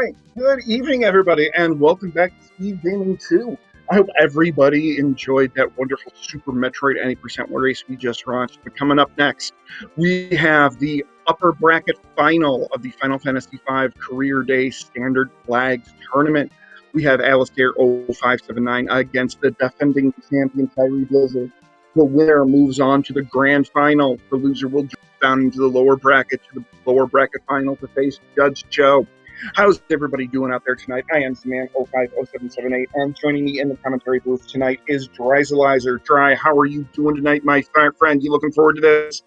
right. Good evening, everybody, and welcome back to Speed Gaming 2. I hope everybody enjoyed that wonderful Super Metroid 90% race we just launched. But coming up next, we have the upper bracket final of the Final Fantasy V Career Day Standard Flags Tournament. We have Alastair0579 against the defending champion FieryBlizzard. The winner moves on to the grand final. The loser will drop down into the lower bracket to the lower bracket final to face Judge Joe. How's everybody doing out there tonight? I am man050778, and joining me in the commentary booth tonight is Dryzalizer. Dry, how are you doing tonight, my friend? You looking forward to this?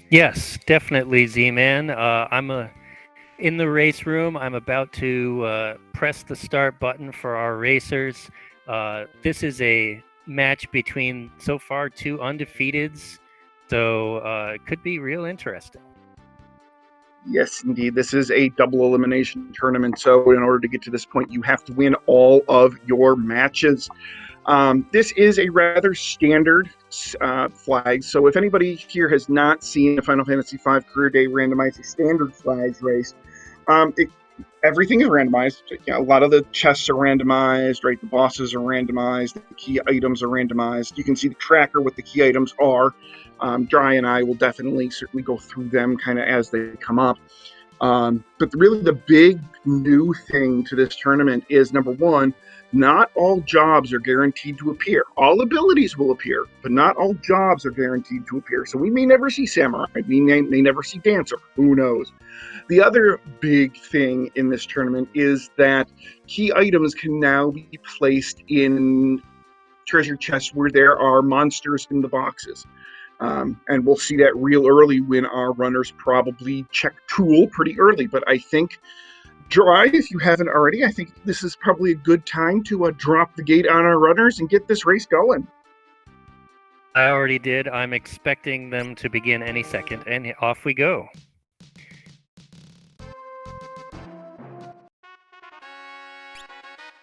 Yes, definitely, Z-Man. I'm in the race room. I'm about to press the start button for our racers. This is a match between, so far, two undefeateds, so it could be real interesting. Yes, indeed. This is a double elimination tournament, so in order to get to this point, you have to win all of your matches. This is a rather standard flag, so if anybody here has not seen a Final Fantasy V Career Day randomized standard flags race, everything is randomized. A lot of the chests are randomized, right? The bosses are randomized, the key items are randomized. You can see the tracker what the key items are. Dry and I will certainly go through them kind of as they come up. But really the big new thing to this tournament is, number one, not all jobs are guaranteed to appear. All abilities will appear, but not all jobs are guaranteed to appear. So we may never see Samurai. We may never see Dancer. Who knows? The other big thing in this tournament is that key items can now be placed in treasure chests where there are monsters in the boxes. And we'll see that real early when our runners probably check Tool pretty early. But I think, Dry, if you haven't already, I think this is probably a good time to drop the gate on our runners and get this race going. I already did. I'm expecting them to begin any second, and off we go.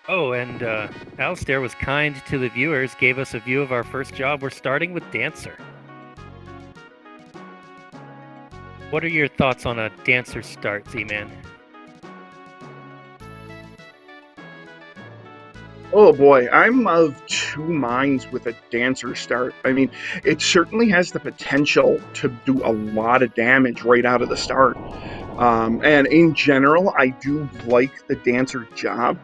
Oh, and Alastair was kind to the viewers, gave us a view of our first job. We're starting with Dancer. What are your thoughts on a Dancer start, Z-Man? Oh boy, I'm of two minds with a Dancer start. I mean, it certainly has the potential to do a lot of damage right out of the start. And in general, I do like the Dancer job.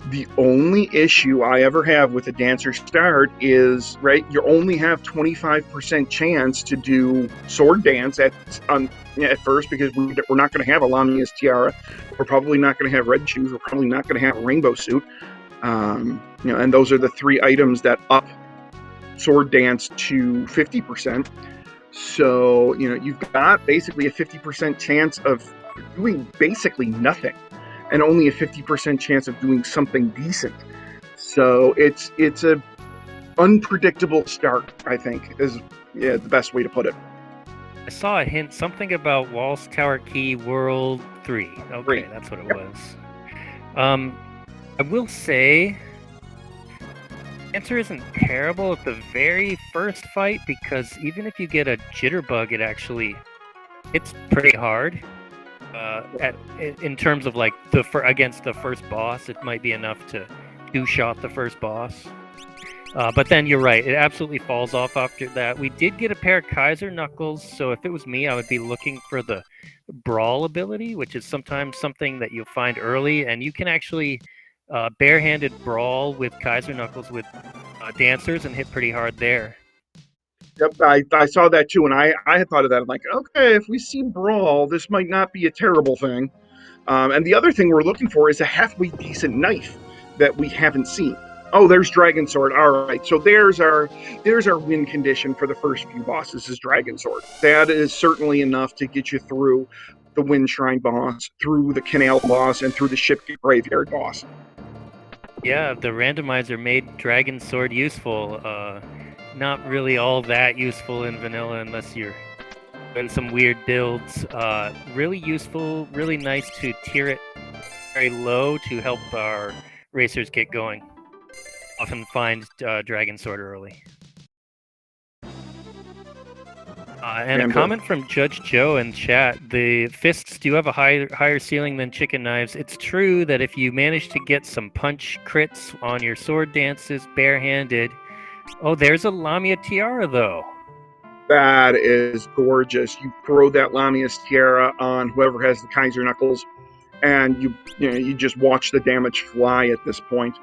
The only issue I ever have with a Dancer start is, right, you only have 25% chance to do Sword Dance at first, because we're not going to have a Lamia's Tiara. We're probably not going to have Red Shoes. We're probably not going to have a Rainbow Suit. And those are the three items that up Sword Dance to 50%. So, you've got basically a 50% chance of doing basically nothing, and only a 50% chance of doing something decent. So it's a unpredictable start, I think, is the best way to put it. I saw a hint, something about Walls Tower Key World 3. Okay, Great. That's what it was. I will say, Dancer isn't terrible at the very first fight, because even if you get a jitterbug, it's pretty hard. In terms of like against the first boss, it might be enough to two-shot the first boss. But then you're right, it absolutely falls off after that. We did get a pair of Kaiser Knuckles, so if it was me, I would be looking for the Brawl ability, which is sometimes something that you'll find early, and you can actually barehanded brawl with Kaiser Knuckles with dancers and hit pretty hard there. Yep, I saw that too, and I had thought of that. I'm like, okay, if we see Brawl, this might not be a terrible thing. And the other thing we're looking for is a halfway decent knife that we haven't seen. Oh, there's Dragon Sword. All right, so there's our win condition for the first few bosses is Dragon Sword. That is certainly enough to get you through the Wind Shrine boss, through the Canal boss, and through the Ship Graveyard boss. Yeah, the randomizer made Dragon Sword useful. Not really all that useful in vanilla unless you're doing some weird builds. Really useful, really nice to tier it very low to help our racers get going. Often find Dragon Sword early. And a comment from Judge Joe in chat: the fists do have a higher ceiling than chicken knives. It's true that if you manage to get some punch crits on your sword dances barehanded, there's a Lamia tiara though. That is gorgeous. You throw that Lamia's tiara on whoever has the Kaiser knuckles, and you just watch the damage fly at this point.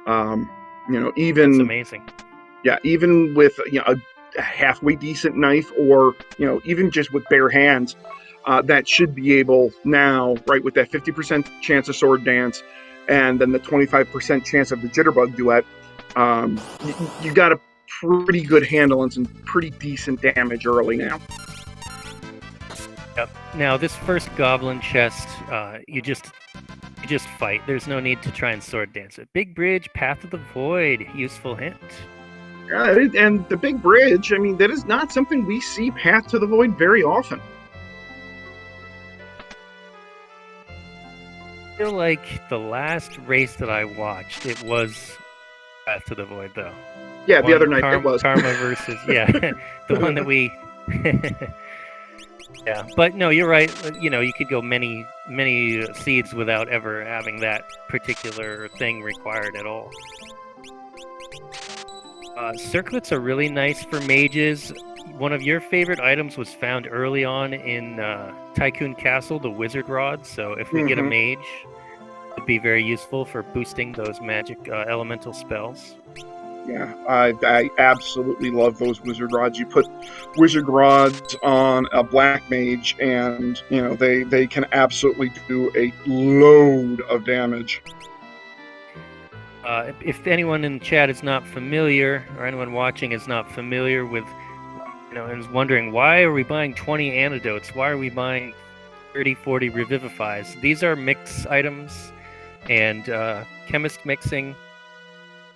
Even it's amazing. Yeah, even with a halfway decent knife, or even just with bare hands, that should be able now, right, with that 50% chance of sword dance, and then the 25% chance of the jitterbug duet. You got a pretty good handle and some pretty decent damage early now. Yep. Now this first goblin chest, you just fight. There's no need to try and sword dance it. Big bridge, path of the void, useful hint. And the big bridge, I mean, that is not something we see path to the void very often. I feel like the last race that I watched, it was path to the void though. Yeah, the other night it was Karma versus the one that we. Yeah, but no, you're right. You could go many seeds without ever having that particular thing required at all. Circlets are really nice for mages. One of your favorite items was found early on in Tycoon Castle, the wizard rod. So if we get a mage, it'd be very useful for boosting those magic elemental spells. Yeah, I absolutely love those wizard rods. You put wizard rods on a black mage, and they can absolutely do a load of damage. If anyone in the chat is not familiar, or anyone watching is not familiar with, and is wondering, why are we buying 20 antidotes? Why are we buying 30, 40 revivifies? These are mix items, and chemist mixing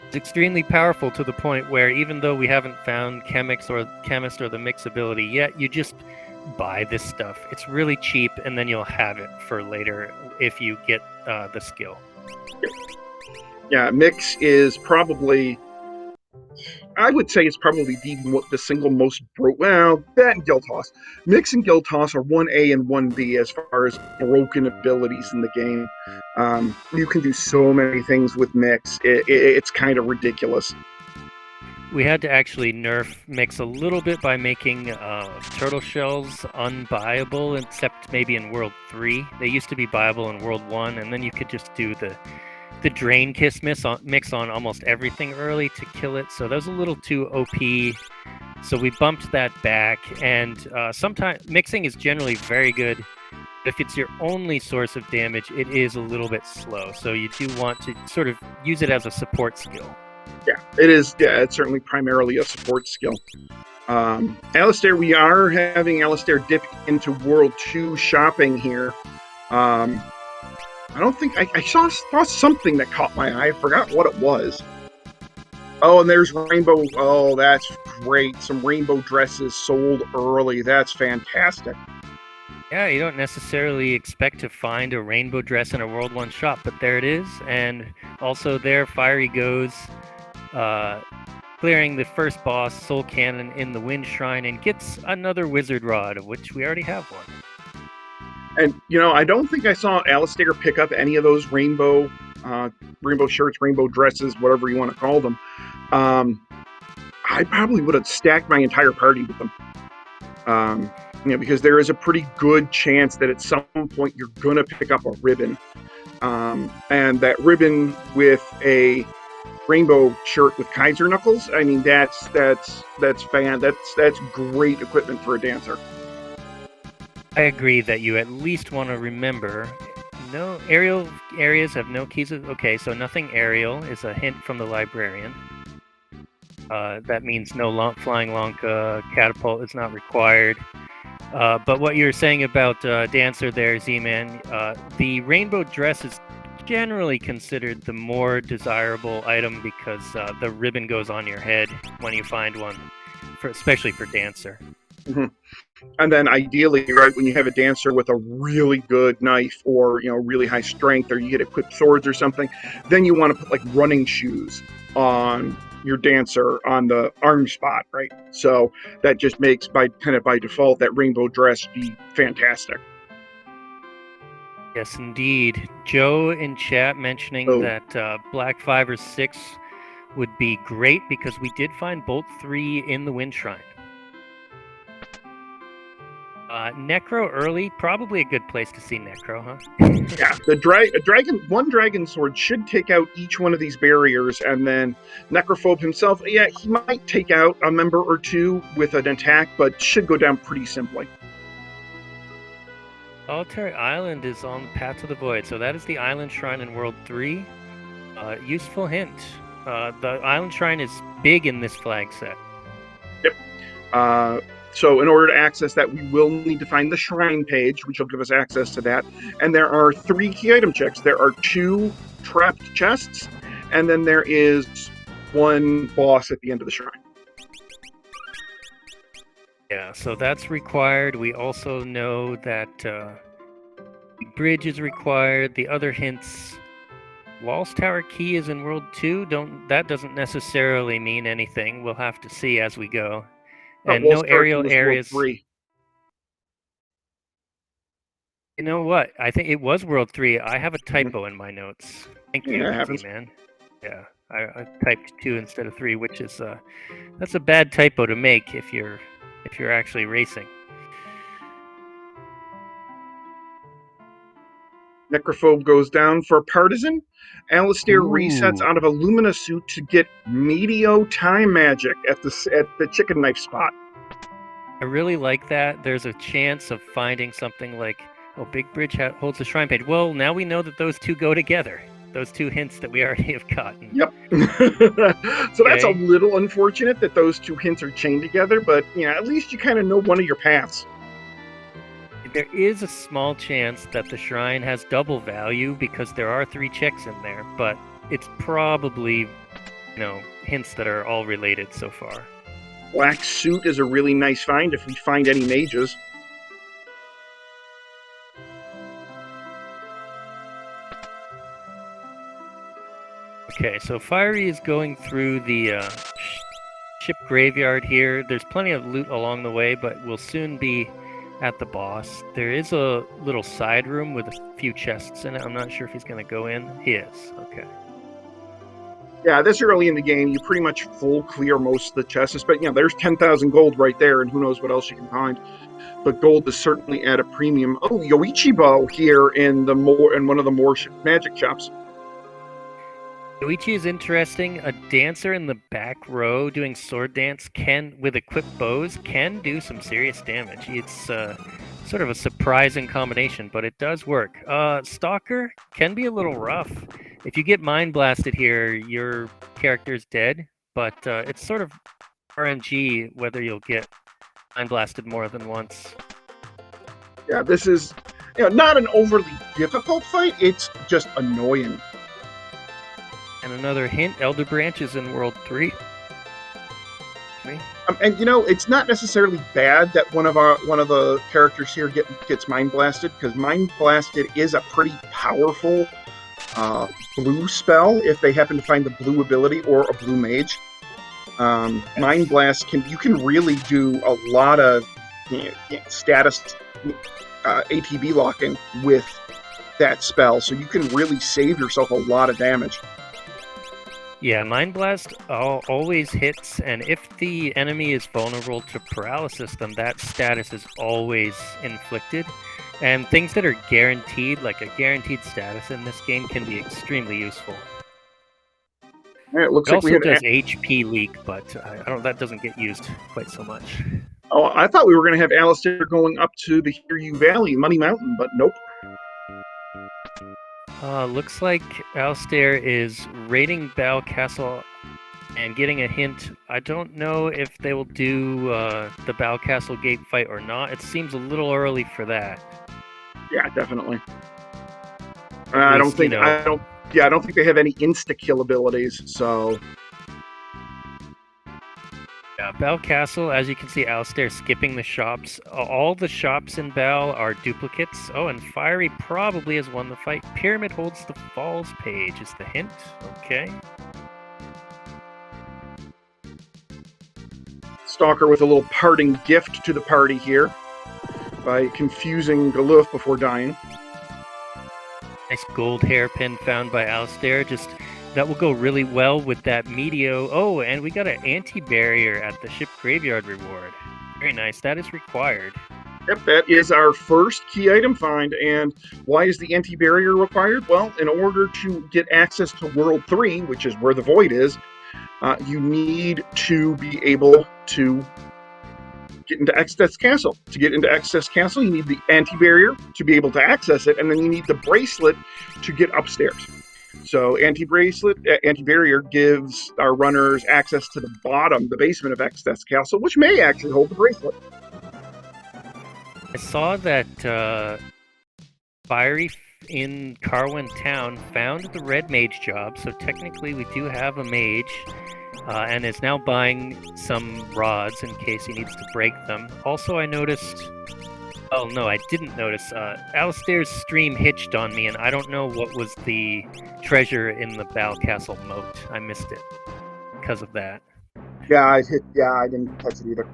is extremely powerful to the point where even though we haven't found chemist or the mix ability yet, you just buy this stuff. It's really cheap, and then you'll have it for later if you get the skill. Yeah, mix is probably, I would say it's probably the single most well, that and Guild Toss. Mix and Guild Toss are 1A and 1B as far as broken abilities in the game. You can do so many things with Mix. It's kind of ridiculous. We had to actually nerf Mix a little bit by making turtle shells unbuyable, except maybe in World 3. They used to be buyable in World 1, and then you could just do the Drain Kiss mix on almost everything early to kill it, so that was a little too OP. So we bumped that back, and sometimes mixing is generally very good. If it's your only source of damage, it is a little bit slow, so you do want to sort of use it as a support skill. Yeah, it is. Yeah, it's certainly primarily a support skill. Alastair, we are having Alastair dip into World 2 shopping here. I don't think I saw something that caught my eye. I forgot what it was. Oh, and there's rainbow. Oh, that's great. Some rainbow dresses sold early. That's fantastic. Yeah, you don't necessarily expect to find a rainbow dress in a World 1 shop, but there it is. And also there, Fiery goes clearing the first boss, Soul Cannon, in the Wind Shrine, and gets another wizard rod, of which we already have one. And, I don't think I saw Alastair pick up any of those rainbow shirts, rainbow dresses, whatever you want to call them. I probably would have stacked my entire party with them. Because there is a pretty good chance that at some point you're going to pick up a ribbon. And that ribbon with a rainbow shirt with Kaiser knuckles, I mean, that's great equipment for a dancer. I agree that you at least want to remember, no aerial areas have no keys. Okay, so nothing aerial is a hint from the librarian. That means no flying Lanka, catapult is not required. But what you're saying about dancer there, Z-Man, the rainbow dress is generally considered the more desirable item because the ribbon goes on your head when you find one, especially for dancer. Mm-hmm. And then ideally, right, when you have a dancer with a really good knife or, really high strength, or you get equipped swords or something, then you want to put like running shoes on your dancer on the arm spot, right? So that just makes by default that rainbow dress be fantastic. Yes, indeed. Joe in chat mentioning that Black 5 or 6 would be great because we did find Bolt 3 in the Wind Shrine. Necro early, probably a good place to see Necro, huh? Yeah, one dragon sword should take out each one of these barriers, and then Necrophobe himself, yeah, he might take out a member or two with an attack, but should go down pretty simply. Solitary Island is on the Path to the Void, so that is the Island Shrine in World 3. Useful hint. The Island Shrine is big in this flag set. Yep. So in order to access that, we will need to find the shrine page, which will give us access to that. And there are 3 key item checks. There are 2 trapped chests, and then there is 1 boss at the end of the shrine. Yeah, so that's required. We also know that the bridge is required. The other hints, Walls Tower Key is in World 2. That doesn't necessarily mean anything. We'll have to see as we go. And no aerial areas. World 3. You know what? I think it was World 3. I have a typo in my notes. Thank you, Mickey, man. Yeah, I typed 2 instead of 3, which is that's a bad typo to make if you're actually racing. Necrophobe goes down for Partisan. Alastair resets out of a Lumina suit to get Meteor time magic at the chicken knife spot. I really like that. There's a chance of finding something like, oh, Big Bridge holds the shrine page. Well, now we know that those 2 go together. Those 2 hints that we already have gotten. Yep. So that's a little unfortunate that those 2 hints are chained together, but at least you kind of know one of your paths. There is a small chance that the shrine has double value because there are 3 checks in there, but it's probably, hints that are all related so far. Black suit is a really nice find if we find any mages. Okay, so Fiery is going through the ship graveyard here. There's plenty of loot along the way, but we'll soon be at the boss. There is a little side room with a few chests in it. I'm not sure if he's going to go in. He is. Okay. Yeah, this early in the game, you pretty much full clear most of the chests. But there's 10,000 gold right there, and who knows what else you can find. But gold is certainly at a premium. Oh, Yoichibo here in one of the more magic shops. Yoichi is interesting. A dancer in the back row doing sword dance with equipped bows can do some serious damage. It's sort of a surprising combination, but it does work. Stalker can be a little rough. If you get mind blasted here, your character's dead, but it's sort of RNG whether you'll get mind blasted more than once. Yeah, this is not an overly difficult fight. It's just annoying. And another hint, Elder Branch is in World 3. And it's not necessarily bad that one of the characters here gets mind blasted, because mind blasted is a pretty powerful blue spell if they happen to find the blue ability or a blue mage. Mind blast you can really do a lot of status ATB locking with that spell, so you can really save yourself a lot of damage. Yeah, Mind Blast always hits, and if the enemy is vulnerable to paralysis, then that status is always inflicted. And things that are guaranteed, like a guaranteed status in this game, can be extremely useful. It looks it like also does HP leak, but that doesn't get used quite so much. Oh, I thought we were going to have Alastair going up to the Hiryu Valley, Money Mountain, but nope. Looks like Alastair is raiding Bal Castle and getting a hint. I don't know if they will do the Bal Castle gate fight or not. It seems a little early for that. Yeah, definitely. I don't think they have any insta-kill abilities, so... Yeah, Bal Castle, as you can see, Alastair skipping the shops. All the shops in Bal are duplicates. Oh, and Fiery probably has won the fight. Pyramid holds the Falls page is the hint. Okay. Stalker with a little parting gift to the party here by confusing Galuf before dying. Nice gold hairpin found by Alastair. Just that will go really well with that Meteor. Oh, and we got an anti-barrier at the ship graveyard reward. Very nice. That is required. Yep, that is our first key item find. And why is the anti-barrier required? Well, in order to get access to World 3, which is where the Void is, you need to be able to get into Excess Castle. To get into Excess Castle, you need the anti-barrier to be able to access it, and then you need the bracelet to get upstairs. So anti-barrier gives our runners access to the bottom, the basement of Excess Castle, which may actually hold the bracelet. I saw that Fiery in Carwin Town found the red mage job, so technically we do have a mage, and is now buying some rods in case he needs to break them. Also, I noticed... Oh, no, I didn't notice. Alastair's stream hitched on me, and I don't know what was the treasure in the Bal Castle moat. I missed it because of that. Yeah, I didn't catch it either.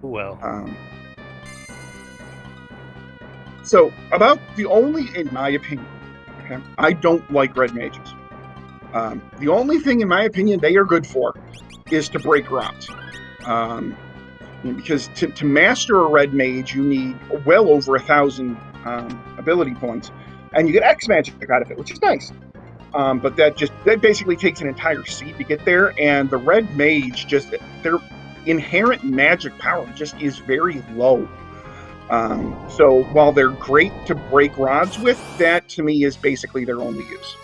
Well. So, about the only, in my opinion, okay, I don't like red mages. The only thing, in my opinion, they are good for is to break rods. Because to master a red mage, you need well over 1,000 ability points, and you get X magic out of it, which is nice. But that basically takes an entire seat to get there, and the red mage, just their inherent magic power just is very low. So while they're great to break rods with, that to me is basically their only use.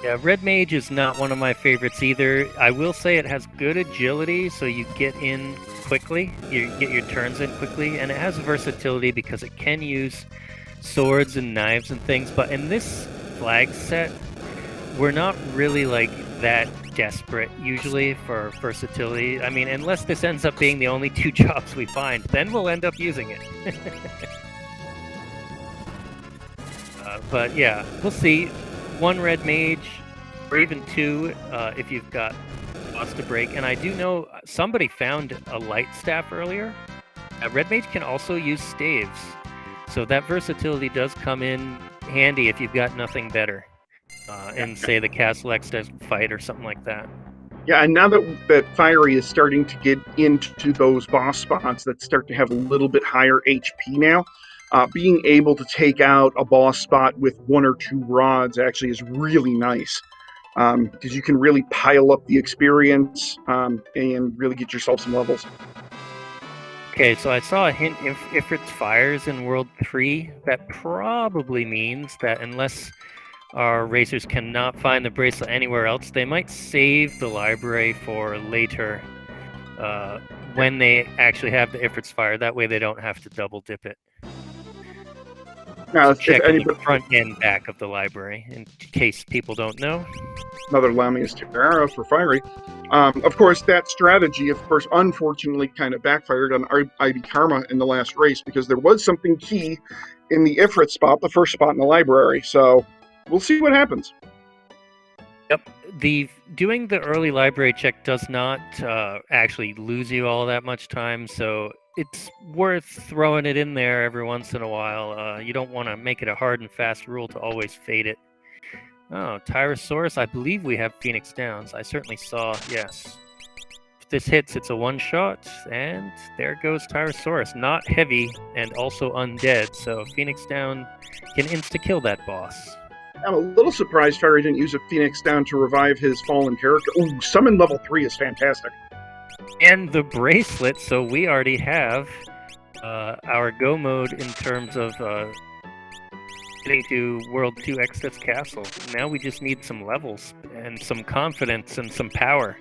Yeah, Red Mage is not one of my favorites either. I will say it has good agility, so you get in quickly, you get your turns in quickly, and it has versatility because it can use swords and knives and things, but in this flag set, we're not really like that desperate usually for versatility. I mean, unless this ends up being the only 2 jobs we find, then we'll end up using it. But yeah, we'll see. 1 red mage, or even 2 if you've got boss to break. And I do know somebody found a light staff earlier. Red mage can also use staves, so that versatility does come in handy if you've got nothing better. In, say, the Castle X fight or something like that. Yeah, and now that Fiery is starting to get into those boss spots that start to have a little bit higher HP now, being able to take out a boss spot with 1 or 2 rods actually is really nice. Because you can really pile up the experience and really get yourself some levels. Okay, so I saw a hint if it's fires in World 3, that probably means that unless our racers cannot find the bracelet anywhere else, they might save the library for later when they actually have the Ifrit's Fire. That way they don't have to double dip it. Now, so check the front and back of the library, in case people don't know. Another Lamia's Tiara for Fiery. Of course, that strategy, unfortunately kind of backfired on IB Karma in the last race, because there was something key in the Ifrit spot, the first spot in the library, so we'll see what happens. Yep. Doing the early library check does not actually lose you all that much time, so it's worth throwing it in there every once in a while. You don't want to make it a hard and fast rule to always fade it. Oh, Tyrannosaurus, I believe we have Phoenix Downs. I certainly saw, yes. If this hits, it's a one-shot, and there goes Tyrannosaurus. Not heavy, and also undead, so Phoenix Down can insta-kill that boss. I'm a little surprised Fiery didn't use a Phoenix Down to revive his fallen character. Ooh, Summon level 3 is fantastic. And the bracelet, so we already have our go mode in terms of getting to World 2 Excess Castle. Now we just need some levels and some confidence and some power.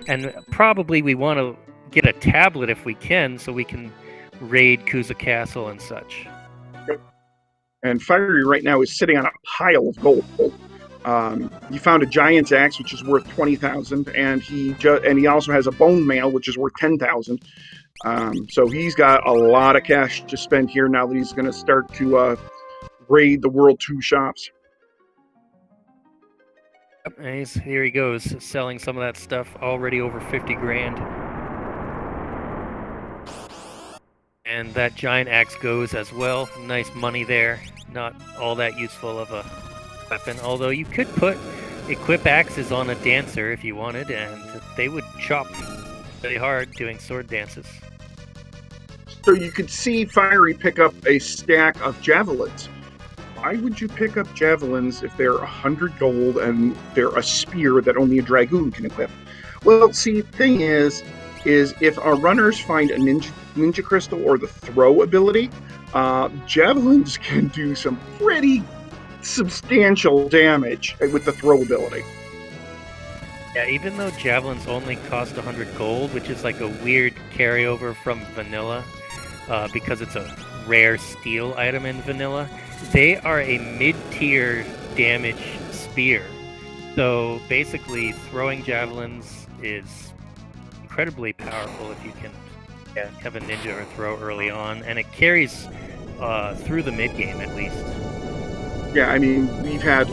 And probably we want to get a tablet if we can, so we can raid Kuza Castle and such. Yep. And Fiery right now is sitting on a pile of gold. He found a giant's axe, which is worth 20,000, and he also has a bone mail, which is worth 10,000. So he's got a lot of cash to spend here now that he's going to start to raid the World 2 shops. Yep, and here he goes, selling some of that stuff, already over 50 grand. And that giant axe goes as well. Nice money there. Not all that useful of a weapon, although you could equip axes on a dancer if you wanted, and they would chop really hard doing sword dances. So you could see Fiery pick up a stack of javelins. Why would you pick up javelins if they're 100 gold and they're a spear that only a dragoon can equip? Well, see, the thing is if our runners find a ninja crystal or the throw ability, javelins can do some pretty substantial damage with the throw ability. Yeah, even though javelins only cost 100 gold, which is like a weird carryover from vanilla, because it's a rare steel item in vanilla, they are a mid-tier damage spear. So basically, throwing javelins is incredibly powerful if you can have a ninja or throw early on, and it carries through the mid-game at least. Yeah, I mean, we've had,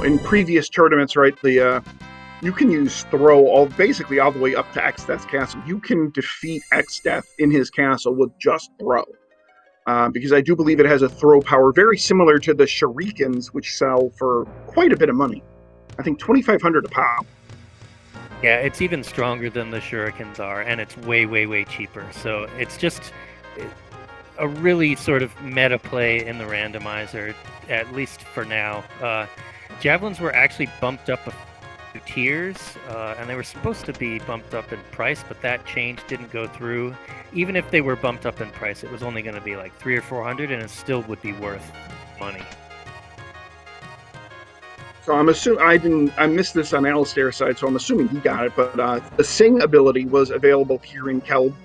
in previous tournaments, right, you can use throw basically all the way up to Xdeath's castle. You can defeat Xdeath in his castle with just throw. Because I do believe it has a throw power very similar to the shurikens, which sell for quite a bit of money. I think 2,500 a pop. Yeah, it's even stronger than the shurikens are, and it's way, way, way cheaper. So it's just a really sort of meta play in the randomizer, at least for now. Javelins were actually bumped up a few tiers, and they were supposed to be bumped up in price, but that change didn't go through. Even if they were bumped up in price, it was only going to be like 300 or 400, and it still would be worth money. So I'm assuming I missed this on Alastair's side, so I'm assuming he got it. But the Sing ability was available here in Kelb.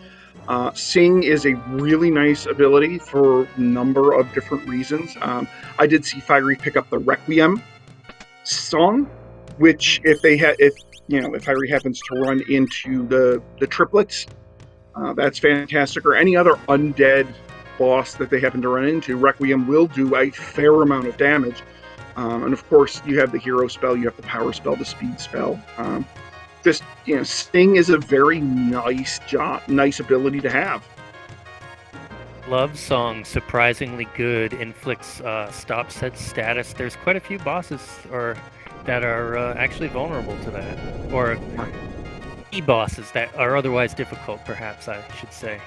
Sing is a really nice ability for a number of different reasons. I did see Fiery pick up the Requiem song, which if Fiery happens to run into the triplets, that's fantastic. Or any other undead boss that they happen to run into, Requiem will do a fair amount of damage. And of course, you have the hero spell, you have the power spell, the speed spell. Sting is a very nice ability to have. Love Song, surprisingly good, inflicts stop set status. There's quite a few bosses that are actually vulnerable to that, or bosses that are otherwise difficult, perhaps I should say.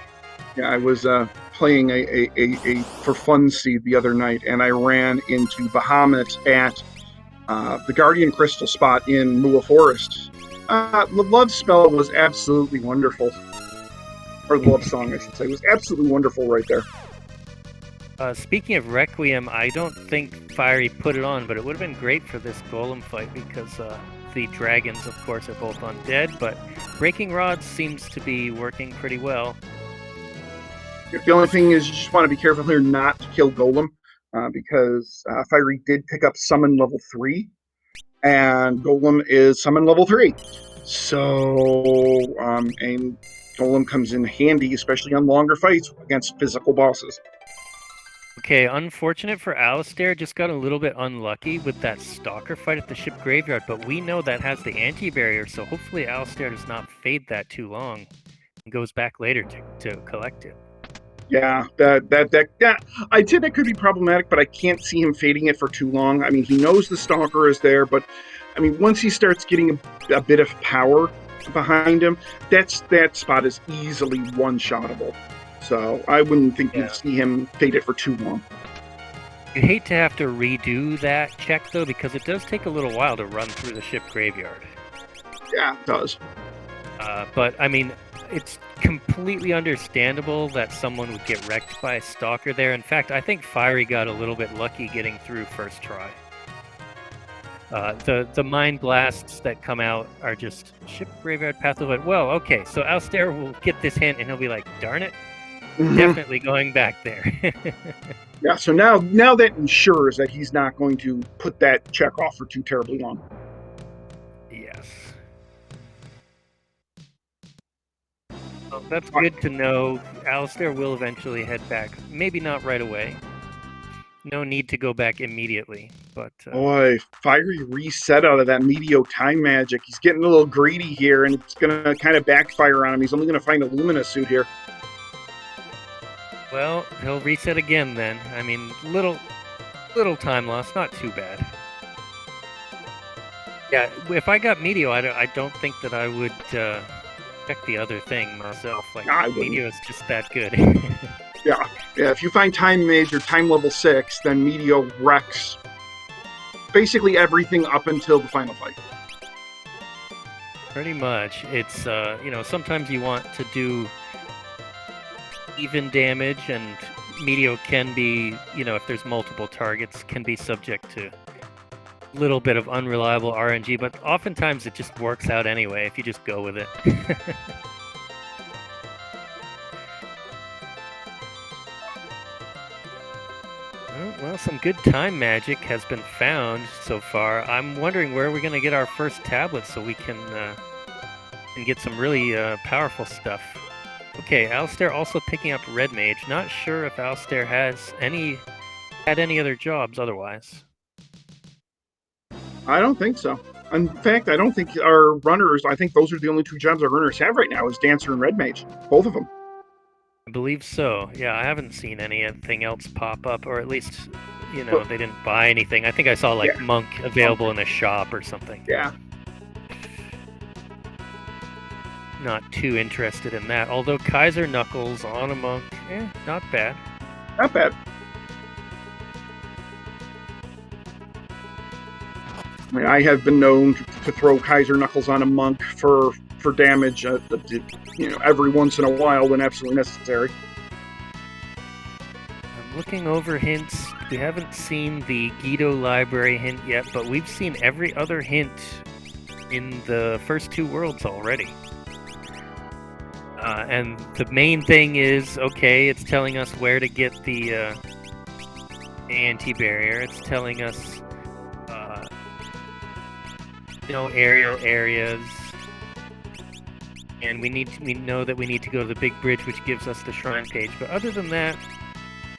Yeah, I was playing a for fun seed the other night, and I ran into Bahamut at the Guardian Crystal spot in Mua Forest. The love spell was absolutely wonderful. Or the love song, I should say, was absolutely wonderful right there. Speaking of Requiem, I don't think Fiery put it on, but it would have been great for this golem fight because the dragons, of course, are both undead, but Breaking Rods seems to be working pretty well. The only thing is you just want to be careful here not to kill Golem, because Fiery did pick up Summon level 3, and Golem is Summon level 3. So, and Golem comes in handy, especially on longer fights against physical bosses. Okay, unfortunate for Alastair, just got a little bit unlucky with that Stalker fight at the ship graveyard, but we know that has the anti-barrier, so hopefully Alastair does not fade that too long and goes back later to collect it. Yeah, that I'd say that could be problematic, but I can't see him fading it for too long. I mean, he knows the Stalker is there, but I mean, once he starts getting a bit of power behind him, that spot is easily one-shottable. So I wouldn't think you'd see him fade it for too long. You hate to have to redo that check, though, because it does take a little while to run through the ship graveyard. Yeah, it does. But, I mean, it's completely understandable that someone would get wrecked by a Stalker there. In fact, I think Fiery got a little bit lucky getting through first try. The Mind Blasts that come out are just ship graveyard path of it. Well, okay, so Alastair will get this hint and he'll be like, darn it, definitely going back there. Yeah, so now that ensures that he's not going to put that check off for too terribly long. Yes. Well, that's good to know. Alastair will eventually head back. Maybe not right away. No need to go back immediately, but... Boy, Fiery reset out of that Meteor time magic. He's getting a little greedy here, and it's going to kind of backfire on him. He's only going to find a Lumina suit here. Well, he'll reset again then. I mean, little time loss, not too bad. Yeah, if I got Meteor, I don't think that I would check the other thing myself. Like, I wouldn't. Meteor is just that good. Yeah. If you find Time Mage or Time level 6, then Meteor wrecks basically everything up until the final fight. Pretty much. It's, sometimes you want to do even damage, and Meteor can be, if there's multiple targets, can be subject to a little bit of unreliable RNG, but oftentimes it just works out anyway if you just go with it. Well, some good time magic has been found so far. I'm wondering where we're going to get our first tablet so we can get some really powerful stuff. Okay, Alastair also picking up Red Mage. Not sure if Alastair had any other jobs otherwise. I don't think so. In fact, I don't think our runners, I think those are the only two jobs our runners have right now, is Dancer and Red Mage. Both of them. I believe so. Yeah, I haven't seen anything else pop up, or at least, they didn't buy anything. I think I saw, Monk available in a shop or something. Yeah. Not too interested in that. Although Kaiser Knuckles on a Monk, not bad. Not bad. I mean, I have been known to throw Kaiser Knuckles on a Monk for damage, every once in a while when absolutely necessary. I'm looking over hints. We haven't seen the Guido library hint yet, but we've seen every other hint in the first two worlds already. And the main thing is, it's telling us where to get the anti-barrier. It's telling us, aerial areas. And we know that we need to go to the big bridge, which gives us the shrine page. But other than that,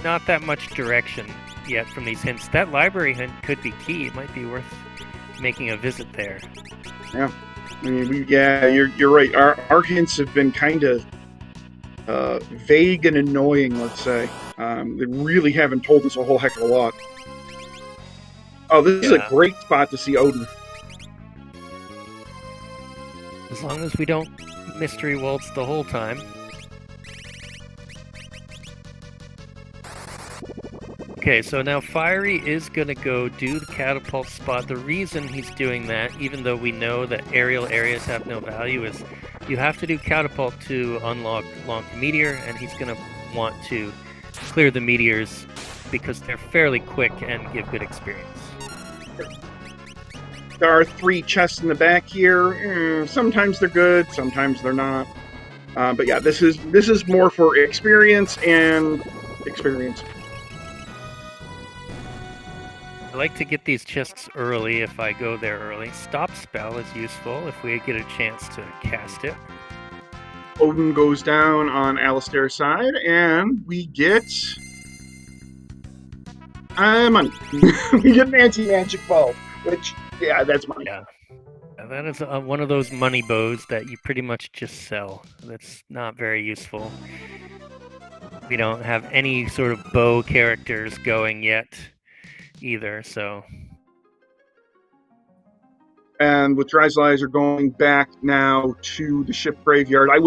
not that much direction yet from these hints. That library hint could be key. It might be worth making a visit there. Yeah. I mean, you're right. Our hints have been kind of vague and annoying, let's say. They really haven't told us a whole heck of a lot. Oh, this is a great spot to see Odin. As long as we don't mystery waltz the whole time. Okay, so now Fiery is going to go do the catapult spot. The reason he's doing that, even though we know that aerial areas have no value, is you have to do catapult to unlock Meteor, and he's going to want to clear the meteors because they're fairly quick and give good experience. There are 3 chests in the back here. Sometimes they're good, sometimes they're not. But yeah, this is more for experience and experience. I like to get these chests early if I go there early. Stop spell is useful if we get a chance to cast it. Odin goes down on Alastair's side, and we get money. We get an anti-magic bow, which, that's money. Yeah. That is one of those money bows that you pretty much just sell. That's not very useful. We don't have any sort of bow characters going yet either, so. And with Dry's are going back now to the ship graveyard. I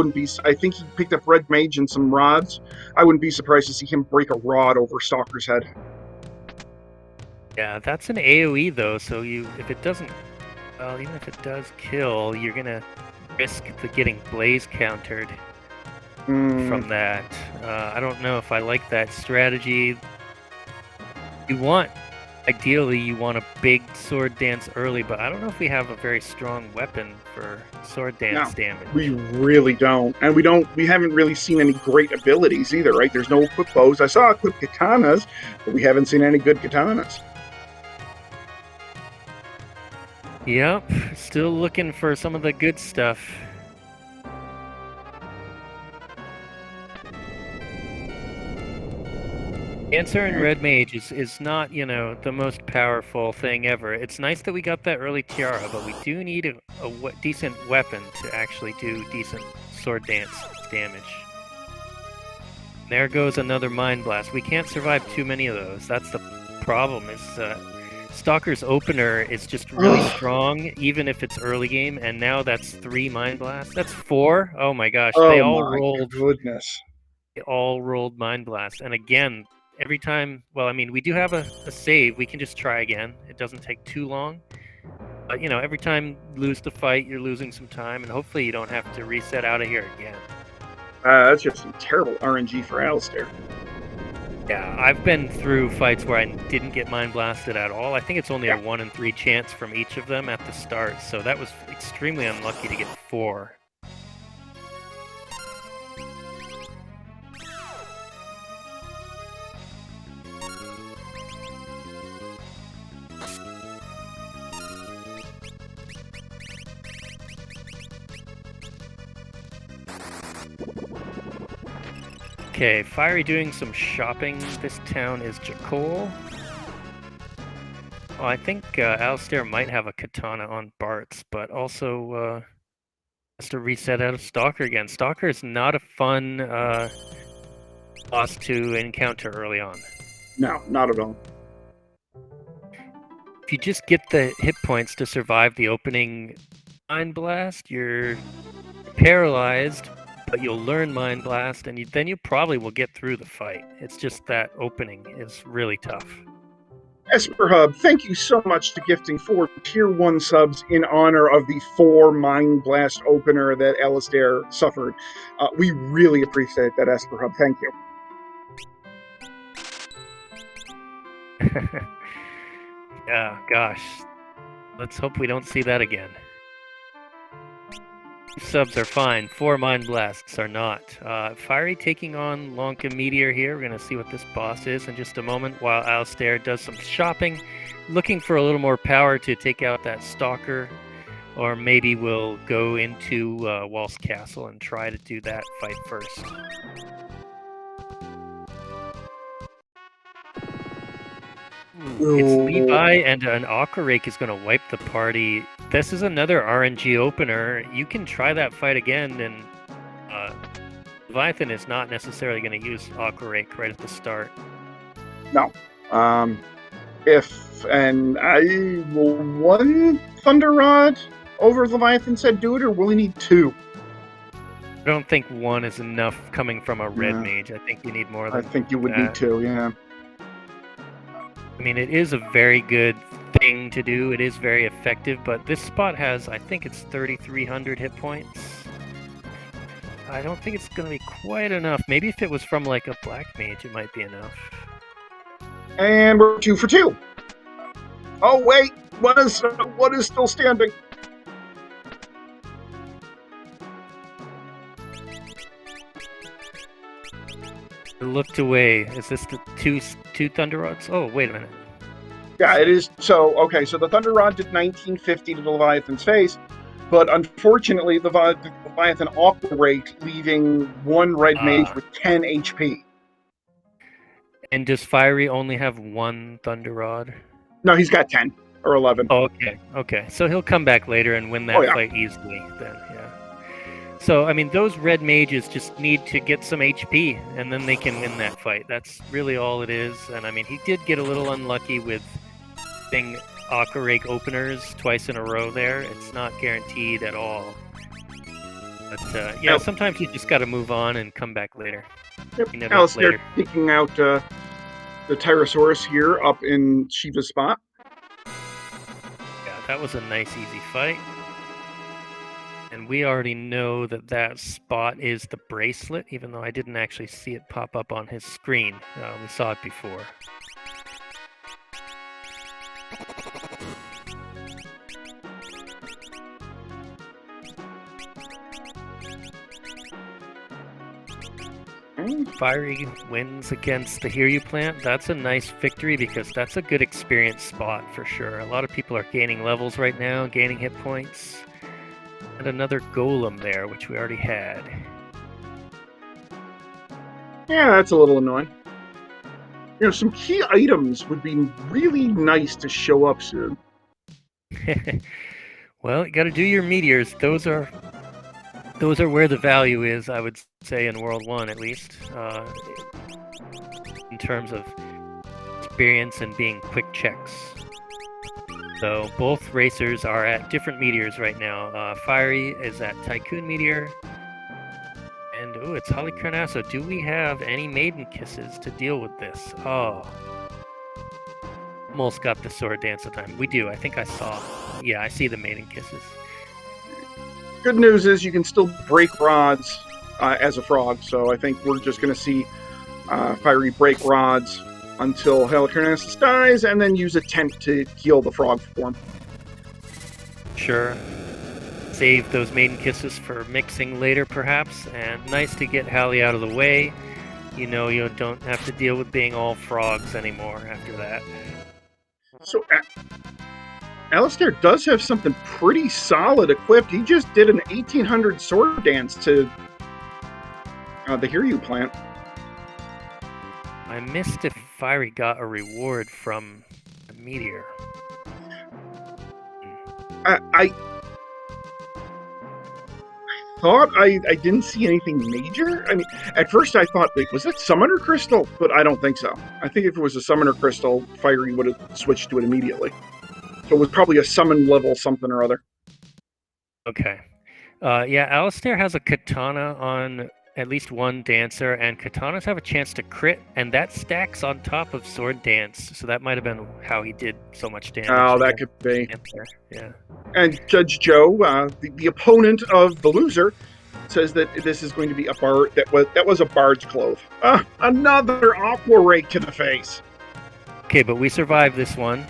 think he picked up Red Mage and some rods. I wouldn't be surprised to see him break a rod over Stalker's head. Yeah, that's an AoE though, so if it doesn't, well, even if it does kill, you're gonna risk getting blaze countered from that. I don't know if I like that strategy. Ideally, you want a big sword dance early, but I don't know if we have a very strong weapon for sword dance damage. We really don't. And we haven't really seen any great abilities either, right? There's no equipped bows. I saw equipped katanas, but we haven't seen any good katanas. Yep, still looking for some of the good stuff. Dancer and Red Mage is not, the most powerful thing ever. It's nice that we got that early tiara, but we do need a decent weapon to actually do decent sword dance damage. There goes another Mind Blast. We can't survive too many of those. That's the problem, is Stalker's opener is just really strong, even if it's early game, and now that's 3 Mind Blasts. That's 4. Oh my gosh, they Oh all my rolled. goodness. They all rolled Mind Blast. And again, every time, well, I mean, we do have a save. We can just try again. It doesn't take too long. But, you know, every time you lose the fight, you're losing some time, and hopefully you don't have to reset out of here again. That's just some terrible RNG for Alastair. Yeah, I've been through fights where I didn't get Mind Blasted at all. I think it's only a 1 in 3 chance from each of them at the start, so that was extremely unlucky to get 4. Okay, Fiery doing some shopping. This town is Jakol. Oh, I think Alastair might have a katana on Bart's, but also has to reset out of Stalker again. Stalker is not a fun boss to encounter early on. No, not at all. If you just get the hit points to survive the opening Mind Blast, you're paralyzed, but you'll learn Mind Blast, and then you probably will get through the fight. It's just that opening is really tough. Esper Hub, thank you so much to gifting 4 Tier 1 subs in honor of the 4 Mind Blast opener that Alastair suffered. We really appreciate that, Esper Hub. Thank you. Yeah, gosh. Let's hope we don't see that again. Subs are fine. 4 Mind Blasts are not. Fiery taking on Lonka Meteor here. We're going to see what this boss is in just a moment while Alastair does some shopping, looking for a little more power to take out that Stalker. Or maybe we'll go into Walt's Castle and try to do that fight first. It's Levi, and an Aqua Rake is going to wipe the party. This is another RNG opener. You can try that fight again, and Leviathan is not necessarily going to use Aqua Rake right at the start. No. Will 1 Thunder Rod over Leviathan said do it, or will he need 2? I don't think 1 is enough coming from a red mage. I think you need more than I think you would need 2, yeah. I mean, it is a very good thing to do. It is very effective, but this spot has, I think it's 3,300 hit points. I don't think it's going to be quite enough. Maybe if it was from like a black mage, it might be enough. And we're 2 for 2. Oh wait, one is still standing. Looked away. Is this the two Thunder Rods? Oh, wait a minute. Yeah, it is. So, okay, so the Thunder Rod did 1950 to the Leviathan's face, but unfortunately, the Leviathan Aqua Rake, leaving 1 red mage with 10 HP. And does Fiery only have 1 Thunder Rod? No, he's got 10 or 11. Oh, okay. So he'll come back later and win that fight easily then, yeah. So, I mean, those red mages just need to get some HP, and then they can win that fight. That's really all it is. And, I mean, he did get a little unlucky with getting Aqua Rake openers twice in a row there. It's not guaranteed at all. But, yeah, sometimes you just got to move on and come back later. Yep. Alastair picking out the Tyrannosaurus here up in Shiva's spot. Yeah, that was a nice, easy fight. And we already know that that spot is the bracelet, even though I didn't actually see it pop up on his screen. We saw it before. Fiery wins against the Hear You plant. That's a nice victory because that's a good experience spot for sure. A lot of people are gaining levels right now, gaining hit points. And another golem there, which we already had. Yeah, that's a little annoying. You know, some key items would be really nice to show up soon. Well, you got to do your meteors. Those those are where the value is, I would say, in World 1 at least, in terms of experience and being quick checks. So both racers are at different meteors right now. Fiery is at Tycoon Meteor, and it's Holly Carnasso. Do we have any maiden kisses to deal with this? Oh, almost got the sword dance time. We do. I think I saw. Yeah, I see the maiden kisses. Good news is you can still break rods as a frog, so I think we're just going to see Fiery break rods until Helicarnassus dies, and then use a tent to heal the frog form. Sure. Save those maiden kisses for mixing later, perhaps, and nice to get Hallie out of the way. You know, you don't have to deal with being all frogs anymore after that. So, Alastair does have something pretty solid equipped. He just did an 1800 sword dance to the Hiryu plant. I missed if Fiery got a reward from the Meteor. I thought I didn't see anything major. I mean, at first I thought, like, was that Summoner Crystal? But I don't think so. I think if it was a Summoner Crystal, Fiery would have switched to it immediately. So it was probably a summon level something or other. Okay. Yeah, Alastair has a katana on at least one dancer, and katanas have a chance to crit, and that stacks on top of sword dance. So that might have been how he did so much damage. Oh, that could be. Yeah. And Judge Joe, the opponent of the loser, says that this is going to be a bard that was a bard's clove. Another aqua rake to the face. Okay, but we survived this one.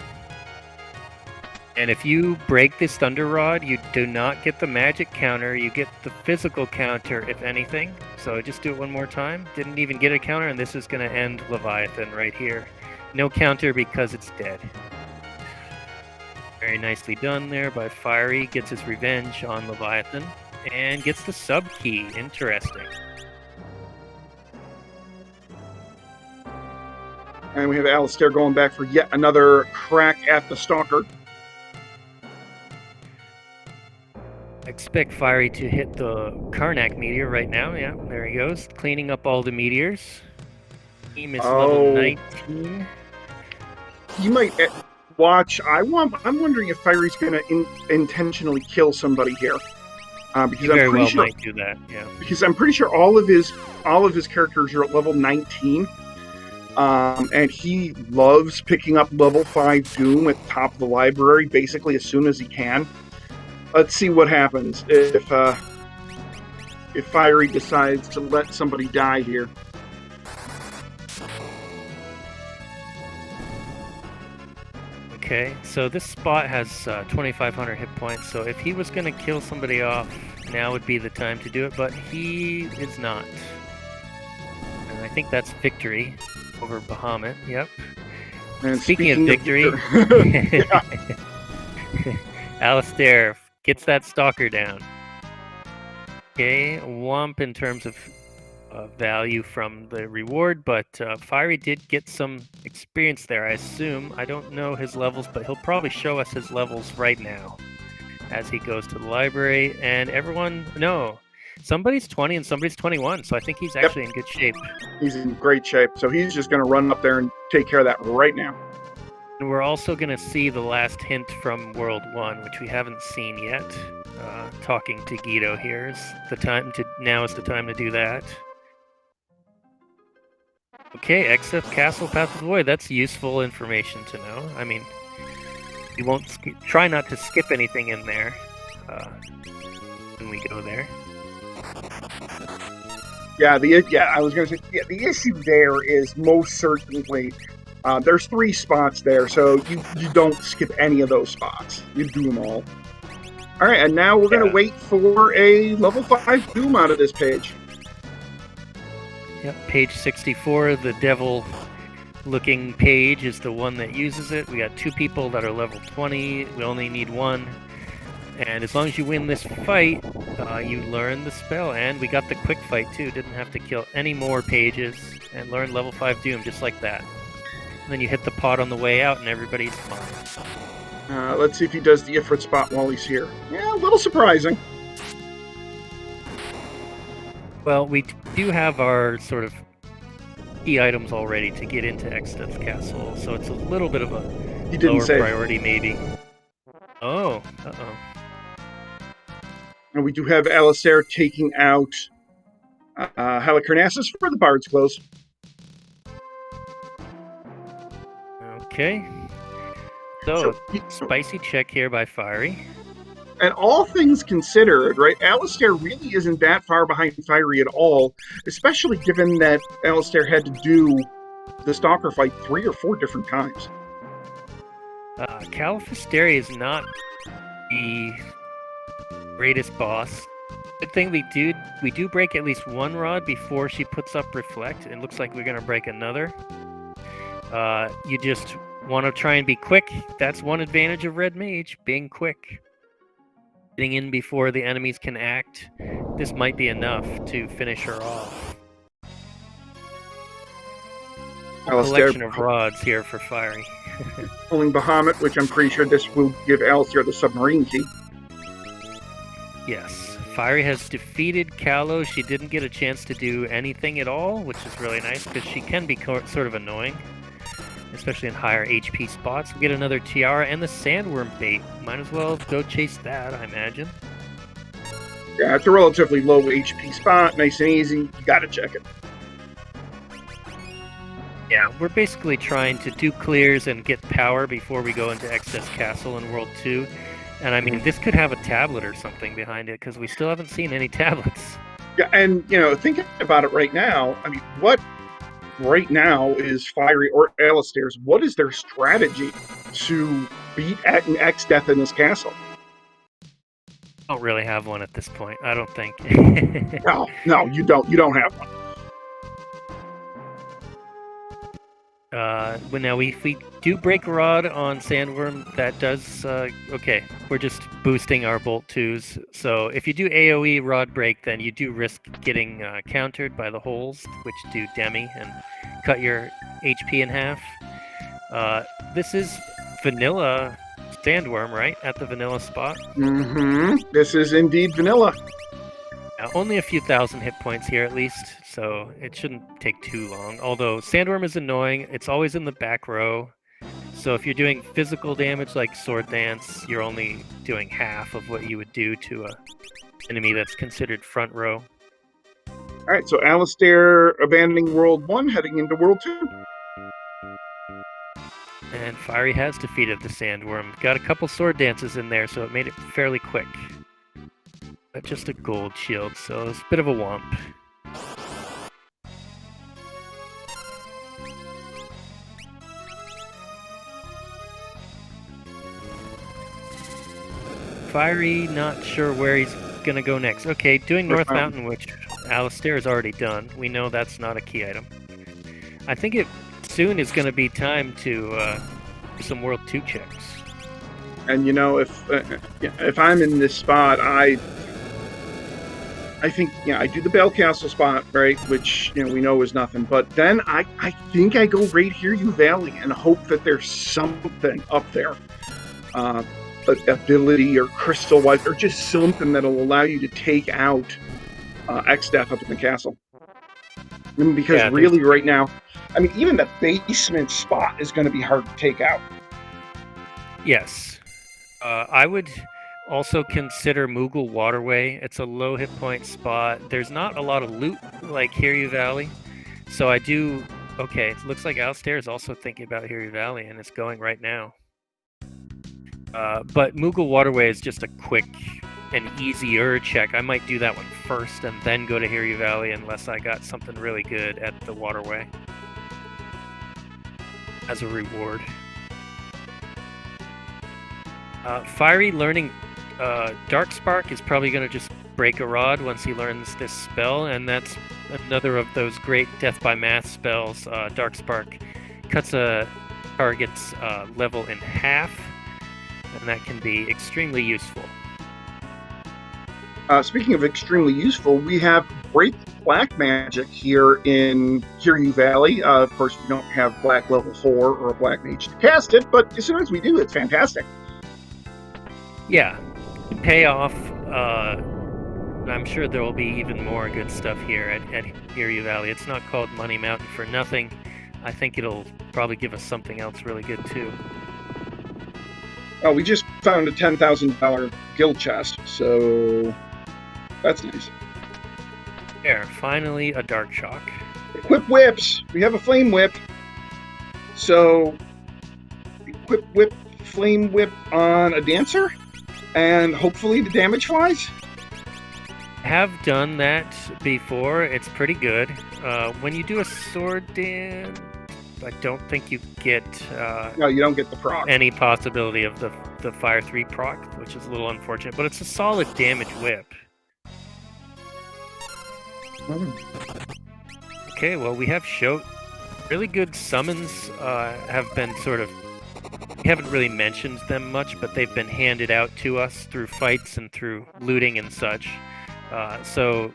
And if you break this Thunder Rod, you do not get the magic counter. You get the physical counter, if anything. So just do it one more time. Didn't even get a counter, and this is going to end Leviathan right here. No counter because it's dead. Very nicely done there by Fiery. Gets his revenge on Leviathan. And gets the sub key. Interesting. And we have Alastair going back for yet another crack at the Stalker. Expect Fiery to hit the Karnak meteor right now. Yeah, there he goes. Cleaning up all the meteors. Team is level 19. He might watch. I'm wondering if Fiery's going to intentionally kill somebody here. Because he very well might do that. Yeah. Because I'm pretty sure all of his characters are at level 19. And he loves picking up level 5 Doom at the top of the library basically as soon as he can. Let's see what happens if Fiery decides to let somebody die here. Okay, so this spot has 2,500 hit points, so if he was going to kill somebody off, now would be the time to do it, but he is not. And I think that's victory over Bahamut, yep. And speaking of victory, Alastair gets that Stalker down. Okay, womp in terms of value from the reward, but Fiery did get some experience there, I assume. I don't know his levels, but he'll probably show us his levels right now as he goes to the library. And everyone, no, somebody's 20 and somebody's 21, so I think he's actually in good shape. He's in great shape, so he's just going to run up there and take care of that right now. And we're also going to see the last hint from World 1, which we haven't seen yet. Talking to Guido here is the time to. Now is the time to do that. Okay, except Castle Path of the Void. That's useful information to know. I mean, you won't try not to skip anything in there when we go there. Yeah, I was going to say, the issue there is most certainly there's 3 spots there, so you don't skip any of those spots. You do them all. All right, and now we're going to wait for a level 5 Doom out of this page. Yep, page 64, the devil-looking page is the one that uses it. We got 2 people that are level 20. We only need 1. And as long as you win this fight, you learn the spell. And we got the quick fight, too. Didn't have to kill any more pages and learn level 5 Doom just like that. And then you hit the pot on the way out and everybody's fine. Let's see if he does the Ifrit spot while he's here. Yeah, a little surprising. Well, we do have our sort of key items already to get into Exteth's castle, so it's a little bit of a You didn't lower say. priority, maybe. Oh, And we do have Alastair taking out Halicarnassus for the Bard's Close. Okay. So spicy check here by Fiery. And all things considered, right, Alastair really isn't that far behind Fiery at all, especially given that Alastair had to do the Stalker fight 3 or 4 different times. Califisteri is not the greatest boss. Good thing we do break at least one rod before she puts up Reflect. It looks like we're gonna break another. You just want to try and be quick. That's one advantage of Red Mage, being quick. Getting in before the enemies can act. This might be enough to finish her off. A collection of rods here for Fiery. Pulling Bahamut, which I'm pretty sure this will give Alastair the submarine key. Yes. Fiery has defeated Kalos. She didn't get a chance to do anything at all, which is really nice because she can be sort of annoying, especially in higher HP spots. We get another Tiara and the Sandworm bait. Might as well go chase that, I imagine. Yeah, it's a relatively low HP spot, nice and easy. You gotta check it. Yeah, we're basically trying to do clears and get power before we go into Exteth's Castle in World 2. And I mean, this could have a tablet or something behind it, because we still haven't seen any tablets. Yeah, and, thinking about it right now, I mean, what right now is Fiery or Alastair's, what is their strategy to beat Exteth in this castle? I don't really have one at this point, I don't think. No, you don't. You don't have one. Well, now if we do break Rod on Sandworm, that does, okay, we're just boosting our Bolt 2s. So if you do AoE Rod break, then you do risk getting countered by the holes, which do Demi and cut your HP in half. This is vanilla Sandworm, right? At the vanilla spot? Mm-hmm. This is indeed vanilla. Only a few thousand hit points here at least, so it shouldn't take too long. Although Sandworm is annoying, it's always in the back row. So if you're doing physical damage like Sword Dance, you're only doing half of what you would do to a enemy that's considered front row. Alright, so Alastair abandoning World 1, heading into World 2. And Fiery has defeated the Sandworm. Got a couple Sword Dances in there, so it made it fairly quick. But just a gold shield, so it's a bit of a womp. Fiery, not sure where he's gonna go next. Okay, doing North Mountain, which Alastair has already done. We know that's not a key item. I think it soon is gonna be time to do some World 2 checks. And if I'm in this spot, I think, I do the Bell Castle spot, right, which, we know is nothing. But then I think I go right here, Valley, and hope that there's something up there. Ability or crystal-wise, or just something that'll allow you to take out Exteth up in the castle. I mean, because really right now, I mean, even the basement spot is going to be hard to take out. Yes. I would also consider Moogle Waterway. It's a low hit point spot. There's not a lot of loot like Hiryu Valley. So I do... Okay, it looks like Alastair is also thinking about Hiryu Valley, and it's going right now. But Moogle Waterway is just a quick and easier check. I might do that one first and then go to Hiryu Valley unless I got something really good at the Waterway as a reward. Fiery learning Dark Spark is probably going to just break a rod once he learns this spell, and that's another of those great death by math spells. Dark Spark cuts a target's level in half, and that can be extremely useful. Speaking of extremely useful, we have great black magic here in Hiryu Valley. Of course, we don't have black level 4 or a black mage to cast it, but as soon as we do, it's fantastic. Yeah, pay off And I'm sure there will be even more good stuff here at Erie Valley. It's not called Money Mountain for nothing. I think it'll probably give us something else really good too. Oh, we just found a $10,000 guild chest, so that's nice. There, finally a Dark Shock. Equip whips. We have a flame whip. So, equip whip, flame whip on a dancer, and hopefully the damage flies. Have done that before. It's pretty good. When you do a sword dance, I don't think you get No, you don't get the proc. any possibility of the Fire 3 proc, which is a little unfortunate, but it's a solid damage whip. Okay, well, we have really good summons have been sort of, we haven't really mentioned them much, but they've been handed out to us through fights and through looting and such. So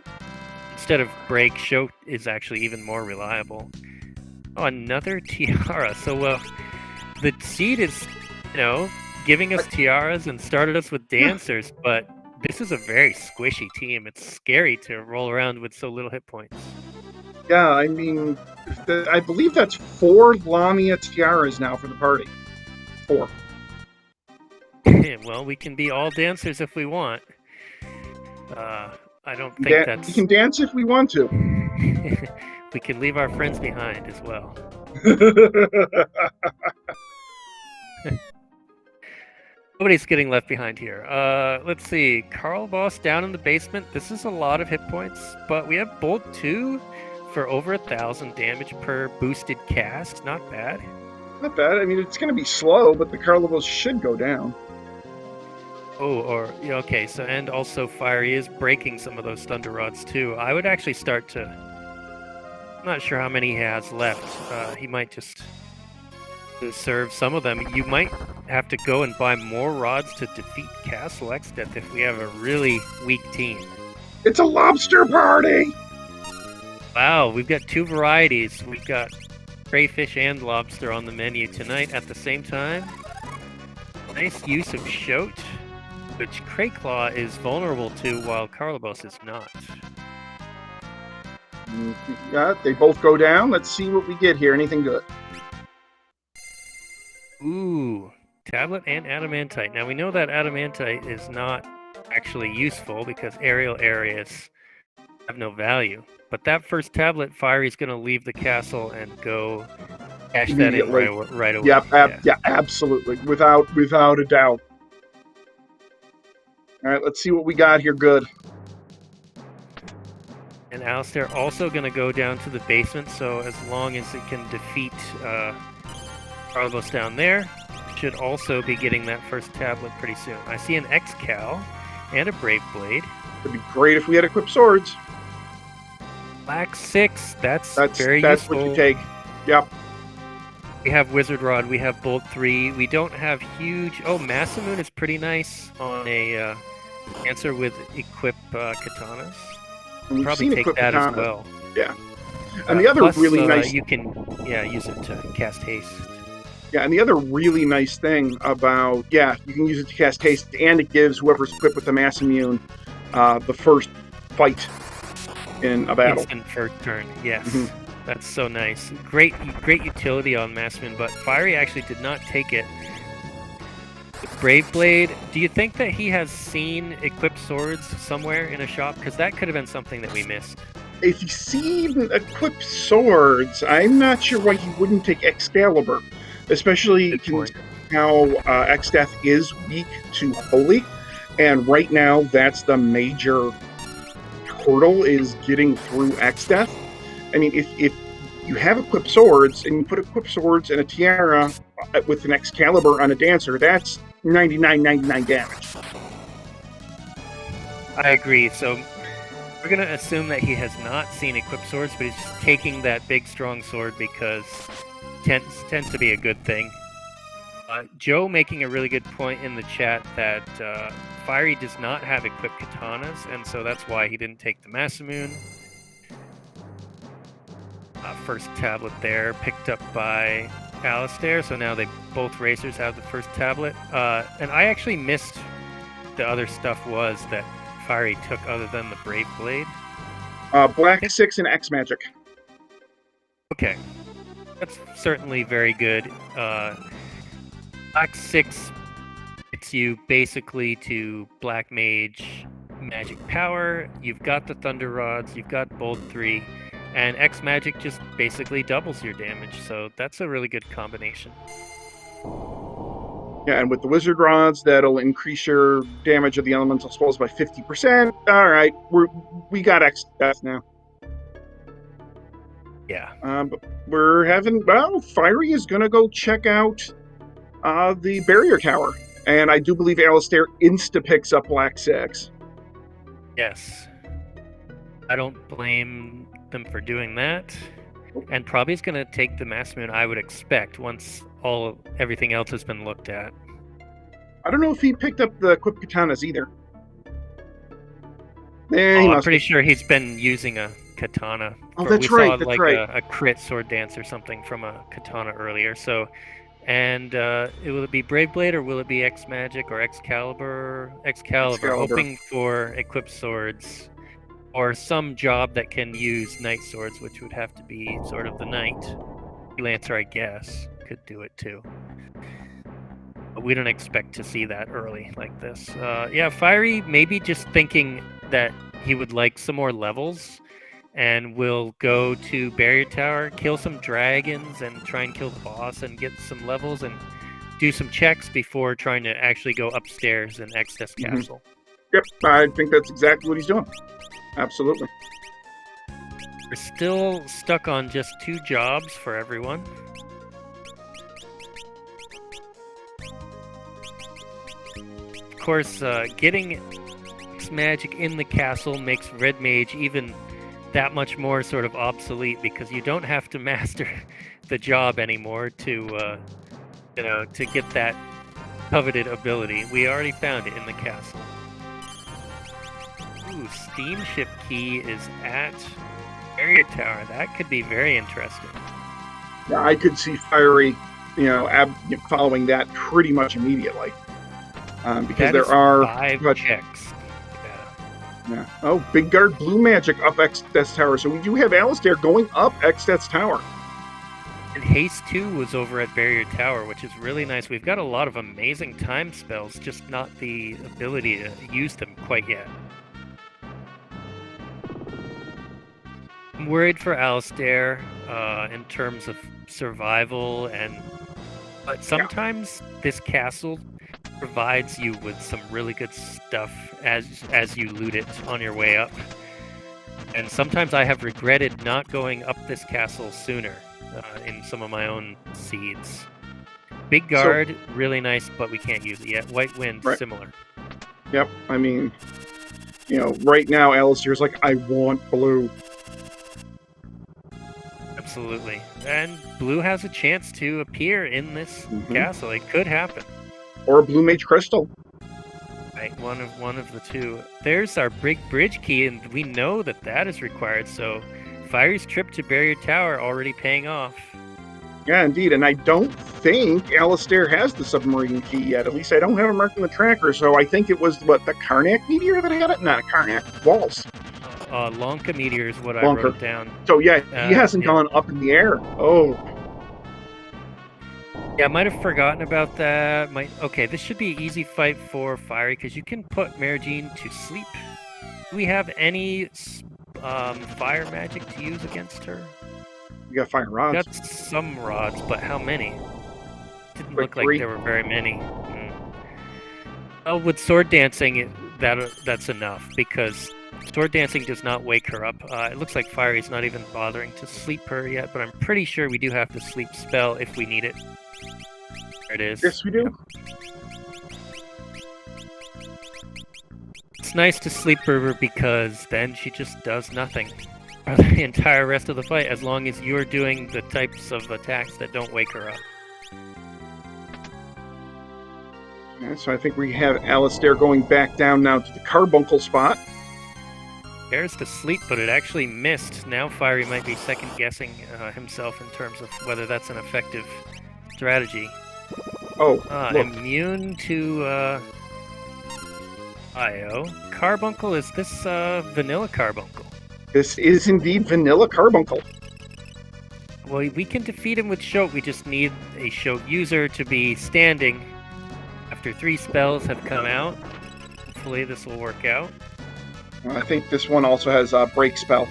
instead of break, show is actually even more reliable. Oh, another tiara. So the seed is, giving us tiaras and started us with dancers, but this is a very squishy team. It's scary to roll around with so little hit points. Yeah, I mean, I believe that's 4 Lamia tiaras now for the party. 4. Well, we can be all dancers if we want. I don't think that's... We can dance if we want to. We can leave our friends behind as well. Nobody's getting left behind here. Let's see. Carl Boss down in the basement. This is a lot of hit points, but we have Bolt 2 for over 1,000 damage per boosted cast. Not bad. Not bad. I mean, it's going to be slow, but the car levels should go down. Oh, okay. So, and also Fiery is breaking some of those Thunder Rods too. I would actually start to... I'm not sure how many he has left. He might just serve some of them. You might have to go and buy more rods to defeat Castle Exdeath if we have a really weak team. It's a lobster party! Wow, we've got 2 varieties. We've got crayfish and lobster on the menu tonight at the same time. Nice use of Shoat, which Crayclaw is vulnerable to while Carlobos is not. Yeah, they both go down. Let's see what we get here. Anything good? Ooh, Tablet and Adamantite. Now we know that Adamantite is not actually useful because aerial areas have no value. But that first tablet, Fiery's going to leave the castle and go cash that in right away. Yeah, absolutely. Without a doubt. All right, let's see what we got here. Good. And Alastair also going to go down to the basement, so as long as it can defeat Carlos down there, should also be getting that first tablet pretty soon. I see an X-Cal and a Brave Blade. It'd be great if we had equipped swords. Black 6, that's very that's useful. What you take. Yep. We have Wizard Rod, we have Bolt 3. We don't have huge... Oh, Masamune is pretty nice on a answer with equip katanas. And probably take that katana as well. Yeah. And the other plus, really nice... You can, use it to cast haste. Yeah, and the other really nice thing about... Yeah, you can use it to cast haste, and it gives whoever's equipped with the Masamune the first fight in a battle. Instant first turn, yes. Mm-hmm. That's so nice. Great utility on Massman, but Fiery actually did not take it. Brave Blade, do you think that he has seen equipped swords somewhere in a shop? Because that could have been something that we missed. If he's seen equipped swords, I'm not sure why he wouldn't take Excalibur. Especially how Exdeath is weak to Holy. And right now, that's the major hurdle, is getting through Exdeath. I mean, if you have equipped swords, and you put equipped swords and a tiara with an Excalibur on a dancer, that's 99 damage. I agree. So we're going to assume that he has not seen equipped swords, but he's just taking that big, strong sword because it tends to be a good thing. Joe making a really good point in the chat that Fiery does not have equipped katanas, and so that's why he didn't take the Masamune. First tablet there, picked up by Alastair, so now both racers have the first tablet. And I actually missed the other stuff was that Fiery took other than the Brave Blade? Black 6 and X magic. Okay. That's certainly very good. Black 6 gets you basically to Black Mage magic power. You've got the Thunder Rods, you've got Bold 3, and X magic just basically doubles your damage. So that's a really good combination. Yeah, and with the Wizard Rods, that'll increase your damage of the elemental spells by 50%. All right, we got X now. Yeah. But we're having, well, Fiery is going to go check out the barrier tower. And I do believe Alastair insta-picks up Black 6. Yes. I don't blame them for doing that. And probably is going to take the Mass Moon, I would expect, once everything else has been looked at. I don't know if he picked up the equipped katanas either. I'm pretty sure he's been using a katana. Oh, that's right. That's right. A crit sword dance or something from a katana earlier. So, and will it be Brave Blade or will it be X Magic or Excalibur? Excalibur. Hoping for equipped swords or some job that can use night swords, which would have to be sort of the knight. Lancer, I guess, could do it too. But we don't expect to see that early like this. Yeah, Fiery maybe just thinking that he would like some more levels and will go to Barrier Tower, kill some dragons and try and kill the boss and get some levels and do some checks before trying to actually go upstairs in Exodus Castle. Yep, I think that's exactly what he's doing. Absolutely. We're still stuck on just 2 jobs for everyone. Of course, getting X magic in the castle makes Red Mage even that much more sort of obsolete because you don't have to master the job anymore to get that coveted ability. We already found it in the castle. Ooh, Steamship Key is at Barrier Tower. That could be very interesting. Yeah, I could see Fiery, following that pretty much immediately. Because there are 5 checks. Yeah. Oh, Big Guard Blue Magic up Exodus Tower. So we do have Alastair going up Exodus Tower. And Haste 2 was over at Barrier Tower, which is really nice. We've got a lot of amazing time spells, just not the ability to use them quite yet. I'm worried for Alastair in terms of survival, but sometimes this castle provides you with some really good stuff as you loot it on your way up. And sometimes I have regretted not going up this castle sooner in some of my own seeds. Big Guard, really nice, but we can't use it yet. White Wind, right. Similar. Yep, I mean, right now Alastair's like, I want blue. Absolutely. And blue has a chance to appear in this castle. It could happen. Or a Blue Mage Crystal. Right, one of the two. There's our big bridge key, and we know that is required, so Fiery's trip to Barrier Tower already paying off. Yeah, indeed, and I don't think Alastair has the submarine key yet. At least I don't have it marked in the tracker, so I think it was, the Karnak Meteor that had it? Not a Karnak, Waltz. Lonka Meteor is what I wrote down. So yeah, he hasn't gone up in the air. Oh. Yeah, I might have forgotten about that. Okay, this should be an easy fight for Fiery because you can put Marigine to sleep. Do we have any fire magic to use against her? We got fire rods. We got some rods, but how many? Didn't look like there were very many. Oh, with sword dancing, that's enough because sword dancing does not wake her up. It looks like Fiery's not even bothering to sleep her yet, but I'm pretty sure we do have the sleep spell if we need it. There it is. Yes, we do. It's nice to sleep her because then she just does nothing for the entire rest of the fight as long as you're doing the types of attacks that don't wake her up. Yeah, so I think we have Alastair going back down now to the carbuncle spot. There's the sleep, but it actually missed. Now Fiery might be second-guessing himself in terms of whether that's an effective strategy. Oh, immune to IO. Carbuncle? Is this Vanilla Carbuncle? This is indeed Vanilla Carbuncle. Well, we can defeat him with Shoat. We just need a Shoat user to be standing after 3 spells have come out. Hopefully this will work out. I think this one also has a break spell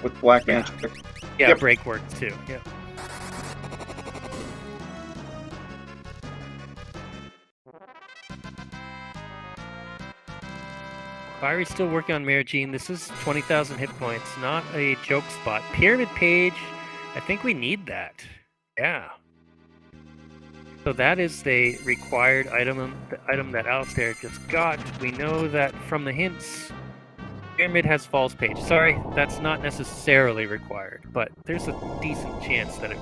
with black magic. Yeah, Yep. break works too. Yep. Fiery's still working on Marigine. This is 20,000 hit points, not a joke spot. Pyramid Page, I think we need that. Yeah. So that is the required item, the item that Alastair just got. We know that from the hints, Pyramid has Falls Page. Sorry, that's not necessarily required, but there's a decent chance that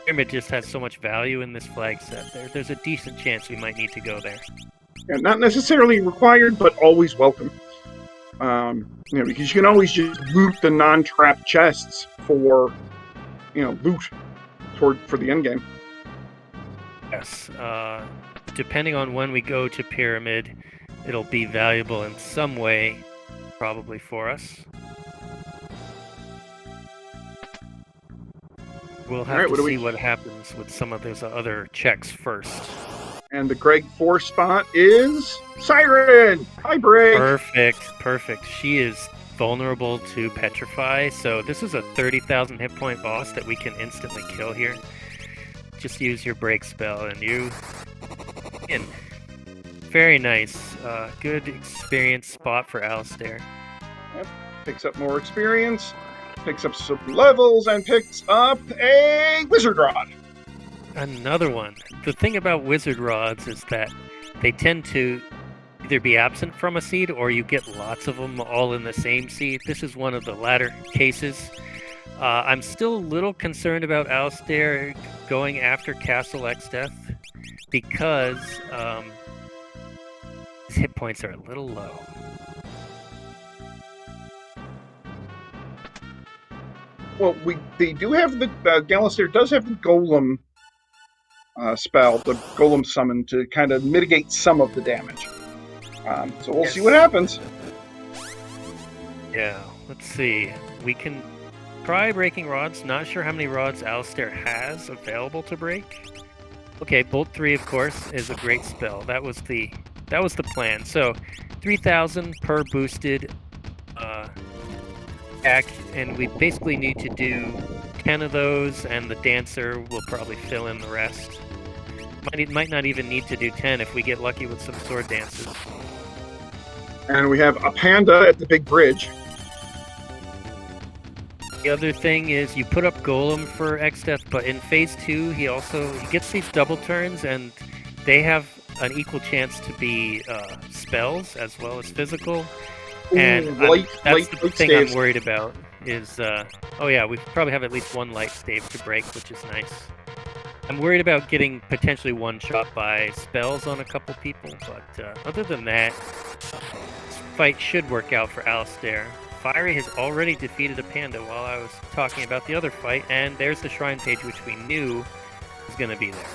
Pyramid just has so much value in this flag set. There's a decent chance we might need to go there. Yeah, not necessarily required, but always welcome. Because you can always just loot the non-trap chests for, loot for the end game. Yes. Depending on when we go to Pyramid, it'll be valuable in some way, probably for us. We'll have to see what happens with some of those other checks first. And the Greg 4 spot is Siren! Hi, Greg! Perfect. She is vulnerable to Petrify, so this is a 30,000 hit point boss that we can instantly kill here. Just use your break spell and you win. Very nice. Good experience spot for Alastair. Yep. Picks up more experience, picks up some levels, and picks up a Wizard Rod. Another one. The thing about Wizard Rods is that they tend to either be absent from a seed or you get lots of them all in the same seed. This is one of the latter cases. I'm still a little concerned about Alastair going after Castle Exdeath because his hit points are a little low. Well, they do have the Alastair does have the Golem spell, the Golem summon, to kind of mitigate some of the damage. So we'll see what happens. Yeah, let's see. We can try breaking rods. Not sure how many rods Alastair has available to break. Okay, Bolt 3, of course, is a great spell. That was the plan. So 3,000 per boosted attack, and we basically need to do 10 of those, and the Dancer will probably fill in the rest. Might not even need to do 10 if we get lucky with some sword dances. And we have a panda at the big bridge. The other thing is you put up Golem for Exdeath, but in phase 2 he gets these double turns, and they have an equal chance to be spells as well as physical. And that's the thing I'm worried about is, we probably have at least one light stave to break, which is nice. I'm worried about getting potentially one-shot by spells on a couple people, but other than that, this fight should work out for Alastair. Fiery has already defeated a panda while I was talking about the other fight, and there's the shrine page, which we knew was going to be there.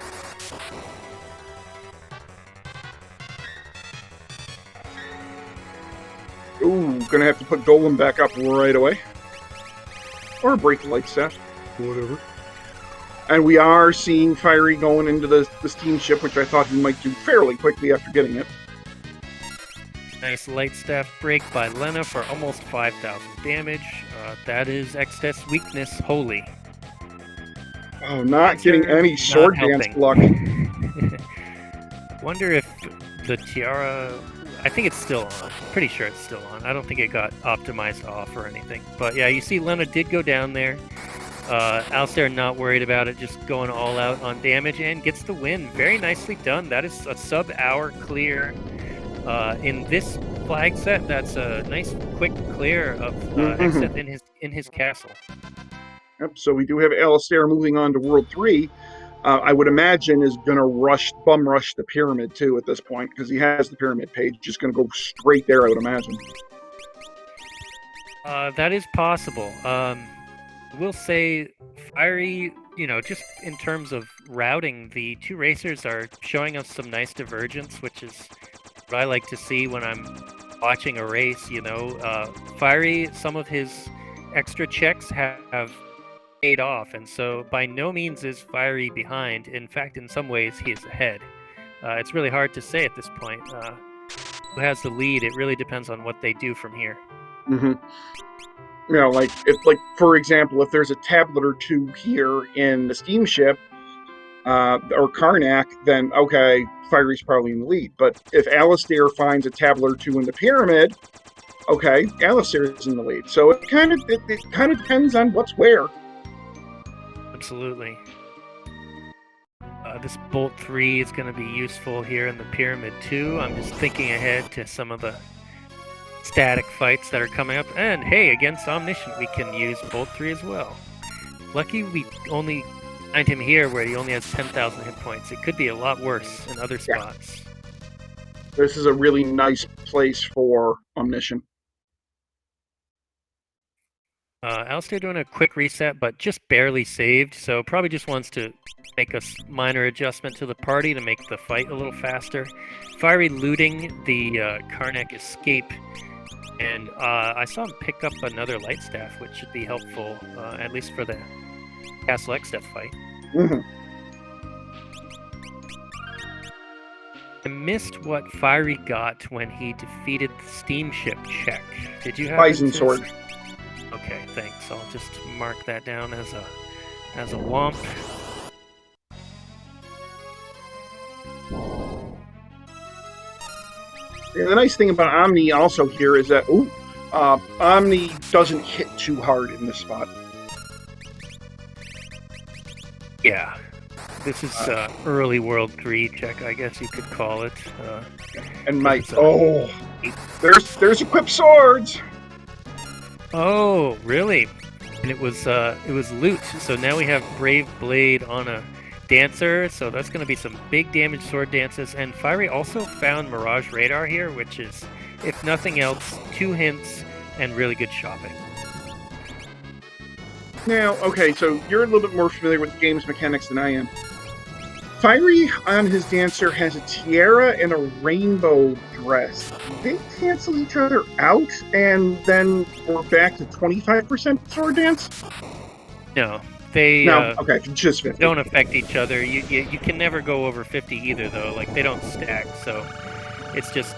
Ooh, gonna have to put Golem back up right away. Or break the light staff. Whatever. And we are seeing Fiery going into the steamship, which I thought he might do fairly quickly after getting it. Nice light staff break by Lena for almost 5,000 damage. That is Exdeath's weakness, Holy. Oh, not getting any sword dance luck. Wonder if the tiara... I think it's still on. Pretty sure it's still on. I don't think it got optimized off or anything. But yeah, you see Lena did go down there. Alastair not worried about it, just going all out on damage and gets the win. Very nicely done. That is a sub-hour clear. In this flag set, that's a nice quick clear of Exdeath in his castle. Yep, so we do have Alastair moving on to World 3. I would imagine is going to bum rush the pyramid too at this point, because he has the pyramid page. Just going to go straight there, I would imagine. That is possible. We'll say Fiery, just in terms of routing, the two racers are showing us some nice divergence, which is what I like to see when I'm watching a race, you know. Fiery, some of his extra checks have paid off, and so by no means is Fiery behind. In fact, in some ways, he is ahead. It's really hard to say at this point who has the lead. It really depends on what they do from here. Mm-hmm. You know, like for example, if there's a tablet or two here in the steamship or Karnak, then okay, Fiery's probably in the lead. But if Alastair finds a tablet or two in the pyramid, okay, Alastair is in the lead. So it kind of depends on what's where. Absolutely. This Bolt 3 is going to be useful here in the pyramid too. I'm just thinking ahead to some of the static fights that are coming up. And hey, against Omniscient, we can use Bolt 3 as well. Lucky we only find him here where he only has 10,000 hit points. It could be a lot worse in other spots. This is a really nice place for Omniscient. Alastair doing a quick reset, but just barely saved, so probably just wants to make a minor adjustment to the party to make the fight a little faster. Fiery looting the Karnak escape, and I saw him pick up another light staff, which should be helpful, at least for the Castle Exdeath fight. Mm-hmm. I missed what Fiery got when he defeated the steamship check. Did you have Bison Sword? Okay, thanks. I'll just mark that down as a womp. And the nice thing about Omni also here is that Omni doesn't hit too hard in this spot. Yeah, this is early World 3 check, I guess you could call it. And there's equipped swords. Oh, really? And it was loot. So now we have Brave Blade on a Dancer, so that's going to be some big damage sword dances. And Fiery also found Mirage Radar here, which is, if nothing else, 2 hints and really good shopping. Now, okay, so you're a little bit more familiar with the game's mechanics than I am. Fiery on his Dancer has a tiara and a rainbow dress. They cancel each other out, and then we're back to 25% sword dance? No, they okay, just 50. Don't affect each other. You can never go over 50 either, though. Like, they don't stack, so it's just...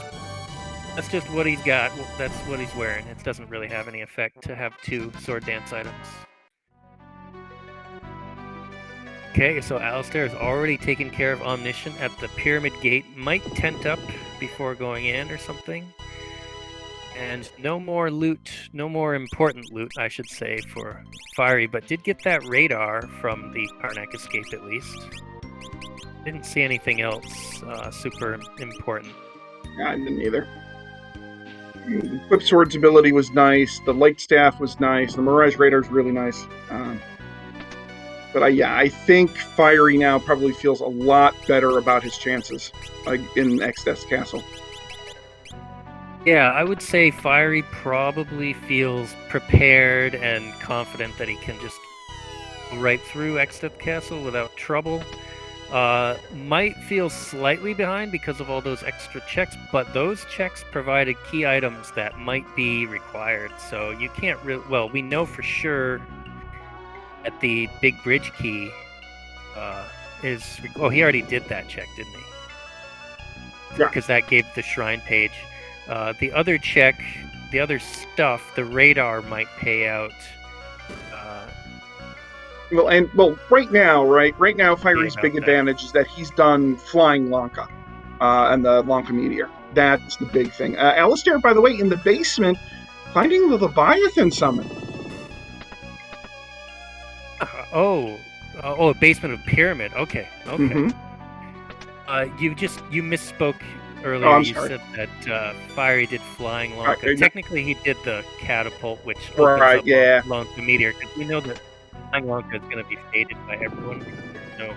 That's just what he's got. That's what he's wearing. It doesn't really have any effect to have 2 sword dance items. Okay, so Alastair has already taken care of Omniscient at the Pyramid Gate. Might tent up before going in or something. And no more loot, no more important loot, I should say, for Fiery, but did get that radar from the Karnak escape at least. Didn't see anything else super important. I didn't either. Whip Sword's ability was nice. The Light Staff was nice. The Mirage Radar's really nice. But I think Fiery now probably feels a lot better about his chances in Exdeath's Castle. Yeah, I would say Fiery probably feels prepared and confident that he can just go right through Exdeath Castle without trouble. Might feel slightly behind because of all those extra checks, but those checks provided key items that might be required. So you can't really... Well, we know for sure that the big bridge key is... Oh, he already did that check, didn't he? Yeah. Because that gave the shrine page. The other check, the other stuff, the radar might pay out. Right now, Fiery's big advantage is that he's done Flying Lanka and the Lanka Meteor. That's the big thing. Alastair, by the way, in the basement, finding the Leviathan summon. A basement of Pyramid. Okay. Mm-hmm. You misspoke earlier. Oh, I'm you sorry. said that Fiery did Flying Lanka. Right, Technically, he did the catapult, which opens up Lanka Meteor, because we know that Flying Lanka is going to be faded by everyone because there's no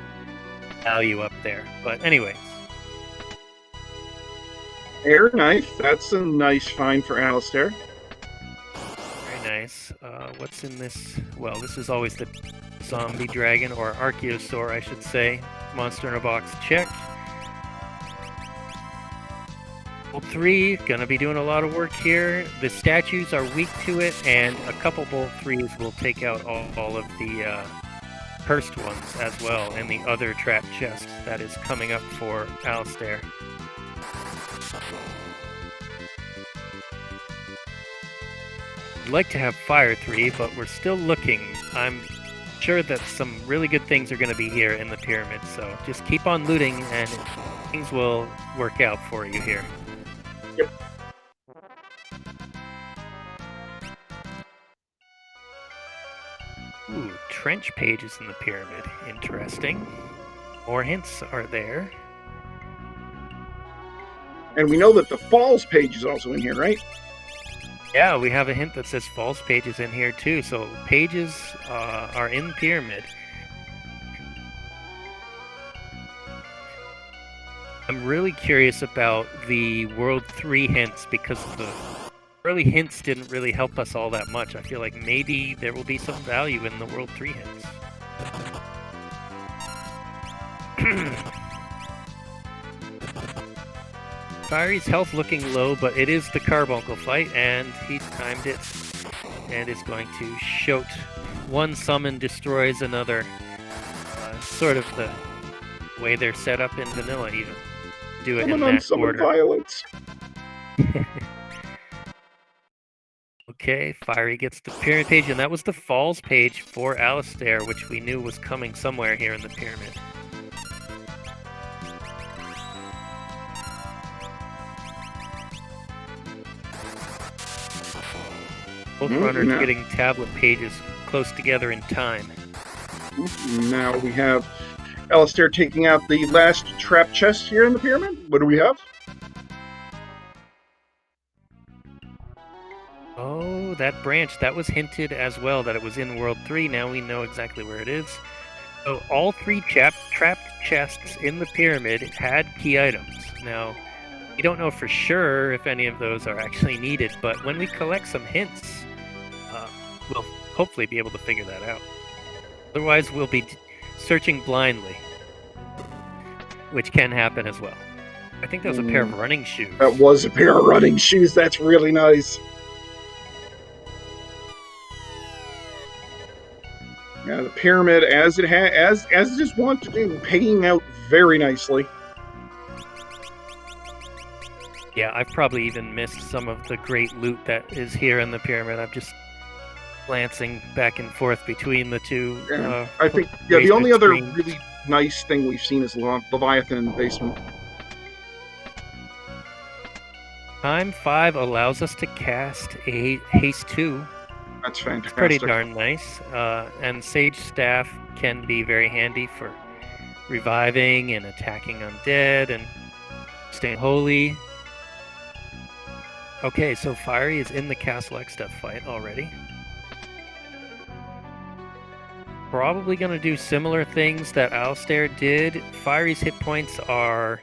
value up there. But anyways. Air knife. That's a nice find for Alastair. Very nice. What's in this? Well, this is always the zombie dragon, or archaeosaur, I should say. Monster in a box check. Bolt 3, gonna be doing a lot of work here. The statues are weak to it, and a couple Bolt 3s will take out all of the cursed ones as well, and the other trap chest that is coming up for Alastair. I'd like to have Fire 3, but we're still looking. I'm sure that some really good things are going to be here in the pyramid, so just keep on looting and things will work out for you here. Yep. Ooh, trench pages in the pyramid. Interesting. More hints are there. And we know that the falls page is also in here, right? Yeah, we have a hint that says false pages in here too, so pages are in the pyramid. I'm really curious about the World 3 hints because the early hints didn't really help us all that much. I feel like maybe there will be some value in the World 3 hints. Fiery's health looking low, but it is the Carbuncle fight, and he's timed it and is going to shoot. One summon destroys another. Sort of the way they're set up in vanilla, even. Do it in that order. Violence. Okay, Fiery gets the pyramid page, and that was the falls page for Alastair, which we knew was coming somewhere here in the pyramid. Both runners getting tablet pages close together in time. Now we have Alastair taking out the last trap chest here in the pyramid. What do we have? Oh, that branch, that was hinted as well, that it was in World 3. Now we know exactly where it is. So all three trapped chests in the pyramid had key items. Now, we don't know for sure if any of those are actually needed, but when we collect some hints, we'll hopefully be able to figure that out. Otherwise, we'll be searching blindly, which can happen as well. I think that was a pair of running shoes. That was a pair of running shoes. That's really nice. Yeah, the pyramid, as it is wont to do, paying out very nicely. Yeah, I've probably even missed some of the great loot that is here in the pyramid. I'm just glancing back and forth between the two. Yeah, I think the only other really nice thing we've seen is Leviathan in the basement. Time 5 allows us to cast a Haste 2. That's fantastic. It's pretty darn nice. And Sage Staff can be very handy for reviving and attacking undead and staying holy. Okay, so Fiery is in the Castle Exdeath fight already. Probably going to do similar things that Alastair did. Fiery's hit points are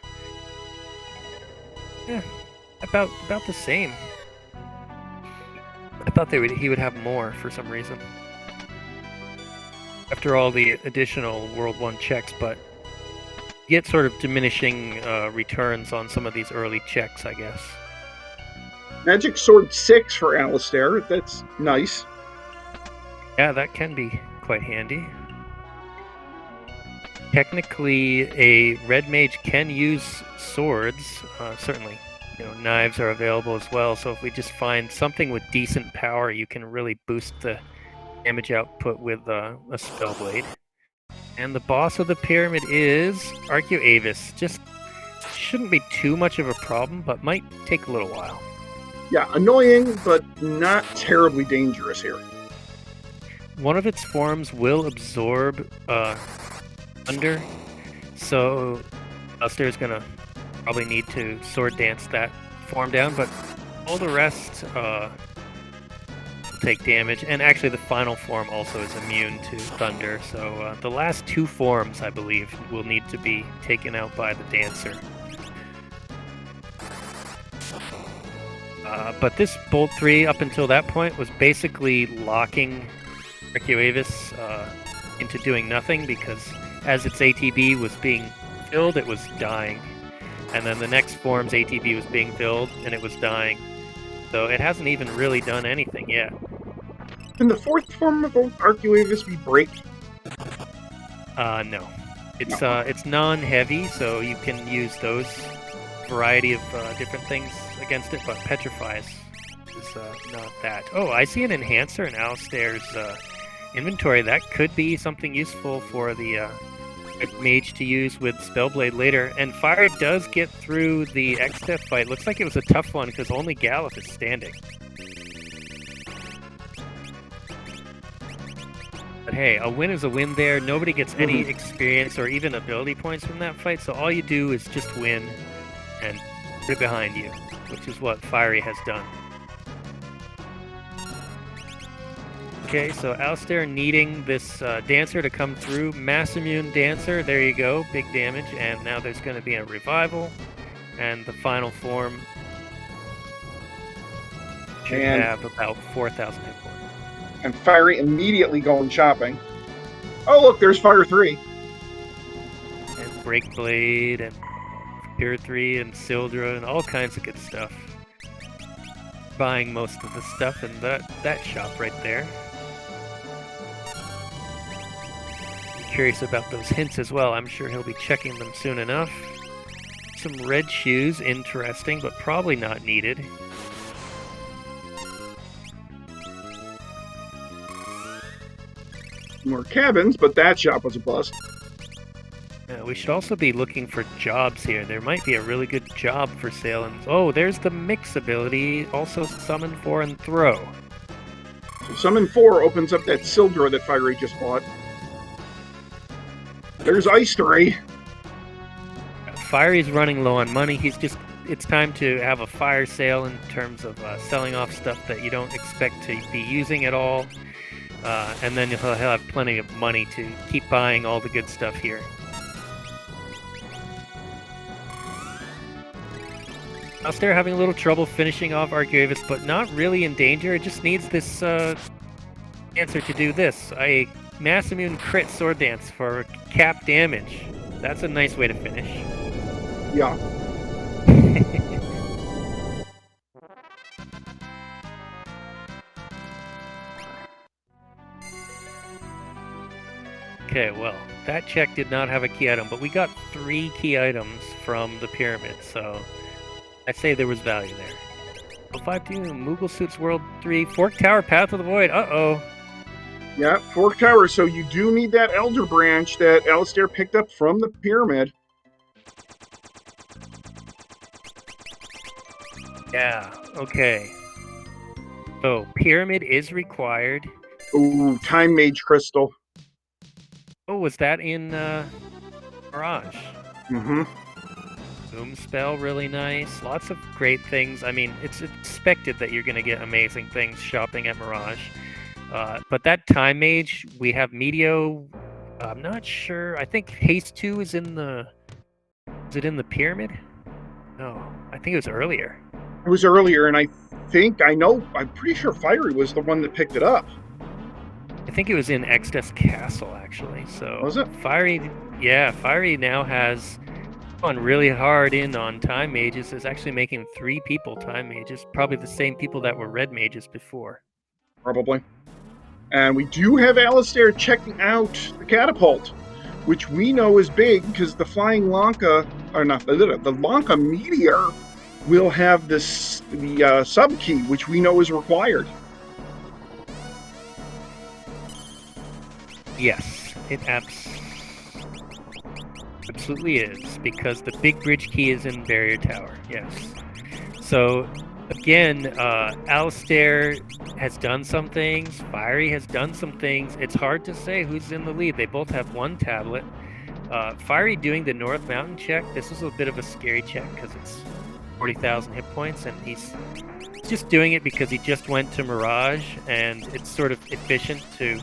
about the same. I thought he would have more for some reason. After all the additional World 1 checks, but you get sort of diminishing returns on some of these early checks, I guess. Magic Sword 6 for Alastair. That's nice. Yeah, that can be quite handy. Technically, a red mage can use swords. Certainly, knives are available as well. So if we just find something with decent power, you can really boost the damage output with a spellblade. And the boss of the pyramid is Arcuavis. Just shouldn't be too much of a problem, but might take a little while. Yeah, annoying, but not terribly dangerous here. One of its forms will absorb thunder, so Alastair's gonna probably need to sword dance that form down, but all the rest take damage, and actually the final form also is immune to thunder, so the last two forms, I believe, will need to be taken out by the dancer. But this Bolt 3, up until that point, was basically locking Arcuavis into doing nothing, because as its ATB was being filled, it was dying. And then the next form's ATB was being filled, and it was dying. So it hasn't even really done anything yet. Can the fourth form of Arcuavis be break? No. It's non-heavy, so you can use those variety of different things against it, but Petrifies is not that. Oh, I see an enhancer in Alastair's inventory. That could be something useful for the mage to use with Spellblade later. And Fire does get through the X-Death fight. Looks like it was a tough one because only Galuf is standing. But hey, a win is a win there. Nobody gets any experience or even ability points from that fight, so all you do is just win and put it behind you, which is what Fiery has done. Okay, so Alastair needing this Dancer to come through. Mass Immune Dancer, there you go, big damage, and now there's going to be a Revival, and the final form should have about 4,000 hit points. And Fiery immediately going shopping. Oh, look, there's Fire 3. And Breakblade, and Pure 3, and Sildra, and all kinds of good stuff. Buying most of the stuff in that shop right there. I'm curious about those hints as well. I'm sure he'll be checking them soon enough. Some red shoes, interesting, but probably not needed. More cabins, but that shop was a bust. We should also be looking for jobs here. There might be a really good job for sale. And oh, there's the mix ability. Also summon 4 and throw. So summon 4 opens up that Sildra that Fiery just bought. There's Ice Ray. Fiery's running low on money. It's time to have a fire sale in terms of selling off stuff that you don't expect to be using at all. And then he'll have plenty of money to keep buying all the good stuff here. Alastair having a little trouble finishing off Arcuavis, but not really in danger. It just needs this answer to do this. A Mass Immune Crit Sword Dance for cap damage. That's a nice way to finish. Yeah. Okay, well, that check did not have a key item, but we got 3 key items from the pyramid, so I'd say there was value there. 5-2, Moogle Suits World 3, Fork Tower, Path of the Void, uh-oh. Yeah, Fork Tower, so you do need that Elder Branch that Alastair picked up from the pyramid. Yeah, okay. So, pyramid is required. Ooh, Time Mage Crystal. Oh, was that in Mirage? Mm-hmm. Boom Spell, really nice. Lots of great things. I mean, it's expected that you're going to get amazing things shopping at Mirage. But that Time Mage, we have Meteor. I'm not sure. I think Haste 2 is in the... Is it in the Pyramid? No, I think it was earlier. It was earlier, and I'm pretty sure Fiery was the one that picked it up. I think it was in Exodus Castle, actually. So was it? Fiery now has gone really hard in on Time Mages. Is actually making 3 people Time Mages. Probably the same people that were Red Mages before. Probably. And we do have Alastair checking out the catapult, which we know is big because the Flying Lanka, or not, the Lanka Meteor will have the sub key, which we know is required. Yes, it absolutely is, because the big bridge key is in Barrier Tower, yes. So, again, Alastair has done some things, Fiery has done some things. It's hard to say who's in the lead. They both have 1 tablet. Fiery doing the North Mountain check, this is a bit of a scary check because it's 40,000 hit points, and he's just doing it because he just went to Mirage, and it's sort of efficient to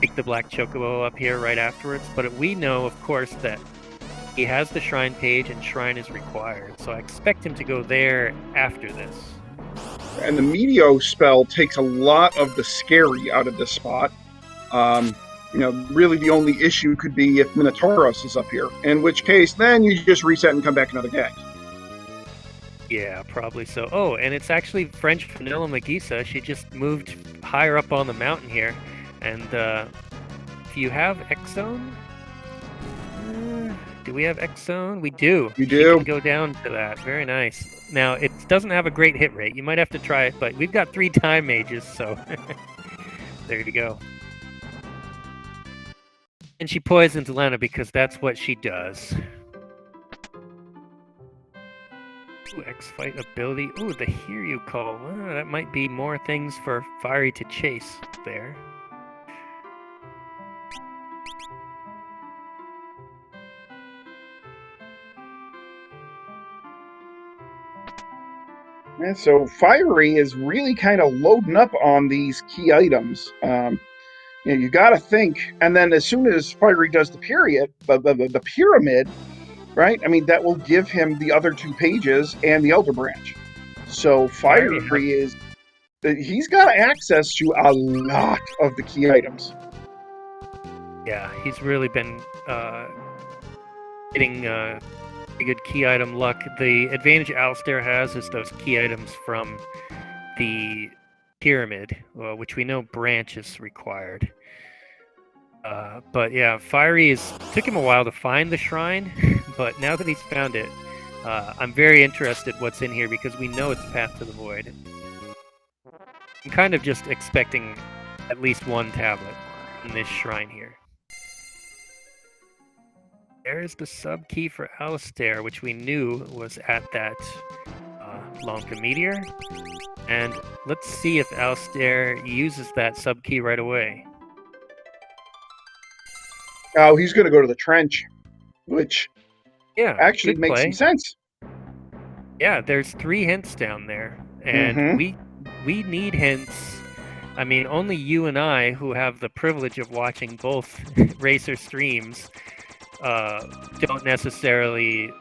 pick the Black Chocobo up here right afterwards. But we know, of course, that he has the Shrine page, and Shrine is required, so I expect him to go there after this. And the Meteor spell takes a lot of the scary out of this spot. Really the only issue could be if Minotauros is up here, in which case then you just reset and come back another day. Yeah, probably so. Oh, and it's actually French Vanilla Magisa. She just moved higher up on the mountain here. And if you have X-Zone... do we have X-Zone? We do. We She do. can go down to that. Very nice. Now, it doesn't have a great hit rate. You might have to try it, but we've got 3 time mages, so there you go. And she poisons Lena because that's what she does. Ooh, X-Fight ability. Ooh, the Hear You Call. That might be more things for Fiery to chase there. And so Fiery is really kind of loading up on these key items. You got to think, and then as soon as Fiery does the pyramid, right? I mean, that will give him the other 2 pages and the Elder Branch. So Fiery he's got access to a lot of the key items. Yeah, he's really been getting good key item luck. The advantage Alastair has is those key items from the pyramid, which we know branch is required. But yeah, Fiery took him a while to find the shrine, but now that he's found it, I'm very interested what's in here because we know it's Path to the Void. I'm kind of just expecting at least 1 tablet in this shrine here. There's the sub key for Alastair, which we knew was at that Lanka Meteor. And let's see if Alastair uses that sub key right away. Oh, he's going to go to the trench, which actually makes play. some sense. Yeah, there's 3 hints down there, and we need hints. I mean, only you and I, who have the privilege of watching both racer streams, don't necessarily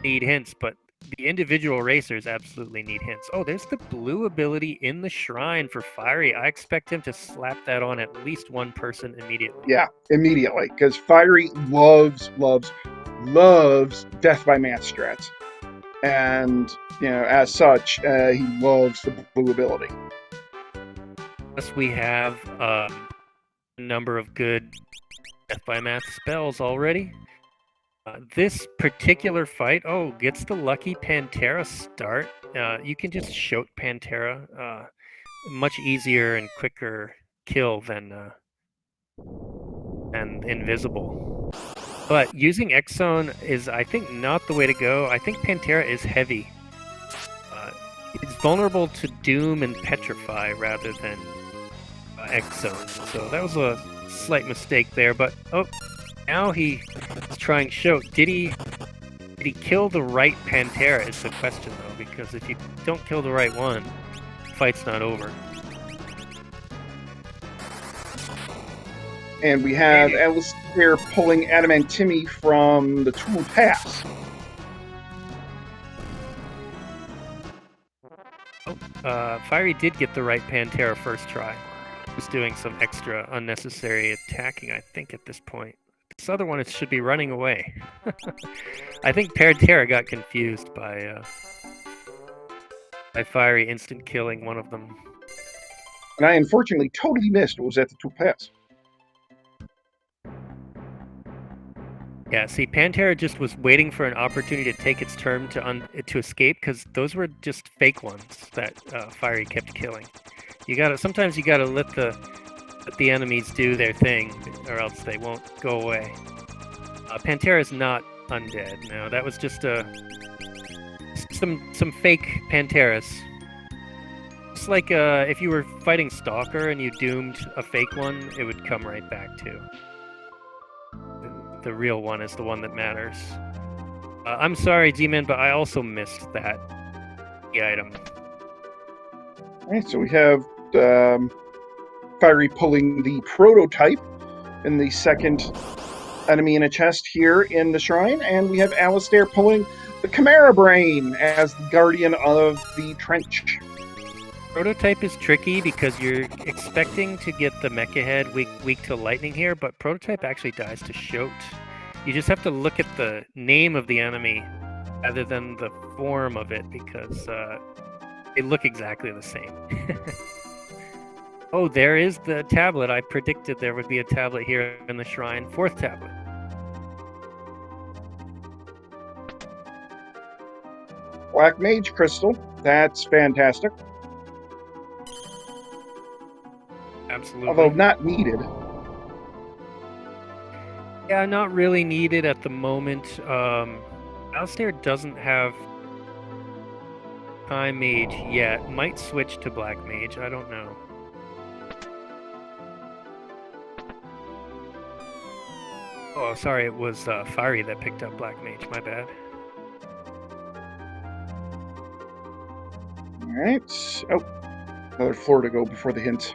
need hints, but the individual racers absolutely need hints. Oh, there's the blue ability in the shrine for Fiery. I expect him to slap that on at least 1 person immediately. Yeah, immediately, because Fiery loves Death by Math strats. And, as such, he loves the blue ability. Plus, we have a number of good Death by Math spells already. This particular fight, gets the lucky Pantera start. You can just shoot Pantera. Much easier and quicker kill than Invisible. But using X-Zone is, I think, not the way to go. I think Pantera is heavy. It's vulnerable to Doom and Petrify rather than X-Zone. So that was a slight mistake there. But, now he's trying Shoat. Did he kill the right Pantera is the question, though, because if you don't kill the right one, the fight's not over. And we have Alastair pulling Adamantimi from the Tool Pass. Fiery did get the right Pantera first try. He was doing some extra unnecessary attacking, I think, at this point. This other one should be running away. I think Pantera got confused by Fiery instant killing one of them. And I unfortunately totally missed what was at the Tool Pass. Yeah, see, Pantera just was waiting for an opportunity to take its turn to escape, because those were just fake ones that Fiery kept killing. Sometimes you gotta let the enemies do their thing, or else they won't go away. Pantera's not undead. No, that was just some fake Panteras. Just like if you were fighting Stalker and you doomed a fake one, it would come right back too. The real one is the one that matters. I'm sorry, G-Man, but I also missed that item. Alright, so we have Fiery pulling the prototype in the second enemy in a chest here in the shrine, and we have Alastair pulling the Chimera Brain as the guardian of the trench. Prototype is tricky because you're expecting to get the Mecha Head weak to lightning here, but Prototype actually dies to Shoat. You just have to look at the name of the enemy rather than the form of it, because they look exactly the same. Oh, there is the tablet. I predicted there would be a tablet here in the shrine. 4th tablet. Black Mage Crystal. That's fantastic. Absolutely. Although not needed. Yeah, not really needed at the moment. Alastair doesn't have Time Mage yet. Might switch to Black Mage. I don't know. Oh, sorry, it was Fiery that picked up Black Mage. My bad. All right. Oh, another floor to go before the hint.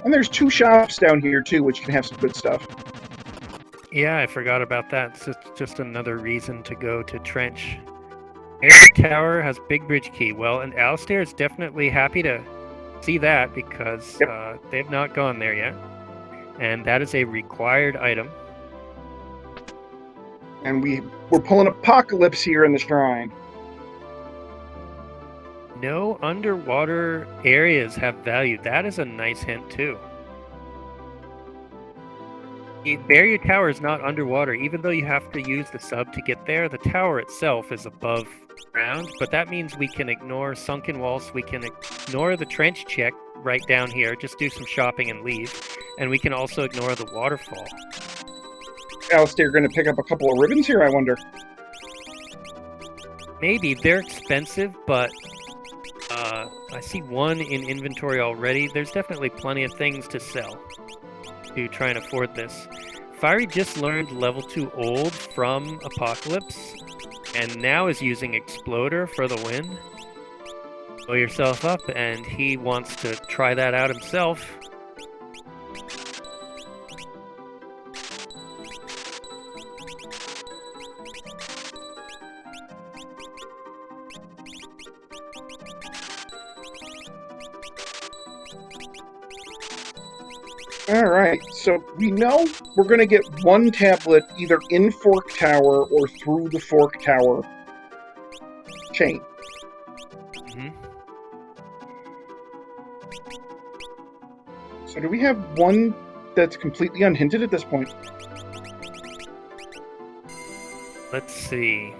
And there's 2 shops down here too, which can have some good stuff. Yeah, I forgot about that. It's just another reason to go to Trench. Every tower has Big Bridge Key. Well, and Alastair is definitely happy to see that because they've not gone there yet. And that is a required item. And we're pulling Apocalypse here in the shrine. No underwater areas have value. That is a nice hint too. The barrier tower is not underwater, even though you have to use the sub to get there. The tower itself is above ground, but that means we can ignore sunken walls. We can ignore the trench check right down here, just do some shopping and leave. And we can also ignore the waterfall. Alastair going to pick up a couple of ribbons here, I wonder. Maybe. They're expensive, but I see one in inventory already. There's definitely plenty of things to sell to try and afford this. Fiery just learned level 2 old from Apocalypse, and now is using Exploder for the win. Blow yourself up, and he wants to try that out himself. All right, so we know we're going to get 1 tablet either in Fork Tower or through the Fork Tower chain. Mm-hmm. So do we have 1 that's completely unhinted at this point? Let's see.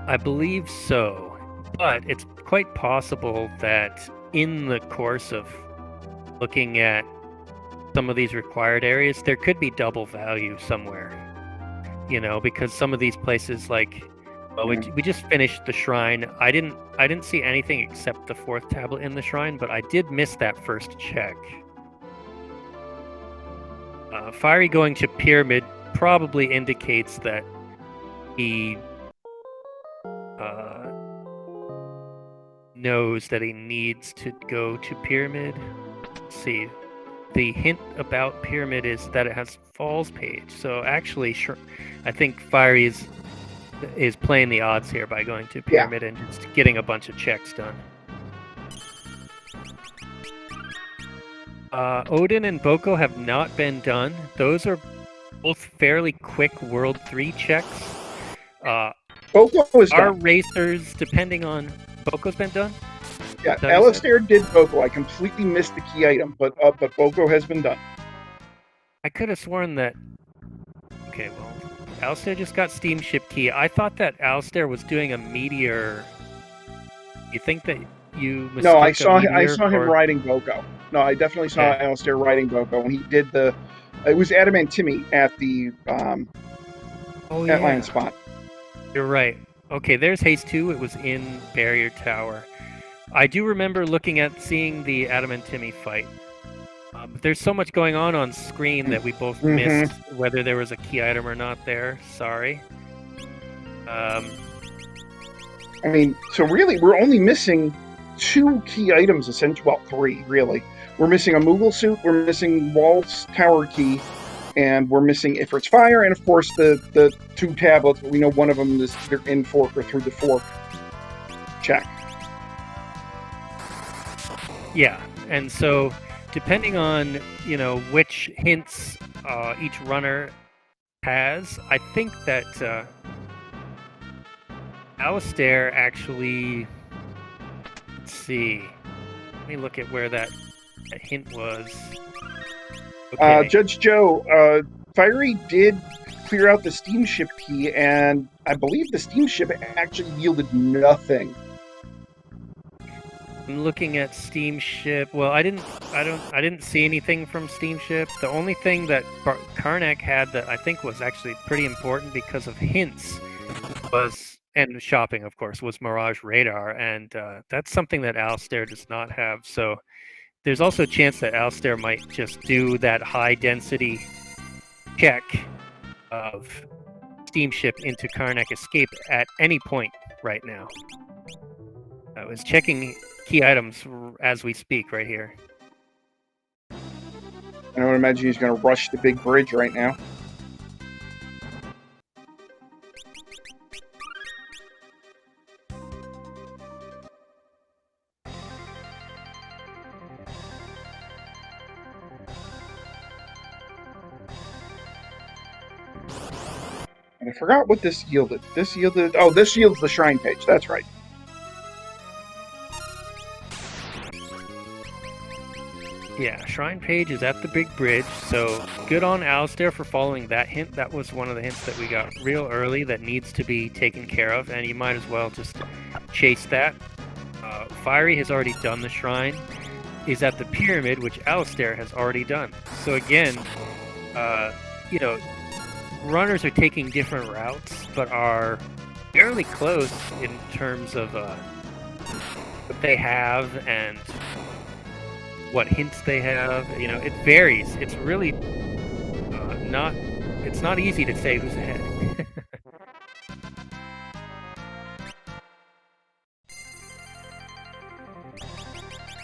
I believe so. But it's quite possible that in the course of looking at some of these required areas, there could be double value somewhere. You know, because some of these places, like, well, we just finished the shrine. I didn't see anything except the 4th tablet in the shrine, but I did miss that first check. Fiery going to Pyramid probably indicates that he knows that he needs to go to Pyramid. Let's see. The hint about Pyramid is that it has Falls page. So actually, I think Fiery is playing the odds here by going to Pyramid and just getting a bunch of checks done. Odin and Boko have not been done. Those are both fairly quick World 3 checks. Boko is our done. Racers, depending on... Boko's been done? Yeah, Alastair did Boko. I completely missed the key item, but Boko has been done. I could have sworn that... Okay, well, Alastair just got Steamship Key. I thought that Alastair was doing a Meteor. You think that you mistook No, I saw him for... riding Boko. No, I definitely saw Alastair riding Boko, and he did the... It was Adamantimi at the Lion spot. You're right. Okay, there's Haste 2. It was in Barrier Tower. I do remember seeing the Adamantimi fight. But there's so much going on screen that we both missed whether there was a key item or not there. Sorry. I mean, so really, we're only missing 2 key items, essentially. Well, 3, really. We're missing a Moogle suit, we're missing Walt's Tower Key, and we're missing Ifrit's Fire, and of course the 2 tablets. We know one of them is either in Fork or through the Fork. Check. Yeah, and so depending on which hints each runner has, I think that Alastair actually. Let's see. Let me look at where that hint was. Okay. Judge Joe, Fiery did clear out the steamship key, and I believe the steamship actually yielded nothing. I'm looking at steamship. Well, I didn't see anything from steamship. The only thing that Karnak had that I think was actually pretty important because of hints was, and shopping, of course, was Mirage Radar, and that's something that Alastair does not have. So there's also a chance that Alastair might just do that high density check of steamship into Karnak Escape at any point right now. I was checking key items as we speak right here. I would imagine he's going to rush the big bridge right now. And I forgot what this yielded. This yields the shrine page. That's right. Yeah, shrine page is at the big bridge, so good on Alastair for following that hint. That was one of the hints that we got real early that needs to be taken care of, and you might as well just chase that. Fiery has already done the shrine. Is at the pyramid, which Alastair has already done. So again, runners are taking different routes, but are fairly close in terms of what they have and what hints they have. It varies. It's really it's not easy to say who's ahead.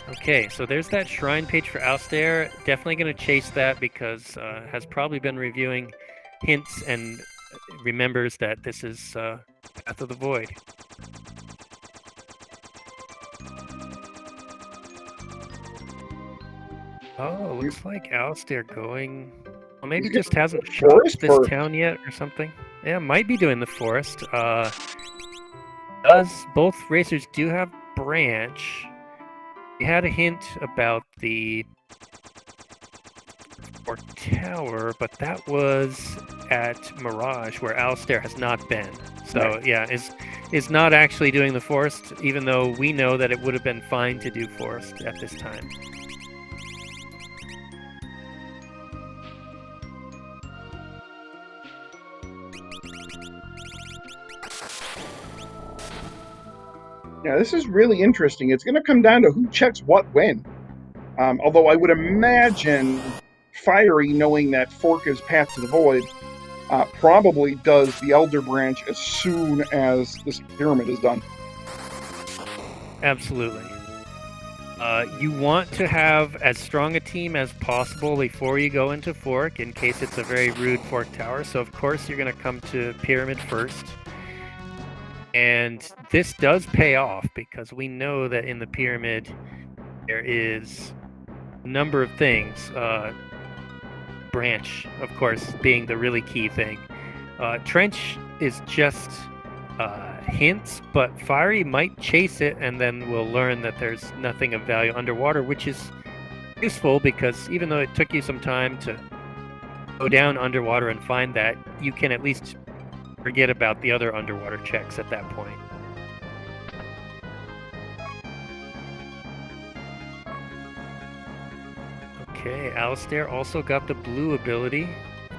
Okay, so there's that shrine page for Alastair. Definitely going to chase that because has probably been reviewing hints and remembers that this is Path of the Void. Oh, looks like Alastair going. Well, maybe just hasn't shopped this town yet or something. Yeah, might be doing the forest. Both racers do have branch. We had a hint about the Fort Tower, but that was at Mirage, where Alastair has not been. So yeah, is not actually doing the forest, even though we know that it would have been fine to do forest at this time. Yeah, this is really interesting. It's going to come down to who checks what when. Although I would imagine Fiery, knowing that Fork is Path to the Void, probably does the Elder Branch as soon as this pyramid is done. Absolutely. You want to have as strong a team as possible before you go into Fork, in case it's a very rude Fork Tower. So of course you're going to come to Pyramid first. And this does pay off because we know that in the Pyramid there is a number of things. Branch, of course, being the really key thing. Trench is just hints, but Fiery might chase it, and then we'll learn that there's nothing of value underwater, which is useful because even though it took you some time to go down underwater and find that, you can at least forget about the other underwater checks at that point. Okay, Alastair also got the blue ability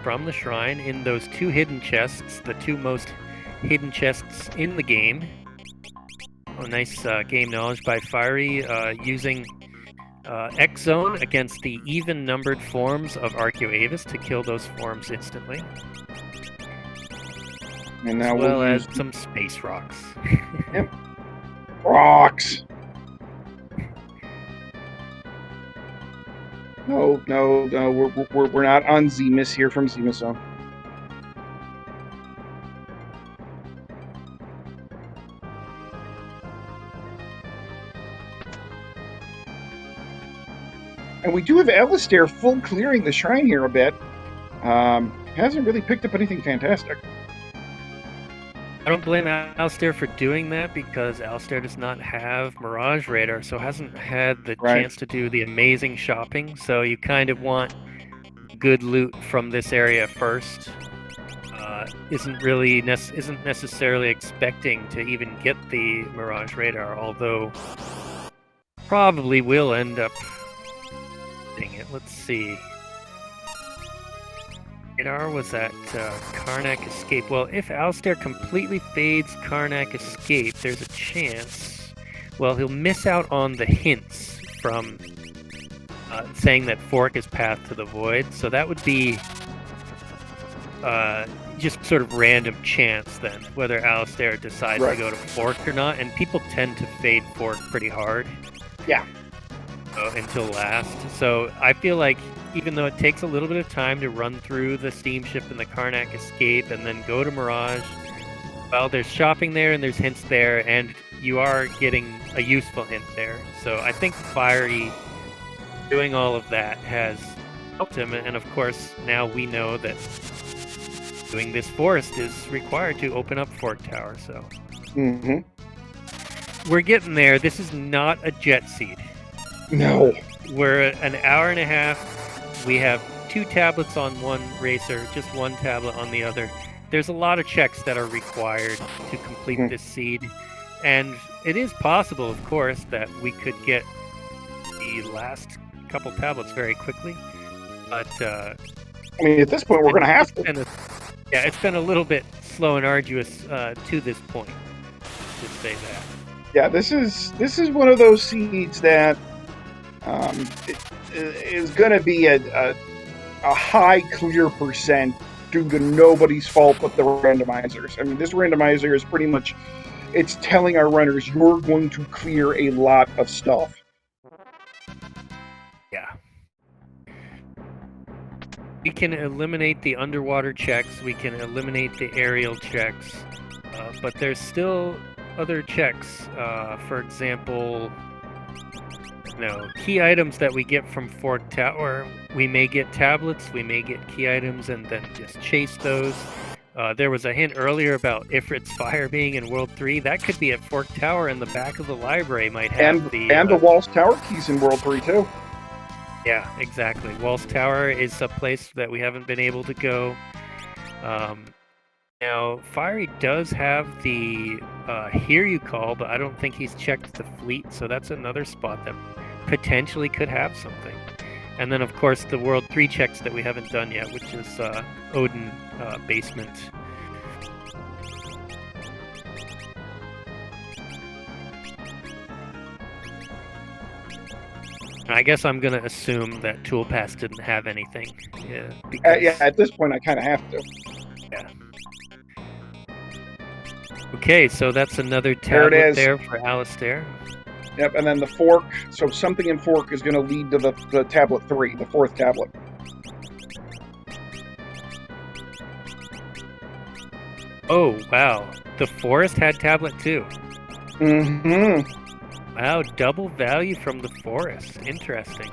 from the shrine in those two hidden chests, the two most hidden chests in the game. Oh, nice game knowledge by Fiery, using X Zone against the even-numbered forms of Arceoavis to kill those forms instantly. And now as well as some space rocks. Yep. Rocks! No, we're not on Zemus here from Zemus Zone. And we do have Alastair full clearing the shrine here a bit. Hasn't really picked up anything fantastic. I don't blame Alastair for doing that because Alastair does not have Mirage Radar, so hasn't had the chance to do the amazing shopping. So you kind of want good loot from this area first. Isn't necessarily expecting to even get the Mirage Radar, although probably will end up getting it. Let's see. Radar was at Karnak Escape. Well, if Alastair completely fades Karnak Escape, there's a chance. Well, he'll miss out on the hints from saying that Fork is Path to the Void. So that would be just sort of random chance then, whether Alastair decides to go to Fork or not. And people tend to fade Fork pretty hard. Yeah. Until last. So I feel like even though it takes a little bit of time to run through the steamship and the Karnak Escape and then go to Mirage, well, there's shopping there and there's hints there, and you are getting a useful hint there. So I think Fiery doing all of that has helped him, and of course now we know that doing this forest is required to open up Fork Tower, so we're getting there. This is not a jet seed. No. We're an hour and a half. We have 2 tablets on one racer, just 1 tablet on the other. There's a lot of checks that are required to complete this seed. And it is possible, of course, that we could get the last couple tablets very quickly. But, I mean, at this point, we're going to have to. It's been a little bit slow and arduous to this point, to say that. Yeah, this is one of those seeds that is going to be a high clear percent due to nobody's fault but the randomizers. I mean, this randomizer is pretty much, it's telling our runners, you're going to clear a lot of stuff. Yeah. We can eliminate the underwater checks, we can eliminate the aerial checks, but there's still other checks. For example, key items that we get from Fork Tower. We may get tablets, we may get key items, and then just chase those. There was a hint earlier about Ifrit's Fire being in World 3. That could be at Fork Tower in the back of the library. Might have the Walls Tower keys in World 3 too. Yeah, exactly. Walls Tower is a place that we haven't been able to go. Now, Fiery does have the Hear You Call, but I don't think he's checked the fleet, so that's another spot that potentially could have something. And then, of course, the World 3 checks that we haven't done yet, which is Odin Basement. And I guess I'm going to assume that Toolpass didn't have anything. Yeah, at this point, I kind of have to. Yeah. Okay, so that's another tablet there for Alastair. Yep, and then the Fork. So something in Fork is going to lead to the tablet 3, the 4th tablet. Oh, wow. The Forest had tablet 2. Mm-hmm. Wow, double value from the Forest. Interesting.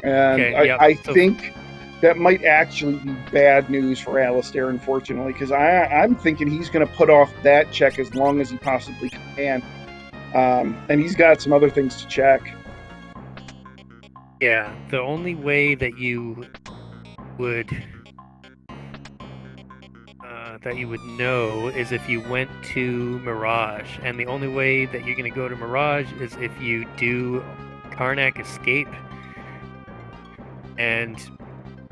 And okay, I think that might actually be bad news for Alastair, unfortunately, because I'm thinking he's going to put off that check as long as he possibly can. And he's got some other things to check. Yeah, the only way that you would know is if you went to Mirage, and the only way that you're going to go to Mirage is if you do Karnak Escape. And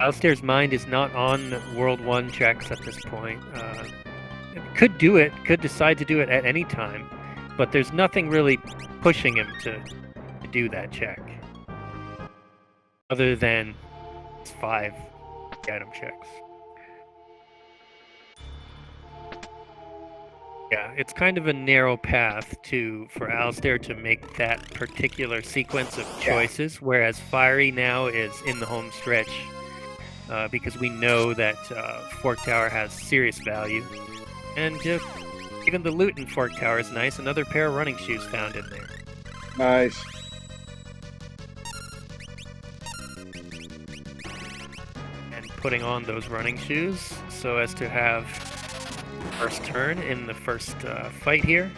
Alastair's mind is not on World 1 checks at this point. It could decide to do it at any time, but there's nothing really pushing him to do that check. Other than 5 item checks. Yeah, it's kind of a narrow path for Alastair to make that particular sequence of choices, whereas Fiery now is in the home stretch. Because we know that Fork Tower has serious value. And even the loot in Fork Tower is nice. Another pair of running shoes found in there. Nice. putting on those running shoes so as to have first turn in the first fight here.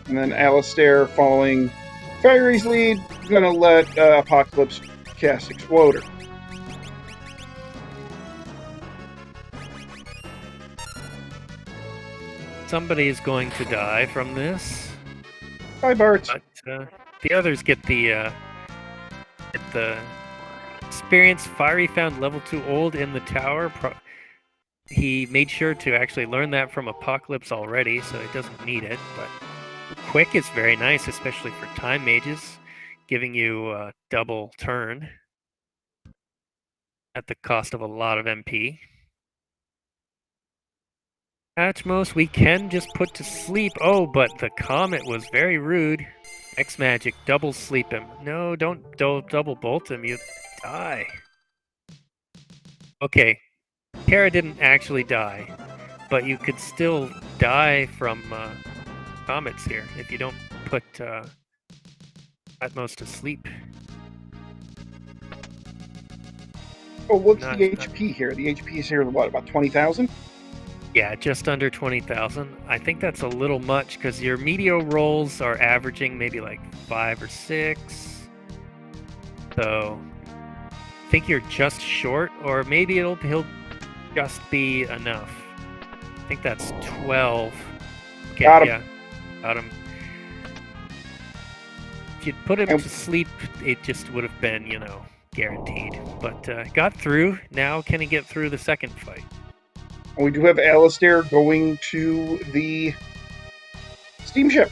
And then Alastair, following Fiery's lead, gonna let Apocalypse cast Exploder. Somebody is going to die from this. Bye, Bart. But the others get the experience. Fiery found level 2 old in the tower. He made sure to actually learn that from Apocalypse already, so he doesn't need it. But quick is very nice, especially for time mages, giving you a double turn at the cost of a lot of MP. Atmos, we can just put to sleep. Oh, but the comet was very rude. X-Magic, double sleep him. No, don't double bolt him, you die. Okay, Kara didn't actually die, but you could still die from comets here if you don't put Atmos to sleep. Oh, what's the HP here? The HP is here, what, about 20,000? Yeah, just under 20,000. I think that's a little much because your Meteor rolls are averaging maybe like 5 or 6. So I think you're just short, or maybe he'll just be enough. I think that's 12. Okay, got him. Yeah, got him. If you'd put him to sleep, it just would have been, guaranteed. But got through. Now can he get through the second fight? We do have Alastair going to the steamship.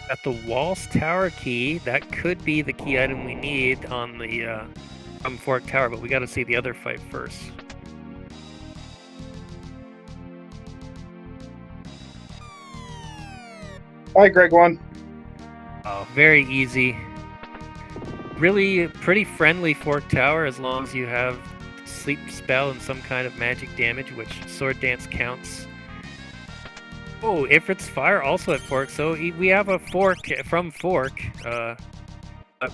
Got the Walls Tower key. That could be the key item we need on the Fork Tower, but we got to see the other fight first. Bye, Greg One. Oh, very easy. Really pretty friendly Fork Tower as long as you have sleep spell and some kind of magic damage, which Sword Dance counts. Oh, Ifrit's Fire also at Fork, so we have a Fork from Fork.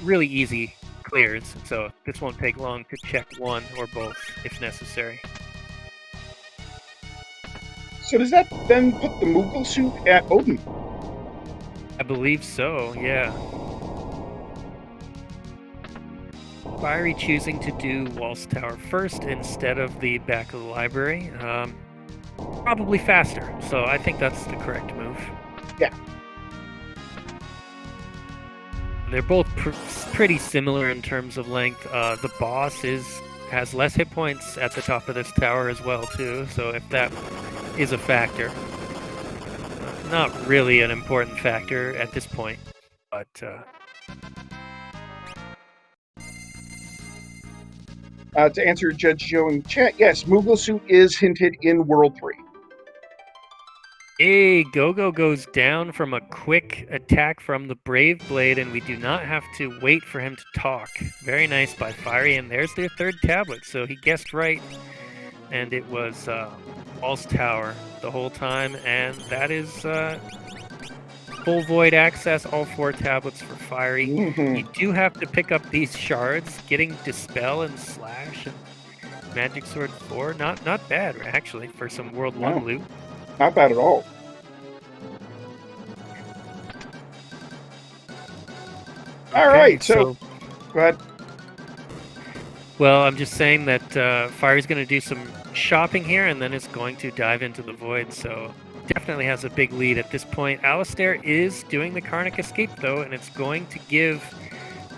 Really easy clears, so this won't take long to check one or both if necessary. So does that then put the Moogle suit at Odin? I believe so, yeah. Fiery choosing to do Walls Tower first instead of the back of the library. Probably faster, so I think that's the correct move. Yeah. They're both pretty similar in terms of length. The boss has less hit points at the top of this tower as well, too, so if that is a factor. Not really an important factor at this point, but... To answer Judge Joe in chat, yes, Moogle suit is hinted in World 3. Hey, Gogo goes down from a quick attack from the Brave Blade, and we do not have to wait for him to talk. Very nice by Fiery, and there's their third tablet, so he guessed right, and it was Walls Tower the whole time, and that is full void access, all 4 tablets for Fiery. Mm-hmm. You do have to pick up these shards, getting Dispel and Slash and Magic Sword 4. Not bad, actually, for some World 1 loot. Not bad at all. All right, so go ahead. Well, I'm just saying that Fiery's going to do some shopping here, and then it's going to dive into the void, so definitely has a big lead at this point. Alastair is doing the Karnic Escape, though, and it's going to give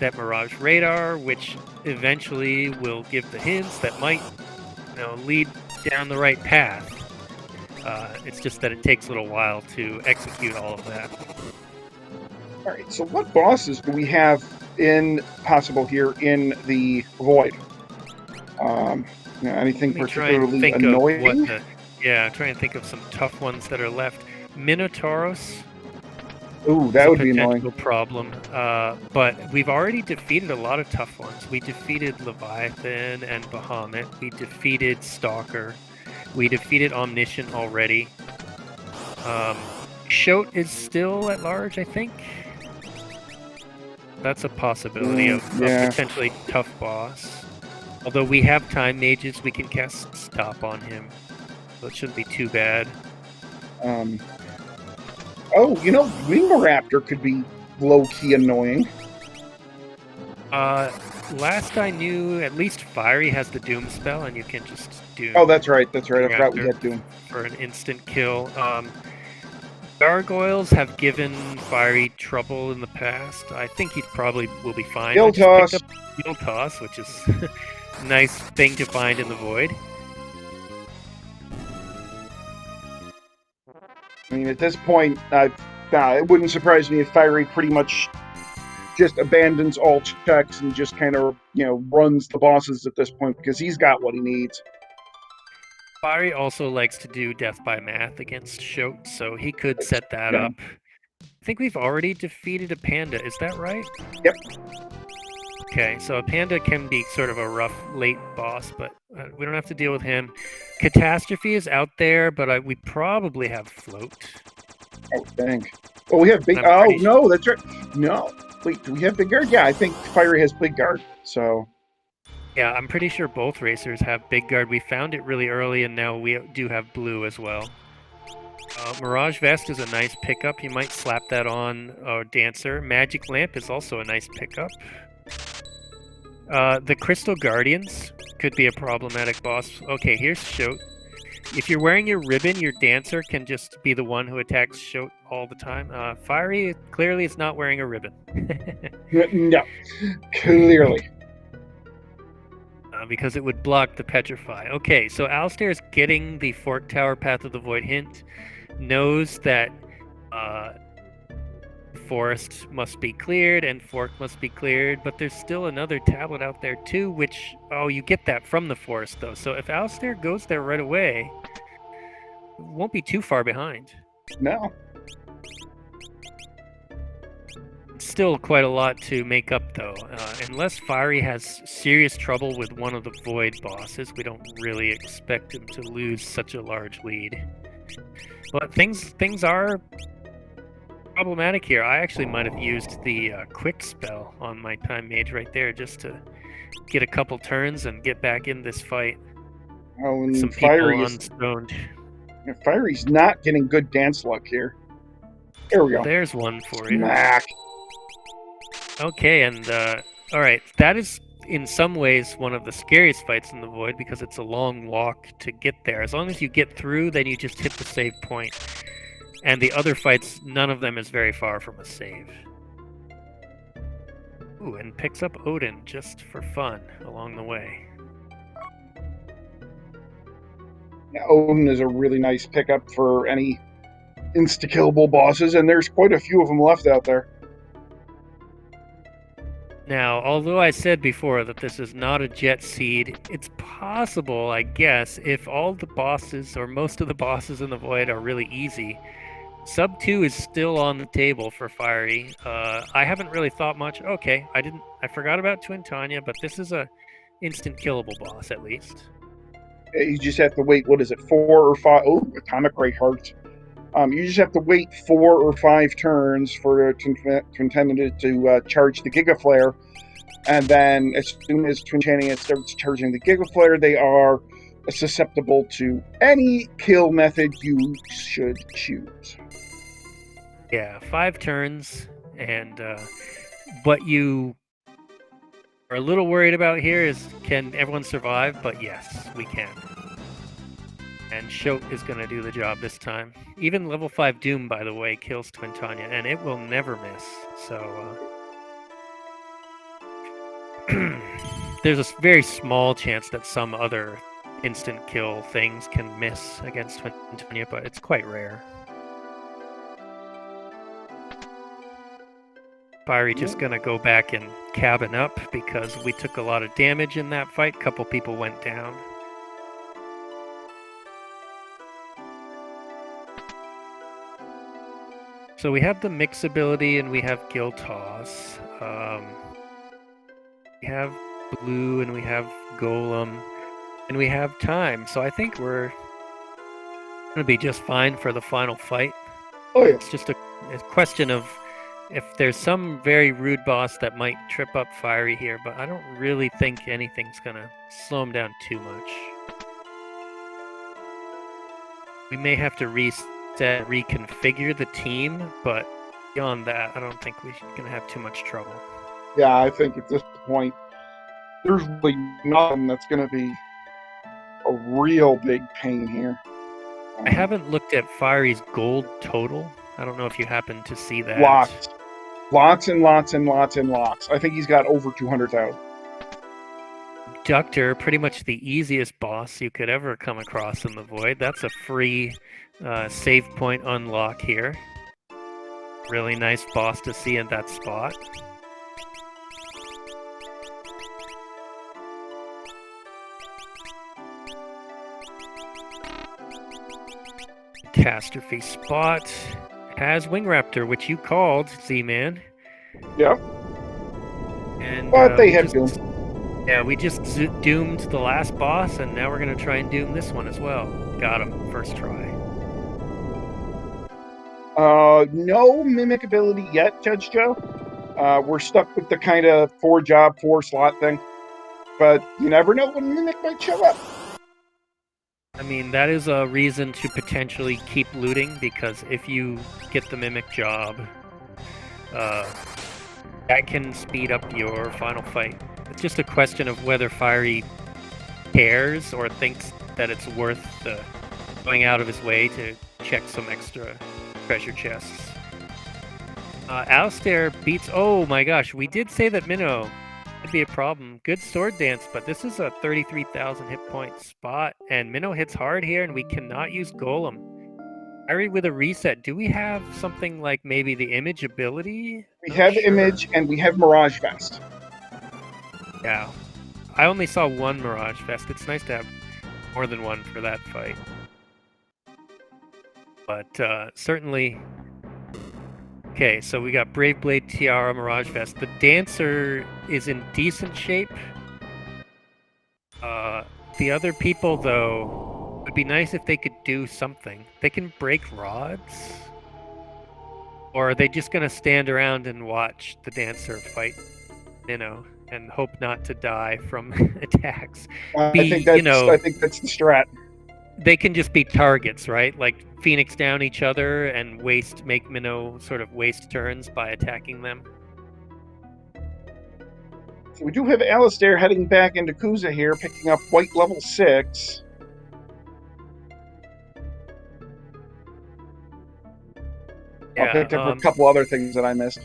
that Mirage Radar, which eventually will give the hints that might lead down the right path. It's just that it takes a little while to execute all of that. All right, so what bosses do we have possible here in the void? Anything particularly annoying? I'm trying to think of some tough ones that are left. Minotauros. Ooh, that would be annoying. Potential problem. But we've already defeated a lot of tough ones. We defeated Leviathan and Bahamut. We defeated Stalker. We defeated Omniscient already. Shote is still at large, I think. That's a possibility of a potentially tough boss. Although we have time mages, we can cast stop on him, so it shouldn't be too bad. Oh, you know, Wingoraptor could be low-key annoying. Last I knew, at least Fiery has the Doom spell, and you can just Doom. Oh, that's right. I forgot we had Doom. For an instant kill. Gargoyles have given Fiery trouble in the past. I think he probably will be fine. Gill Toss. Gill Toss, which is a nice thing to find in the void. I mean, at this point, it wouldn't surprise me if Fiery pretty much just abandons all checks and just kind of, runs the bosses at this point because he's got what he needs. Fiery also likes to do death by math against Shote, so he could set that up. I think we've already defeated a panda, is that right? Yep. Okay, so a panda can be sort of a rough late boss, but we don't have to deal with him. Catastrophe is out there, but we probably have Float. Oh, dang. Well, we have Big... Oh, no, that's right. No. Wait, do we have Big Guard? Yeah, I think Fiery has Big Guard, so... Yeah, I'm pretty sure both racers have Big Guard. We found it really early, and now we do have Blue as well. Mirage Vest is a nice pickup. You might slap that on Dancer. Magic Lamp is also a nice pickup. The Crystal Guardians could be a problematic boss. Okay, here's Shote. If you're wearing your ribbon, your Dancer can just be the one who attacks Shote all the time. Fiery clearly is not wearing a ribbon. No, clearly. Because it would block the Petrify. Okay, so Alastair is getting the Fork Tower Path of the Void hint, knows that forest must be cleared and Fork must be cleared, but there's still another tablet out there too, which, you get that from the forest though. So if Alastair goes there right away, it won't be too far behind. No. Still quite a lot to make up though. Unless Fiery has serious trouble with one of the Void bosses, we don't really expect him to lose such a large lead. But things are problematic here. I actually might have used the quick spell on my time mage right there just to get a couple turns and get back in this fight. Oh, and some people unstoned. Fiery's not getting good dance luck here. There we go. There's one for you. Smack. Okay, and alright, that is in some ways one of the scariest fights in the Void because it's a long walk to get there. As long as you get through, then you just hit the save point. And the other fights, none of them is very far from a save. Ooh, and picks up Odin just for fun along the way. Yeah, Odin is a really nice pickup for any insta-killable bosses, and there's quite a few of them left out there. Now, although I said before that this is not a jet seed, it's possible, I guess, if all the bosses, or most of the bosses in the Void are really easy, Sub 2 is still on the table for Fiery. I haven't really thought much. Okay, I forgot about Twin Tanya, but this is a instant killable boss, at least. You just have to wait, 4 or 5? Oh, Atomic Ray Heart. You just have to wait 4 or 5 turns for Twin Tanya to charge the Giga Flare, and then as soon as Twin Tanya starts charging the Giga Flare, they are susceptible to any kill method you should choose. Yeah, 5 turns, and what you are a little worried about here is, can everyone survive? But yes, we can. And Shote is going to do the job this time. Even level 5 Doom, by the way, kills Twin Tanya, and it will never miss. So, there's a very small chance that some other instant kill things can miss against Twin Tanya, but it's quite rare. Fiery just going to go back and cabin up because we took a lot of damage in that fight. A couple people went down. So we have the mix ability and we have Gill Toss. We have Blue and we have Golem and we have time. So I think we're going to be just fine for the final fight. Oh yeah. It's just a question of if there's some very rude boss that might trip up Fiery here, but I don't really think anything's gonna slow him down too much. We may have to reset, reconfigure the team, but beyond that, I don't think we're gonna have too much trouble. Yeah, I think at this point, there's really nothing that's going to be a real big pain here. I haven't looked at Fiery's gold total. I don't know if you happen to see that. Lots and lots and lots and lots. I think he's got over 200,000. Abductor, pretty much the easiest boss you could ever come across in the Void. That's a free save point unlock here. Really nice boss to see in that spot. Catastrophe spot has Wing Raptor, which you called, Z-Man. Yep. And but they have Doom. Yeah, we just doomed the last boss, and now we're going to try and doom this one as well. Got him, first try. No Mimic ability yet, Judge Joe. We're stuck with the kind of 4-job, 4-slot thing. But you never know when Mimic might show up. I mean, that is a reason to potentially keep looting, because if you get the Mimic job, that can speed up your final fight. It's just a question of whether Fiery cares or thinks that it's worth going out of his way to check some extra treasure chests. Alastair beats... Oh my gosh, we did say that Minnow would be a problem. Good sword dance, but this is a 33,000 hit point spot, and Minnow hits hard here, and we cannot use Golem. Fiery with a reset. Do we have something like maybe the Image ability? We have Image, and we have Mirage Vest. Yeah. I only saw one Mirage Vest. It's nice to have more than one for that fight. But certainly... Okay, so we got Brave Blade, Tiara, Mirage Vest. The Dancer is in decent shape. The other people, though, would be nice if they could do something. They can break rods. Or are they just going to stand around and watch the Dancer fight Minnow and hope not to die from attacks? I think that's the strat. They can just be targets, right? Like Phoenix down each other and make Minnow sort of waste turns by attacking them. So we do have Alastair heading back into Kuza here, picking up white level 6. Yeah, I picked up a couple other things that I missed.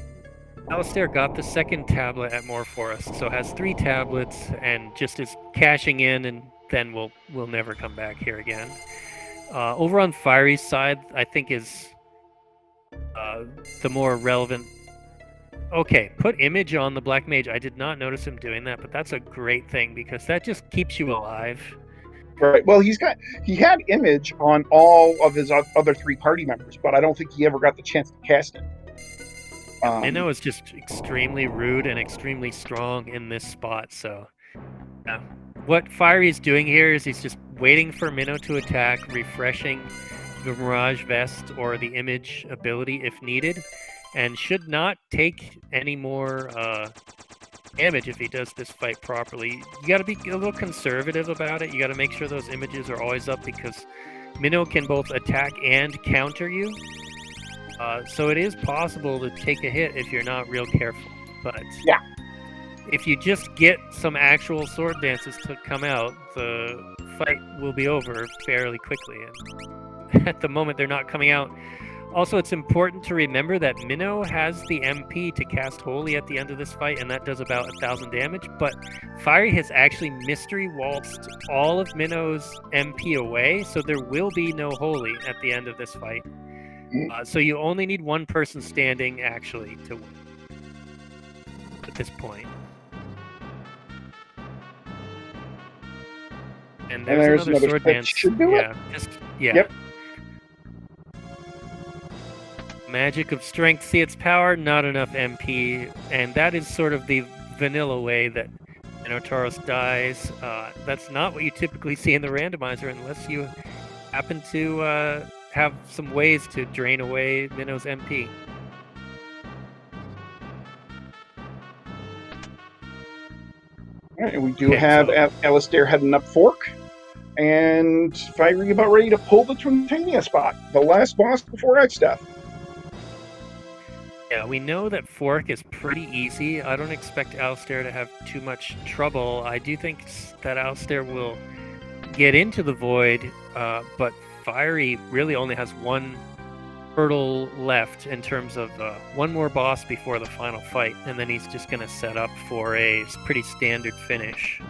Alastair got the second tablet at More Forest, so has 3 tablets and just is cashing in, and then we'll never come back here again. Over on Fiery's side, I think is the more relevant. Okay, put Image on the Black Mage. I did not notice him doing that, but that's a great thing because that just keeps you alive. Right. Well, he had Image on all of his other 3 party members, but I don't think he ever got the chance to cast it. Minnow is just extremely rude and extremely strong in this spot, so yeah. What Fiery's doing here is he's just waiting for Minnow to attack, refreshing the Mirage Vest or the Image ability if needed, and should not take any more damage if he does this fight properly. You gotta be a little conservative about it. You gotta make sure those images are always up because Minnow can both attack and counter you. So it is possible to take a hit if you're not real careful. But yeah, if you just get some actual sword dances to come out, the fight will be over fairly quickly. And at the moment, they're not coming out. Also, it's important to remember that Minnow has the MP to cast Holy at the end of this fight, and that does about 1,000 damage. But Fiery has actually mystery waltzed all of Minnow's MP away, so there will be no Holy at the end of this fight. So you only need one person standing, actually, to win at this point. And there's another sword dance. Yep. Magic of Strength, see its power, not enough MP, and that is sort of the vanilla way that Minotaurus dies. That's not what you typically see in the randomizer unless you happen to have some ways to drain away Minnow's MP. All right, and we do Okay, have so- Alastair heading up Fork, and Fiery about ready to pull the Twintania spot, the last boss before Ice Death. Yeah, we know that Fork is pretty easy. I don't expect Alastair to have too much trouble. I do think that Alastair will get into the void, but Fiery really only has one hurdle left in terms of one more boss before the final fight, and then he's just going to set up for a pretty standard finish.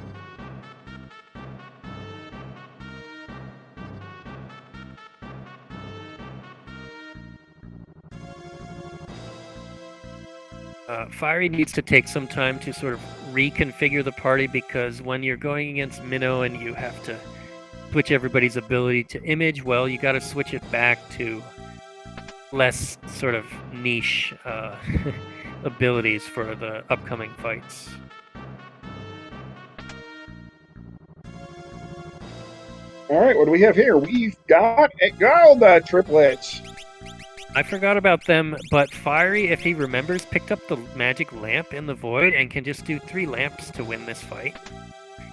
Fiery needs to take some time to sort of reconfigure the party, because when you're going against Minnow and you have to switch everybody's ability to image, well, you got to switch it back to less sort of niche abilities for the upcoming fights. All right, what do we have here? We've got the triplets. I forgot about them, but Fiery, if he remembers, picked up the magic lamp in the void and can just do 3 lamps to win this fight.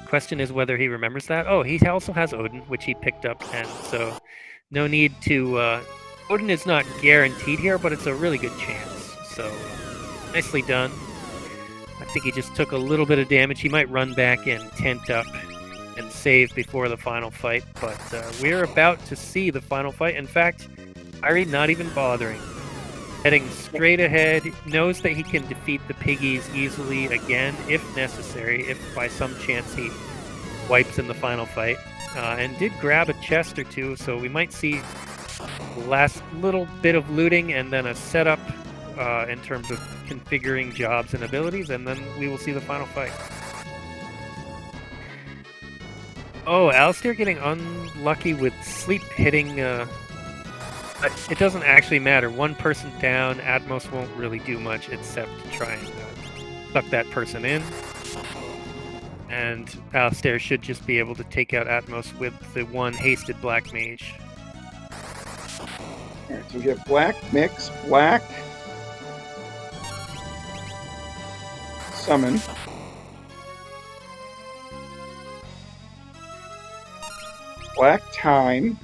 Question is whether he remembers that. Oh, he also has Odin, which he picked up, and so no need to... Odin is not guaranteed here, but it's a really good chance. So, nicely done. I think he just took a little bit of damage. He might run back and tent up and save before the final fight, but we're about to see the final fight. In fact, Fiery not even bothering. Heading straight ahead, knows that he can defeat the piggies easily again, if necessary, if by some chance he wipes in the final fight. And did grab a chest or two, so we might see the last little bit of looting and then a setup in terms of configuring jobs and abilities, and then we will see the final fight. Oh, Alastair getting unlucky with sleep hitting... it doesn't actually matter. One person down, Atmos won't really do much except try and suck that person in. And Alastair should just be able to take out Atmos with the one hasted Black Mage. Alright, so we have Black, Mix, Black, Summon, Black Time.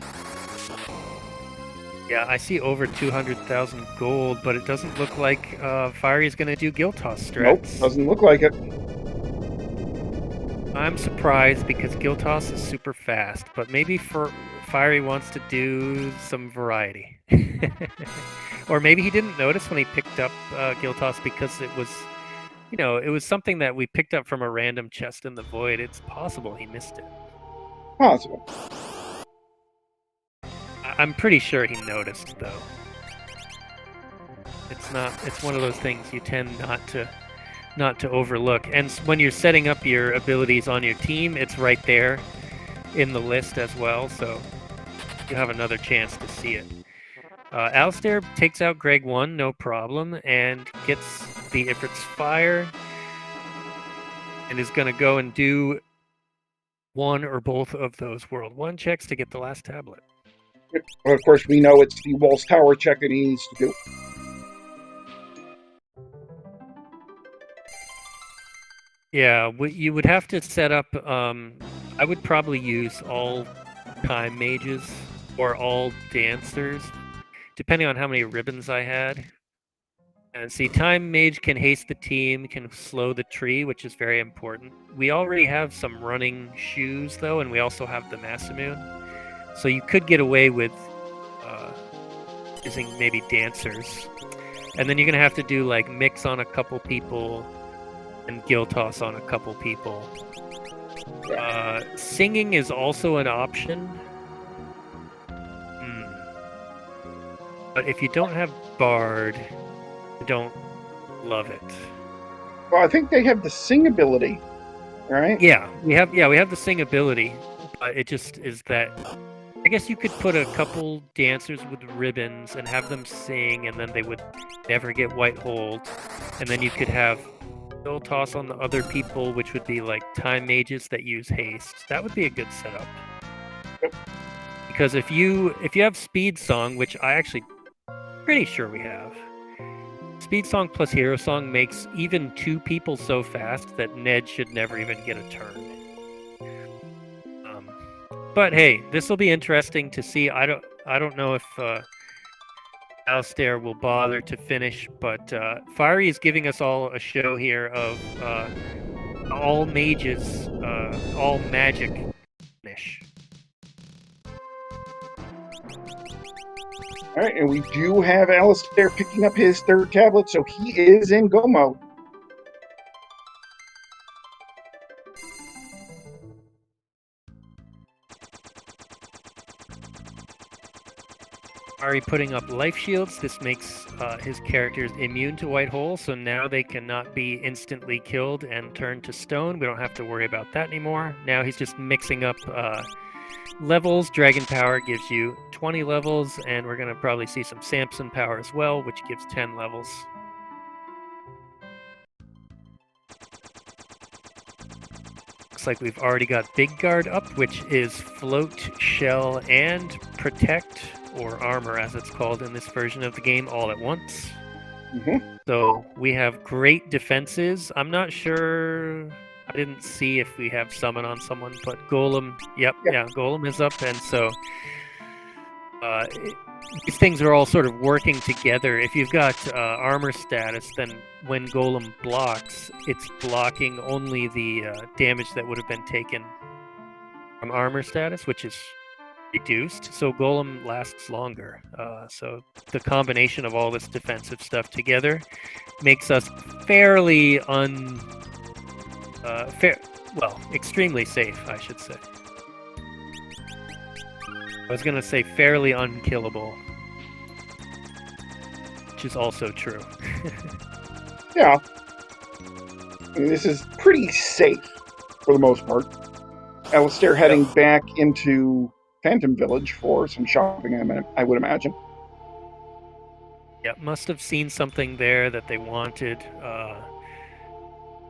Yeah, I see over 200,000 gold, but it doesn't look like Fiery is going to do guild toss strats. Nope, doesn't look like it. I'm surprised because guild toss is super fast, but maybe Fiery wants to do some variety. Or maybe he didn't notice when he picked up guild toss because it was, it was something that we picked up from a random chest in the void. It's possible he missed it. Possible. I'm pretty sure he noticed, though. It's one of those things you tend not to overlook. And when you're setting up your abilities on your team, it's right there in the list as well, so you have another chance to see it. Alastair takes out Greg 1, no problem, and gets the Ifrit's Fire, and is going to go and do one or both of those World 1 checks to get the last tablet. Well, of course, we know it's the Walls Tower check that he needs to do. Yeah, you would have to set up... I would probably use all Time Mages or all Dancers, depending on how many ribbons I had. And see, Time Mage can haste the team, can slow the tree, which is very important. We already have some running shoes, though, and we also have the Masamune. So you could get away with using maybe Dancers. And then you're going to have to do, like, Mix on a couple people and Guild Toss on a couple people. Singing is also an option. But if you don't have Bard, I don't love it. Well, I think they have the Sing ability, right? Yeah, we have the Sing ability. But it just is that... I guess you could put a couple dancers with ribbons and have them sing, and then they would never get white hold. And then you could have Guild Toss on the other people, which would be like Time Mages that use haste. That would be a good setup. Yep. Because if you have Speed Song, which I actually pretty sure we have, Speed Song plus Hero Song makes even 2 people so fast that Ned should never even get a turn. But hey, this will be interesting to see. I don't know if Alastair will bother to finish, but Fiery is giving us all a show here of all mages, all magic finish. All right, and we do have Alastair picking up his 3rd tablet, so he is in go mode. Fiery putting up life shields. This makes his characters immune to white holes, so now they cannot be instantly killed and turned to stone. We don't have to worry about that anymore. Now he's just mixing up levels. Dragon power gives you 20 levels, and we're going to probably see some Samson power as well, which gives 10 levels. Looks like we've already got Big Guard up, which is float, shell, and protect, or armor as it's called in this version of the game, all at once. So we have great defenses. I'm not sure, I didn't see if we have summon on someone, but Golem, yeah, Golem is up, and so these things are all sort of working together. If you've got armor status, then when Golem blocks, it's blocking only the damage that would have been taken from armor status, which is reduced, so Golem lasts longer. So the combination of all this defensive stuff together makes us fairly extremely safe, I should say. I was going to say fairly unkillable, which is also true. Yeah. I mean, this is pretty safe for the most part. Alastair heading back into Phantom Village for some shopping, I would imagine. Yeah, must have seen something there that they wanted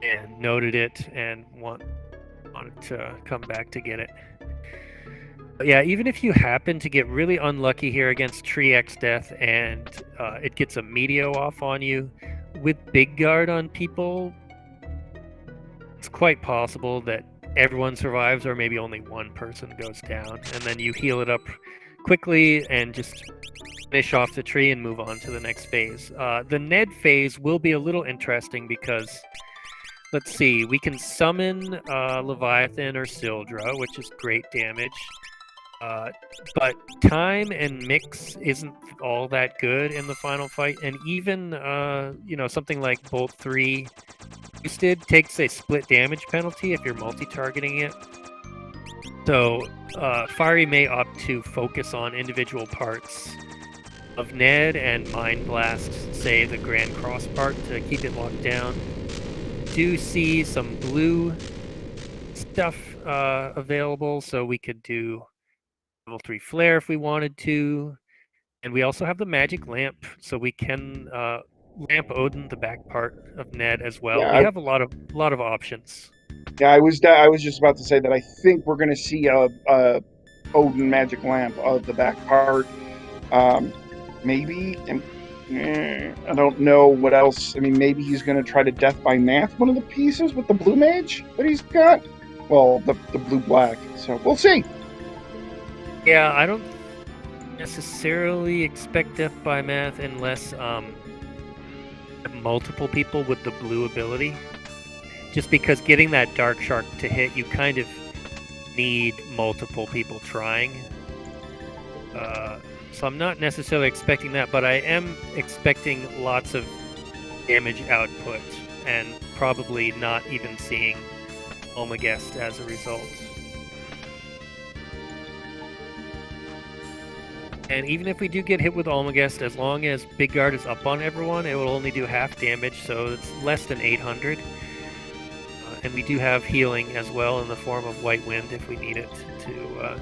and noted it and wanted to come back to get it. But yeah, even if you happen to get really unlucky here against Tree X Death and it gets a Meteor off on you, with Big Guard on people, it's quite possible that everyone survives or maybe only one person goes down, and then you heal it up quickly and just finish off the tree and move on to the next phase. The Ned phase will be a little interesting because, let's see, we can summon Leviathan or Sildra, which is great damage. But time and mix isn't all that good in the final fight, and even something like Bolt 3 boosted takes a split damage penalty if you're multi-targeting it. So Fiery may opt to focus on individual parts of Ned and Mind Blast, say the Grand Cross part, to keep it locked down. Do see some blue stuff available, so we could do level 3 flare if we wanted to, and we also have the magic lamp, so we can lamp Odin the back part of Ned as well. Yeah, we have a lot of options. Yeah, I was just about to say that I think we're going to see a Odin magic lamp of the back part. Maybe, and I don't know what else. I mean, maybe he's going to try to death by math one of the pieces with the blue mage that he's got. Well, the blue black. So we'll see. Yeah, I don't necessarily expect death by math unless multiple people with the blue ability. Just because getting that Dark Shark to hit, you kind of need multiple people trying. So I'm not necessarily expecting that, but I am expecting lots of damage output and probably not even seeing Omagest as a result. And even if we do get hit with Almagest, as long as Big Guard is up on everyone, it will only do half damage, so it's less than 800. And we do have healing as well in the form of White Wind if we need it to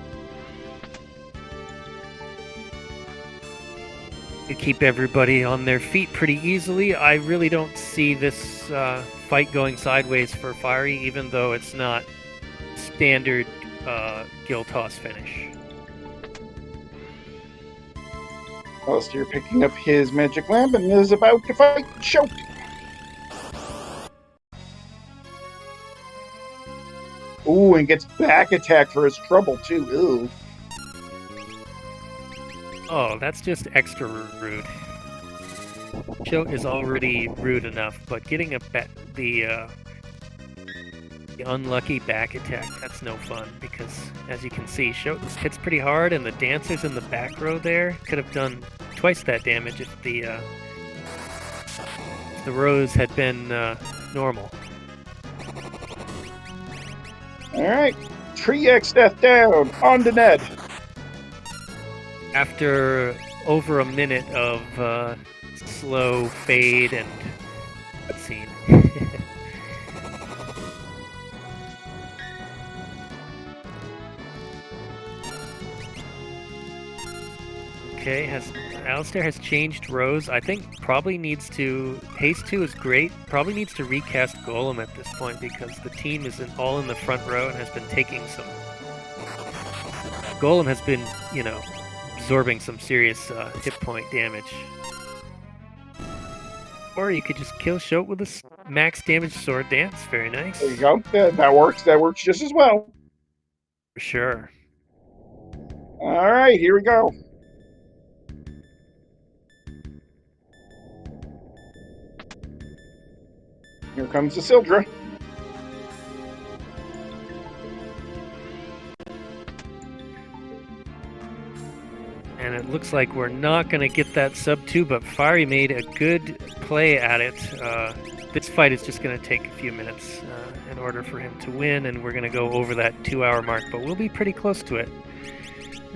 keep everybody on their feet pretty easily. I really don't see this fight going sideways for Fiery, even though it's not standard Guild Toss finish. Alastair picking up his magic lamp and is about to fight Choke. Ooh, and gets back attack for his trouble, too. Ooh. Oh, that's just extra rude. Choke is already rude enough, but getting the unlucky back attack, that's no fun, because as you can see, Choke hits pretty hard, and the dancers in the back row there could have done twice that damage if the rows had been normal. Alright, Tree X Death down, on to Ned. After over a minute of slow fade and cutscene. Okay, Alastair has changed rows. I think probably needs to... Haste 2 is great. Probably needs to recast Golem at this point because the team is all in the front row and has been taking some... Golem has been, you know, absorbing some serious hit point damage. Or you could just kill Shote with a max damage sword dance. Very nice. There you go. That works. That works just as well. For sure. Alright, here we go. Here comes the Sildra. And it looks like we're not going to get that sub 2, but Fiery made a good play at it. This fight is just going to take a few minutes in order for him to win, and we're going to go over that 2-hour mark, but we'll be pretty close to it.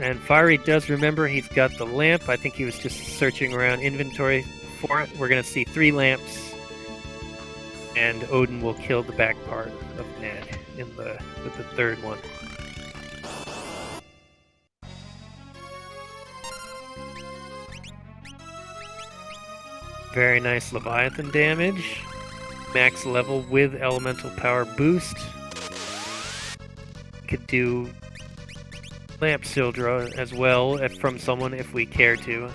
And Fiery does remember he's got the lamp. I think he was just searching around inventory for it. We're going to see 3 lamps. And Odin will kill the back part of Ned with the third one. Very nice Leviathan damage. Max level with elemental power boost. Could do Lamp Sildra as well from someone if we care to.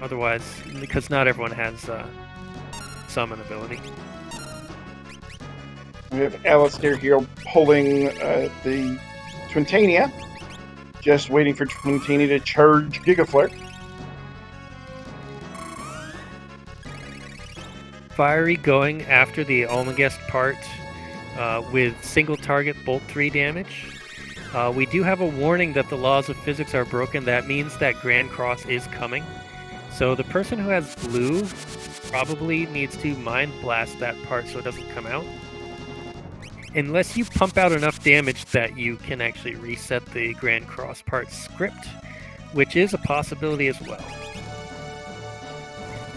Otherwise, because not everyone has summon ability. We have Alastair here pulling the Twintania. Just waiting for Twintania to charge Gigaflare. Fiery going after the Almagest part with single target bolt 3 damage. We do have a warning that the laws of physics are broken. That means that Grand Cross is coming. So the person who has blue probably needs to Mind Blast that part so it doesn't come out. Unless you pump out enough damage that you can actually reset the Grand Cross part script, which is a possibility as well.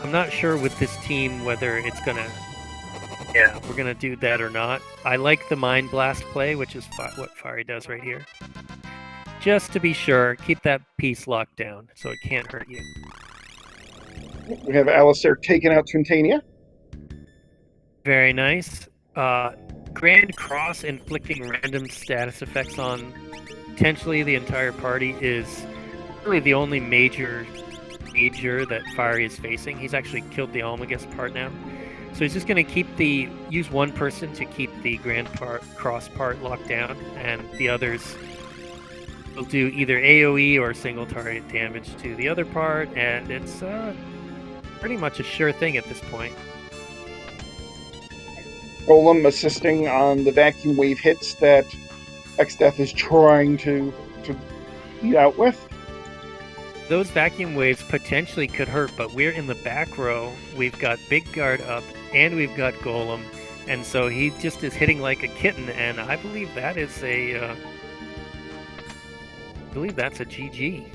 I'm not sure with this team whether it's gonna... Yeah, we're gonna do that or not. I like the Mind Blast play, which is what Fiery does right here. Just to be sure, keep that piece locked down so it can't hurt you. We have Alastair taking out Twintania. Very nice. Grand Cross inflicting random status effects on potentially the entire party is really the only major that Fiery is facing. He's actually killed the Almagest part now. So he's just going to use one person to keep the Grand Cross part locked down, and the others will do either AoE or single target damage to the other part, and it's pretty much a sure thing at this point. Golem assisting on the vacuum wave hits that X-Death is trying to beat out with. Those vacuum waves potentially could hurt, but we're in the back row. We've got Big Guard up, and we've got Golem, and so he just is hitting like a kitten, and I believe that is I believe that's a GG.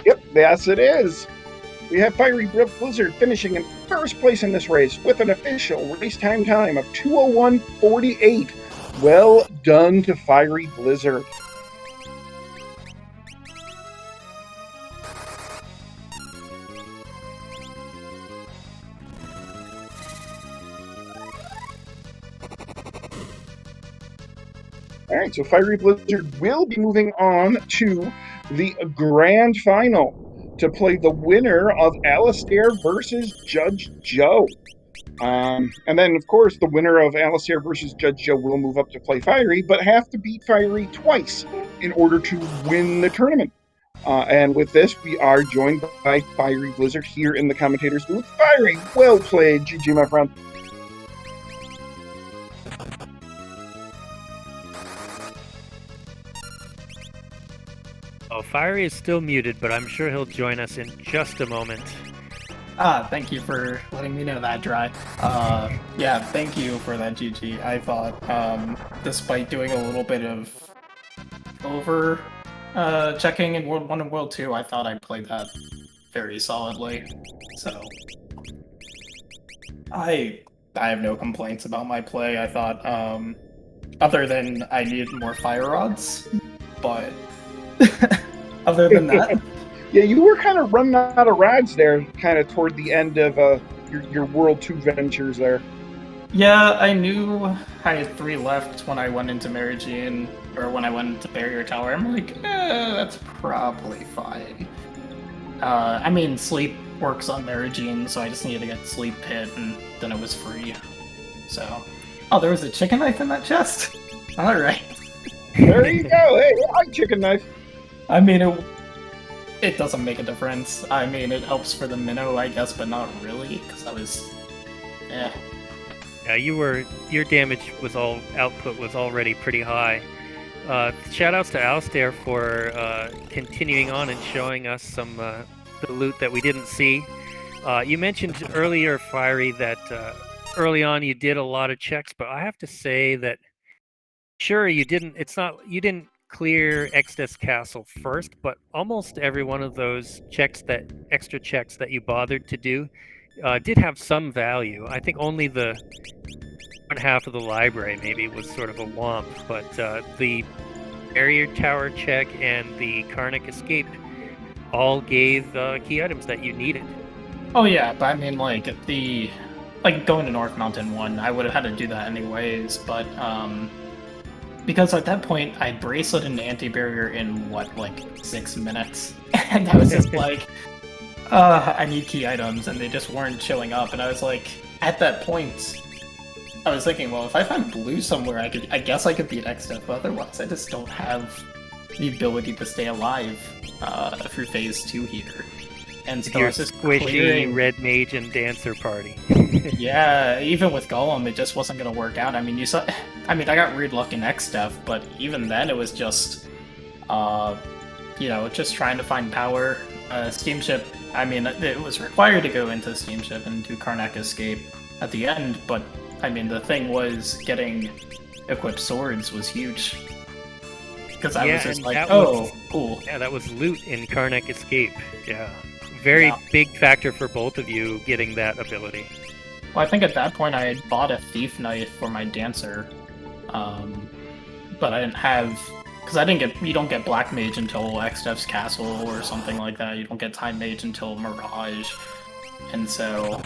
Yep, yes it is. We have FieryBlizzard finishing in first place in this race with an official race time of 2:01:48. Well done to FieryBlizzard. All right, so FieryBlizzard will be moving on to the grand final. to play the winner of Alastair versus Judge Joe. And then, of course, the winner of Alastair versus Judge Joe will move up to play Fiery, but have to beat Fiery twice in order to win the tournament. And with this, we are joined by FieryBlizzard here in the commentator's booth. Fiery, well played, GG, my friend. Oh, Fiery is still muted, but I'm sure he'll join us in just a moment. Thank you for letting me know that, Dry. Yeah, thank you for that, GG. I thought, despite doing a little bit of over checking in World 1 and World 2, I thought I played that very solidly. So, I have no complaints about my play. I thought, other than I needed more fire rods, but other than that... Yeah, you were kind of running out of rods there, kind of toward the end of your World 2 ventures there. Yeah, I knew I had 3 left when I went into Mary Jane, or when I went into Barrier Tower. I'm like, that's probably fine. I mean, sleep works on Mary Jane, so I just needed to get Sleep Pit, and then it was free. So, oh, there was a chicken knife in that chest? Alright. There you go, hey, I like chicken knife. I mean, it doesn't make a difference. I mean, it helps for the minnow, I guess, but not really, because I was... Yeah, your damage output was already pretty high. Shoutouts to Alastair for continuing on and showing us some the loot that we didn't see. You mentioned earlier, Fiery, that early on you did a lot of checks, but I have to say that sure you didn't clear Exodus Castle first, but almost every one of those extra checks that you bothered to do did have some value. I think only the front half of the library maybe was sort of a womp, but the Barrier Tower check and the Karnak Escape all gave key items that you needed. Oh yeah, but I mean, like going to North Mountain 1, I would have had to do that anyways, but because at that point, I braceleted an anti-barrier in, 6 minutes? And I was just like, I need key items, and they just weren't showing up. And I was like, at that point, I was thinking, well, if I find blue somewhere, I guess I could beat X-Step, but otherwise I just don't have the ability to stay alive through Phase 2 here. And so your it's just squishy clearing... red mage and dancer party. Yeah, even with Golem, it just wasn't going to work out. I mean, I got weird luck in X-Def, but even then it was just, just trying to find power. Steamship, I mean, it was required to go into Steamship and do Karnak Escape at the end, but, I mean, the thing was getting equipped swords was huge. Because I was just like, cool. Yeah, that was loot in Karnak Escape, yeah. Very big factor for both of you getting that ability. Well, I think at that point I had bought a Thief Knife for my Dancer, but I didn't have... Because you don't get Black Mage until X-Def's Castle or something like that. You don't get Time Mage until Mirage. And so,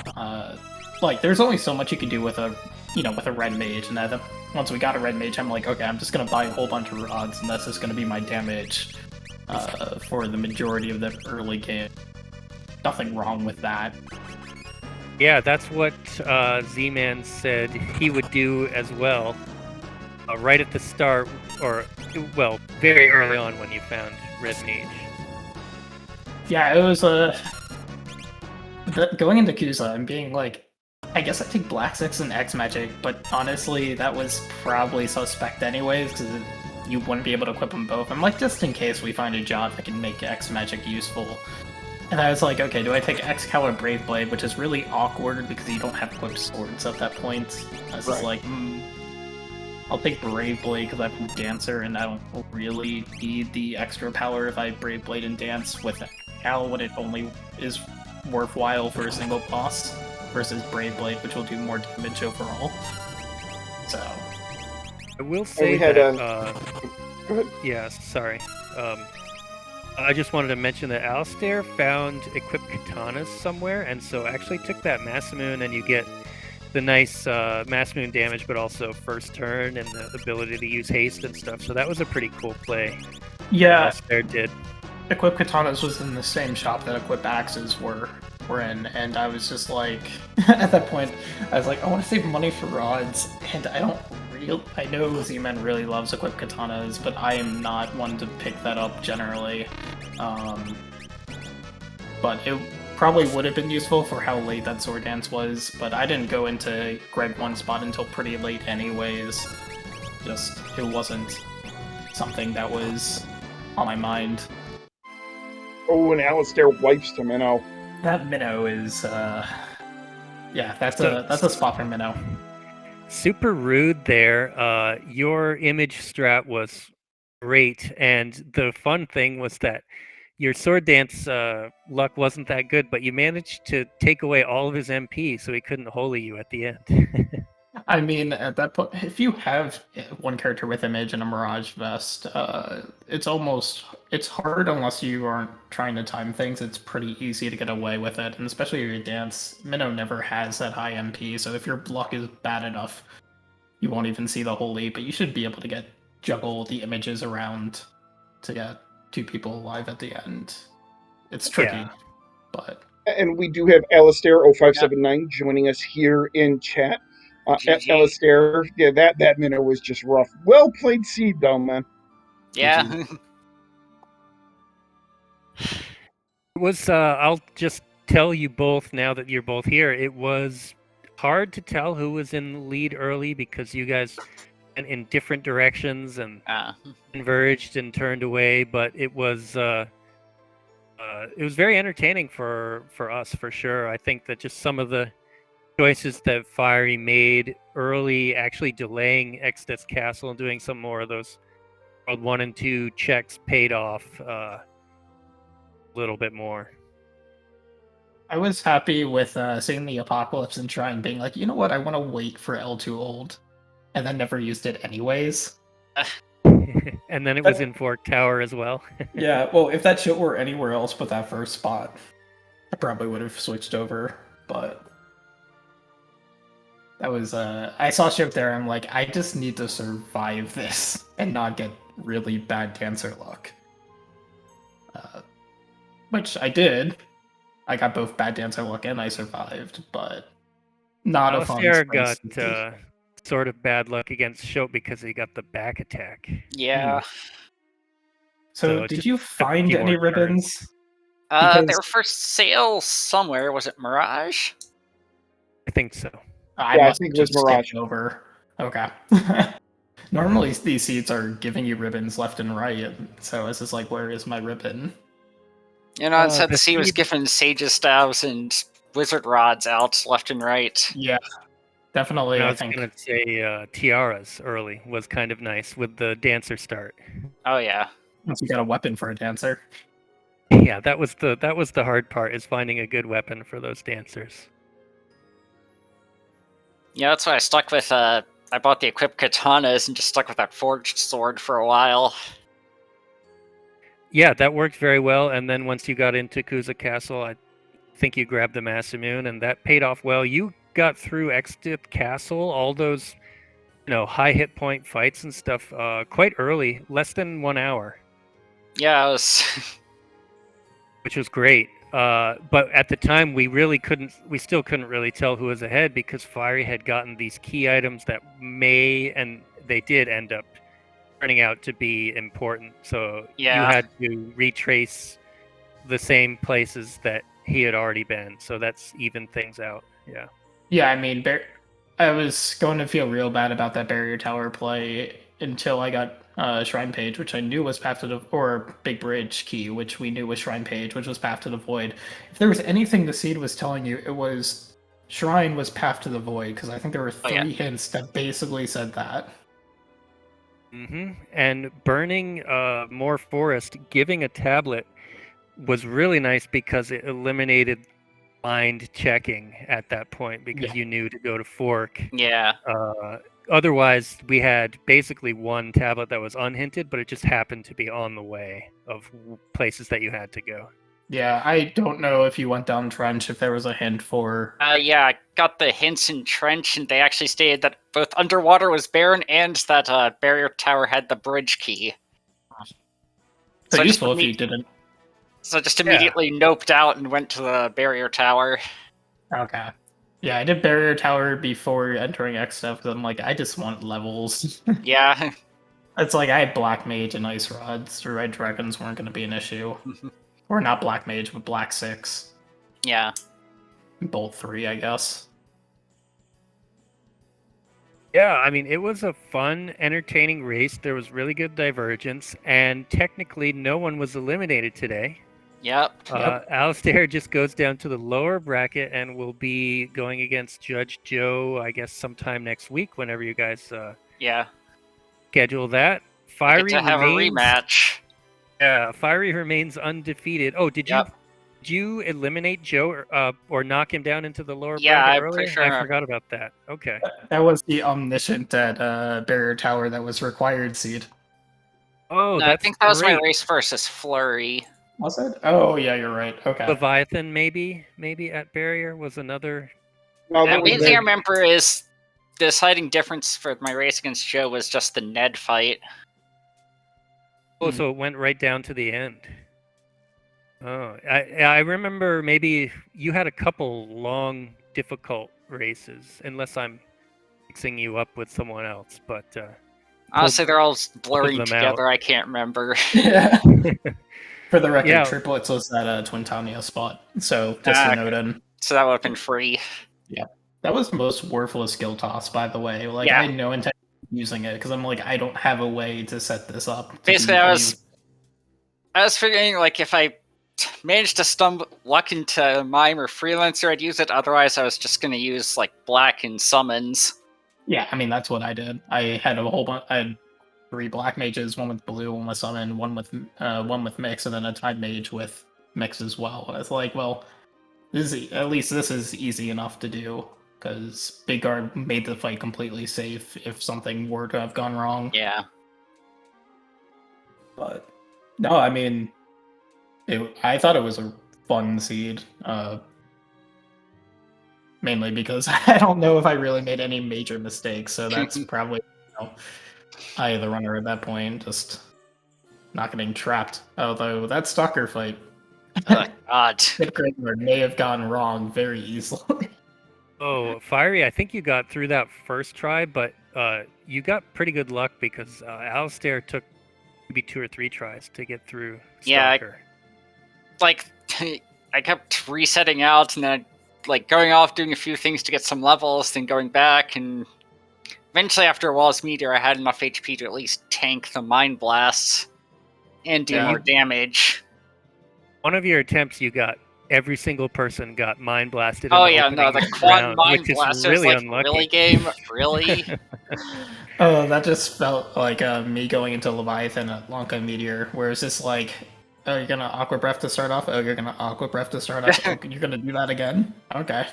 there's only so much you can do with a Red Mage. And once we got a Red Mage, I'm like, okay, I'm just going to buy a whole bunch of rods, and that's just going to be my damage for the majority of the early game. Nothing wrong with that. Yeah, that's what Z-Man said he would do as well. Right at the start, very early on when you found Red Mage. Yeah, it was going into Kusa and being like, I guess I take Black Six and X Magic, but honestly, that was probably suspect anyways, because you wouldn't be able to equip them both. I'm like, just in case we find a job that can make X Magic useful. And I was like, okay, do I take X-Cal or Brave Blade, which is really awkward because you don't have equipped swords at that point. I was just like, I'll take Brave Blade because I have Dancer and I don't really need the extra power if I Brave Blade and Dance with Cal when it only is worthwhile for a single boss versus Brave Blade, which will do more damage overall. So... I will say that... Go ahead. Yeah, sorry. I just wanted to mention that Alastair found equipped katanas somewhere, and so actually took that Masamune, and you get the nice Masamune damage, but also first turn and the ability to use haste and stuff. So that was a pretty cool play. Yeah. Alastair did. Equip Katanas was in the same shop that Equip Axes were in, and I was just like, at that point, I was like, I want to save money for rods, and I know Z-Man really loves Equip Katanas, but I am not one to pick that up generally. But it probably would have been useful for how late that sword dance was, but I didn't go into Greg 1 spot until pretty late anyways. Just, it wasn't something that was on my mind. Oh, and Alastair wipes the minnow. That minnow is, yeah, that's a spot for minnow. Super rude there. Your image strat was great, and the fun thing was that your sword dance luck wasn't that good, but you managed to take away all of his MP, so he couldn't holy you at the end. I mean, at that point, if you have one character with image and a Mirage Vest, it's hard unless you aren't trying to time things. It's pretty easy to get away with it, and especially your dance, Minnow never has that high MP, so if your luck is bad enough, you won't even see the holy, but you should be able to juggle the images around to get 2 people alive at the end. It's tricky, but... And we do have Alastair0579 joining us here in chat. Alastair, yeah, that minute was just rough. Well played, Seed, though, man. Yeah. It was, I'll just tell you both now that you're both here, it was hard to tell who was in the lead early because you guys went in different directions and converged and turned away, but it was very entertaining for us, for sure. I think that just some of the choices that Fiery made early, actually delaying Exodus Castle and doing some more of those World 1 and 2 checks paid off a little bit more. I was happy with seeing the Apocalypse and Shrine being like, you know what, I want to wait for L2 Old, and then never used it anyways. And then it was in Fork Tower as well. Yeah, well, if that shit were anywhere else but that first spot, I probably would have switched over, but... That was, I saw ship there, I'm like, I just need to survive this and not get really bad dancer luck. Which I did. I got both bad dancer luck and I survived, but not a fun experience. Got sort of bad luck against Shote because he got the back attack. Yeah. So did you find any ribbons? They were for sale somewhere. Was it Mirage? I think so. I think it was Mirage. Over. Okay. Normally these seeds are giving you ribbons left and right, so it's just like, where is my ribbon? You know, instead the seed was giving Sage's Staves and Wizard Rods out left and right. Yeah, definitely. I was going to say Tiaras early was kind of nice with the dancer start. Oh yeah. Once you got a weapon for a dancer. Yeah, that was the hard part, is finding a good weapon for those dancers. Yeah, that's why I stuck with, I bought the equipped katanas and just stuck with that forged sword for a while. Yeah, that worked very well, and then once you got into Kuza Castle, I think you grabbed the Masamune, and that paid off well. You got through Exodus Castle, all those, high hit point fights and stuff, quite early, less than 1 hour. Yeah, it was... Which was great. But at the time, we still couldn't really tell who was ahead because Fiery had gotten these key items that and they did end up turning out to be important. So you had to retrace the same places that he had already been. So that's evened things out. Yeah. Yeah, I mean, I was going to feel real bad about that Barrier Tower play until I got Shrine Page, which I knew was Path to the... or Big Bridge Key, which we knew was Shrine Page, which was Path to the Void. If there was anything the seed was telling you, it was Shrine was Path to the Void, because I think there were 3 hints that basically said that. Mm-hmm. And burning more forest, giving a tablet was really nice because it eliminated blind checking at that point because you knew to go to Fork. Yeah. Otherwise, we had basically one tablet that was unhinted, but it just happened to be on the way of places that you had to go. Yeah, I don't know if you went down Trench, if there was a hint for... yeah, I got the hints in Trench, and they actually stated that both Underwater was barren and that Barrier Tower had the bridge key. So useful if you didn't So I just immediately noped out and went to the barrier tower. Okay. Yeah, I did barrier tower before entering X stuff because I'm like, I just want levels. Yeah. It's like I had Black Mage and Ice Rods. The Red Dragons weren't going to be an issue. Or not Black Mage, but Black 6. Yeah. Bolt 3, I guess. Yeah, I mean, it was a fun, entertaining race. There was really good divergence, and technically no one was eliminated today. Yep. Alastair just goes down to the lower bracket and will be going against Judge Joe, I guess, sometime next week, whenever you guys schedule that. Fiery to have remains, a rematch. Yeah, Fiery remains undefeated. Oh, did you eliminate Joe or knock him down into the lower bracket earlier? Pretty sure. I forgot about that. Okay. That was the Omniscient at Barrier Tower that was required seed. Oh, No, that's I think that was great. my race versus Flurry. Was it? Oh, yeah, you're right. Okay. Leviathan, maybe at Barrier was another. No, The main thing I remember is the deciding difference for my race against Joe was just the Ned fight. Oh, so it went right down to the end. Oh, I remember maybe you had a couple long, difficult races, unless I'm mixing you up with someone else. But honestly, they're all blurring them together. I can't remember. Yeah. For the record, Triplets was that Twintania spot. So just to note in. So that would have been free. Yeah. That was the most worthless skill toss, by the way. Like, I had no intention of using it because I'm like, I don't have a way to set this up. Basically, I was figuring, like, if I managed to luck into Mime or Freelancer, I'd use it. Otherwise, I was just going to use, like, Black and Summons. Yeah, I mean, that's what I did. I had a whole bunch. I had 3 Black Mages, one with Blue, one with Summon, one with Mix, and then a Tide Mage with Mix as well. And I was like, well, this is easy enough to do, because Big Guard made the fight completely safe if something were to have gone wrong. Yeah. But, no, I mean, I thought it was a fun seed. Mainly because I don't know if I really made any major mistakes, so that's probably I the runner at that point, just not getting trapped. Although that Stalker fight, oh God, may have gone wrong very easily. Oh, Fiery, I think you got through that first try, but you got pretty good luck because Alastair took maybe 2 or 3 tries to get through Stalker. Yeah, I kept resetting out and then going off doing a few things to get some levels, then going back, and eventually after a while as Meteor, I had enough HP to at least tank the Mind Blasts and do more damage. One of your attempts, you got every single person got Mind Blasted. Oh yeah, no, the Quad Mind Blast was really unlucky. Really, game? Really? Oh, that just felt like me going into Leviathan at Lanka Meteor, where it's just like, oh, you're gonna Aqua Breath to start off? Oh, you're gonna Aqua Breath to start off? Oh, you're gonna do that again? Okay.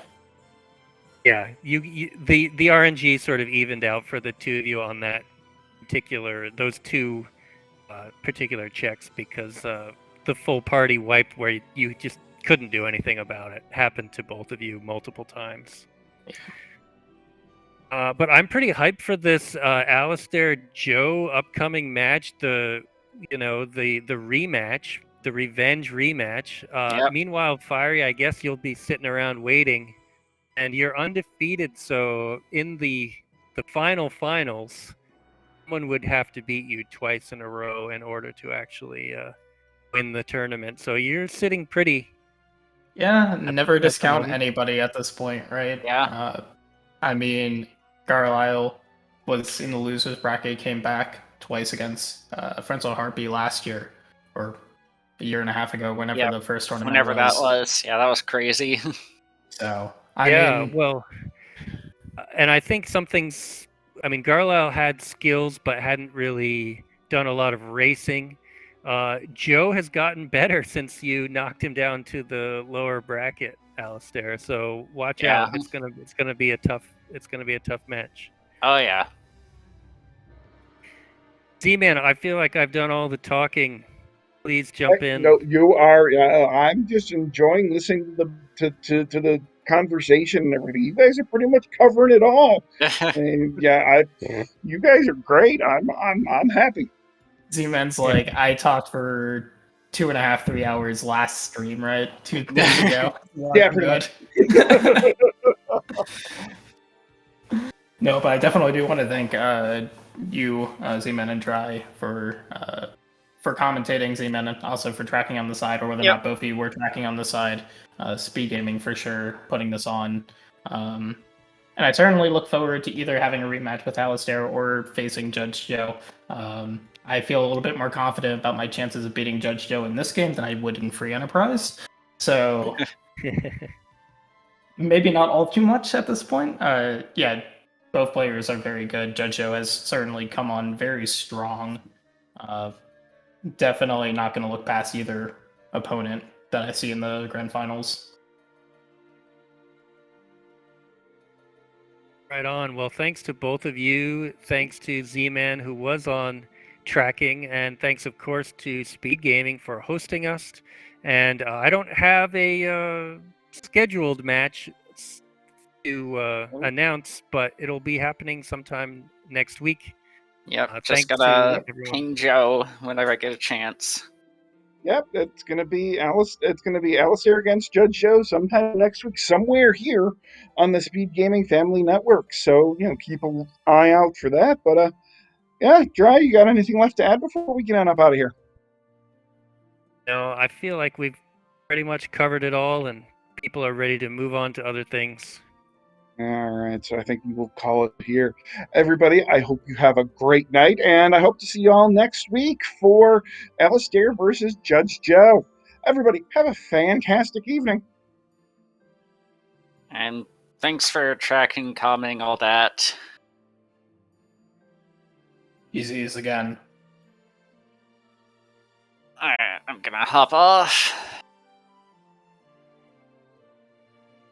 Yeah, the RNG sort of evened out for the two of you on that those two particular checks, because the full party wiped where you just couldn't do anything about it. Happened to both of you multiple times. But I'm pretty hyped for this Alastair Joe upcoming match. The rematch, the revenge rematch. Meanwhile, Fiery, I guess you'll be sitting around waiting, and you're undefeated. So in the finals, someone would have to beat you twice in a row in order to actually win the tournament. So you're sitting pretty. Yeah, never discount anybody at this point, right? Yeah. I mean, Carlisle was in the losers bracket, came back twice against Frenzel Harpy last year, or a year and a half ago, whenever the first tournament whenever that was. Yeah, that was crazy. So, I mean, well, and I think Carlisle had skills, but hadn't really done a lot of racing. Joe has gotten better since you knocked him down to the lower bracket, Alastair. So watch out. It's gonna be a tough match. Oh yeah. Z-Man, I feel like I've done all the talking. Please jump in. No, you are. I'm just enjoying listening to the conversation and everything. You guys are pretty much covering it all. And you guys are great. I'm happy. Z-Man's like, I talked for 2.5, 3 hours last stream, right? 2 days ago. Yeah, pretty much. No, but I definitely do want to thank you, Z-Man and Dry, for commentating, Z-Man, and also for tracking on the side, or whether or not both of you were tracking on the side. Speed Gaming for sure putting this on. And I certainly look forward to either having a rematch with Alastair or facing Judge Joe. I feel a little bit more confident about my chances of beating Judge Joe in this game than I would in Free Enterprise. So maybe not all too much at this point. Yeah, both players are very good. Judge Joe has certainly come on very strong. Definitely not going to look past either opponent that I see in the grand finals. Right on. Well, thanks to both of you. Thanks to Z-Man, who was on tracking, and thanks, of course, to Speed Gaming for hosting us. And I don't have a scheduled match to announce, but it'll be happening sometime next week. Yep, just Thanks gotta to everyone. ping Joe whenever I get a chance. Yep, it's gonna be Alastair against Judge Joe sometime next week, somewhere here on the Speed Gaming Family Network. So keep an eye out for that. But yeah, Dry, you got anything left to add before we get on up out of here? No, I feel like we've pretty much covered it all, and people are ready to move on to other things. All right, so I think we will call it here. Everybody, I hope you have a great night, and I hope to see you all next week for Alastair versus Judge Joe. Everybody, have a fantastic evening. And thanks for tracking, commenting, all that. Easy as again. Alright, I'm gonna hop off.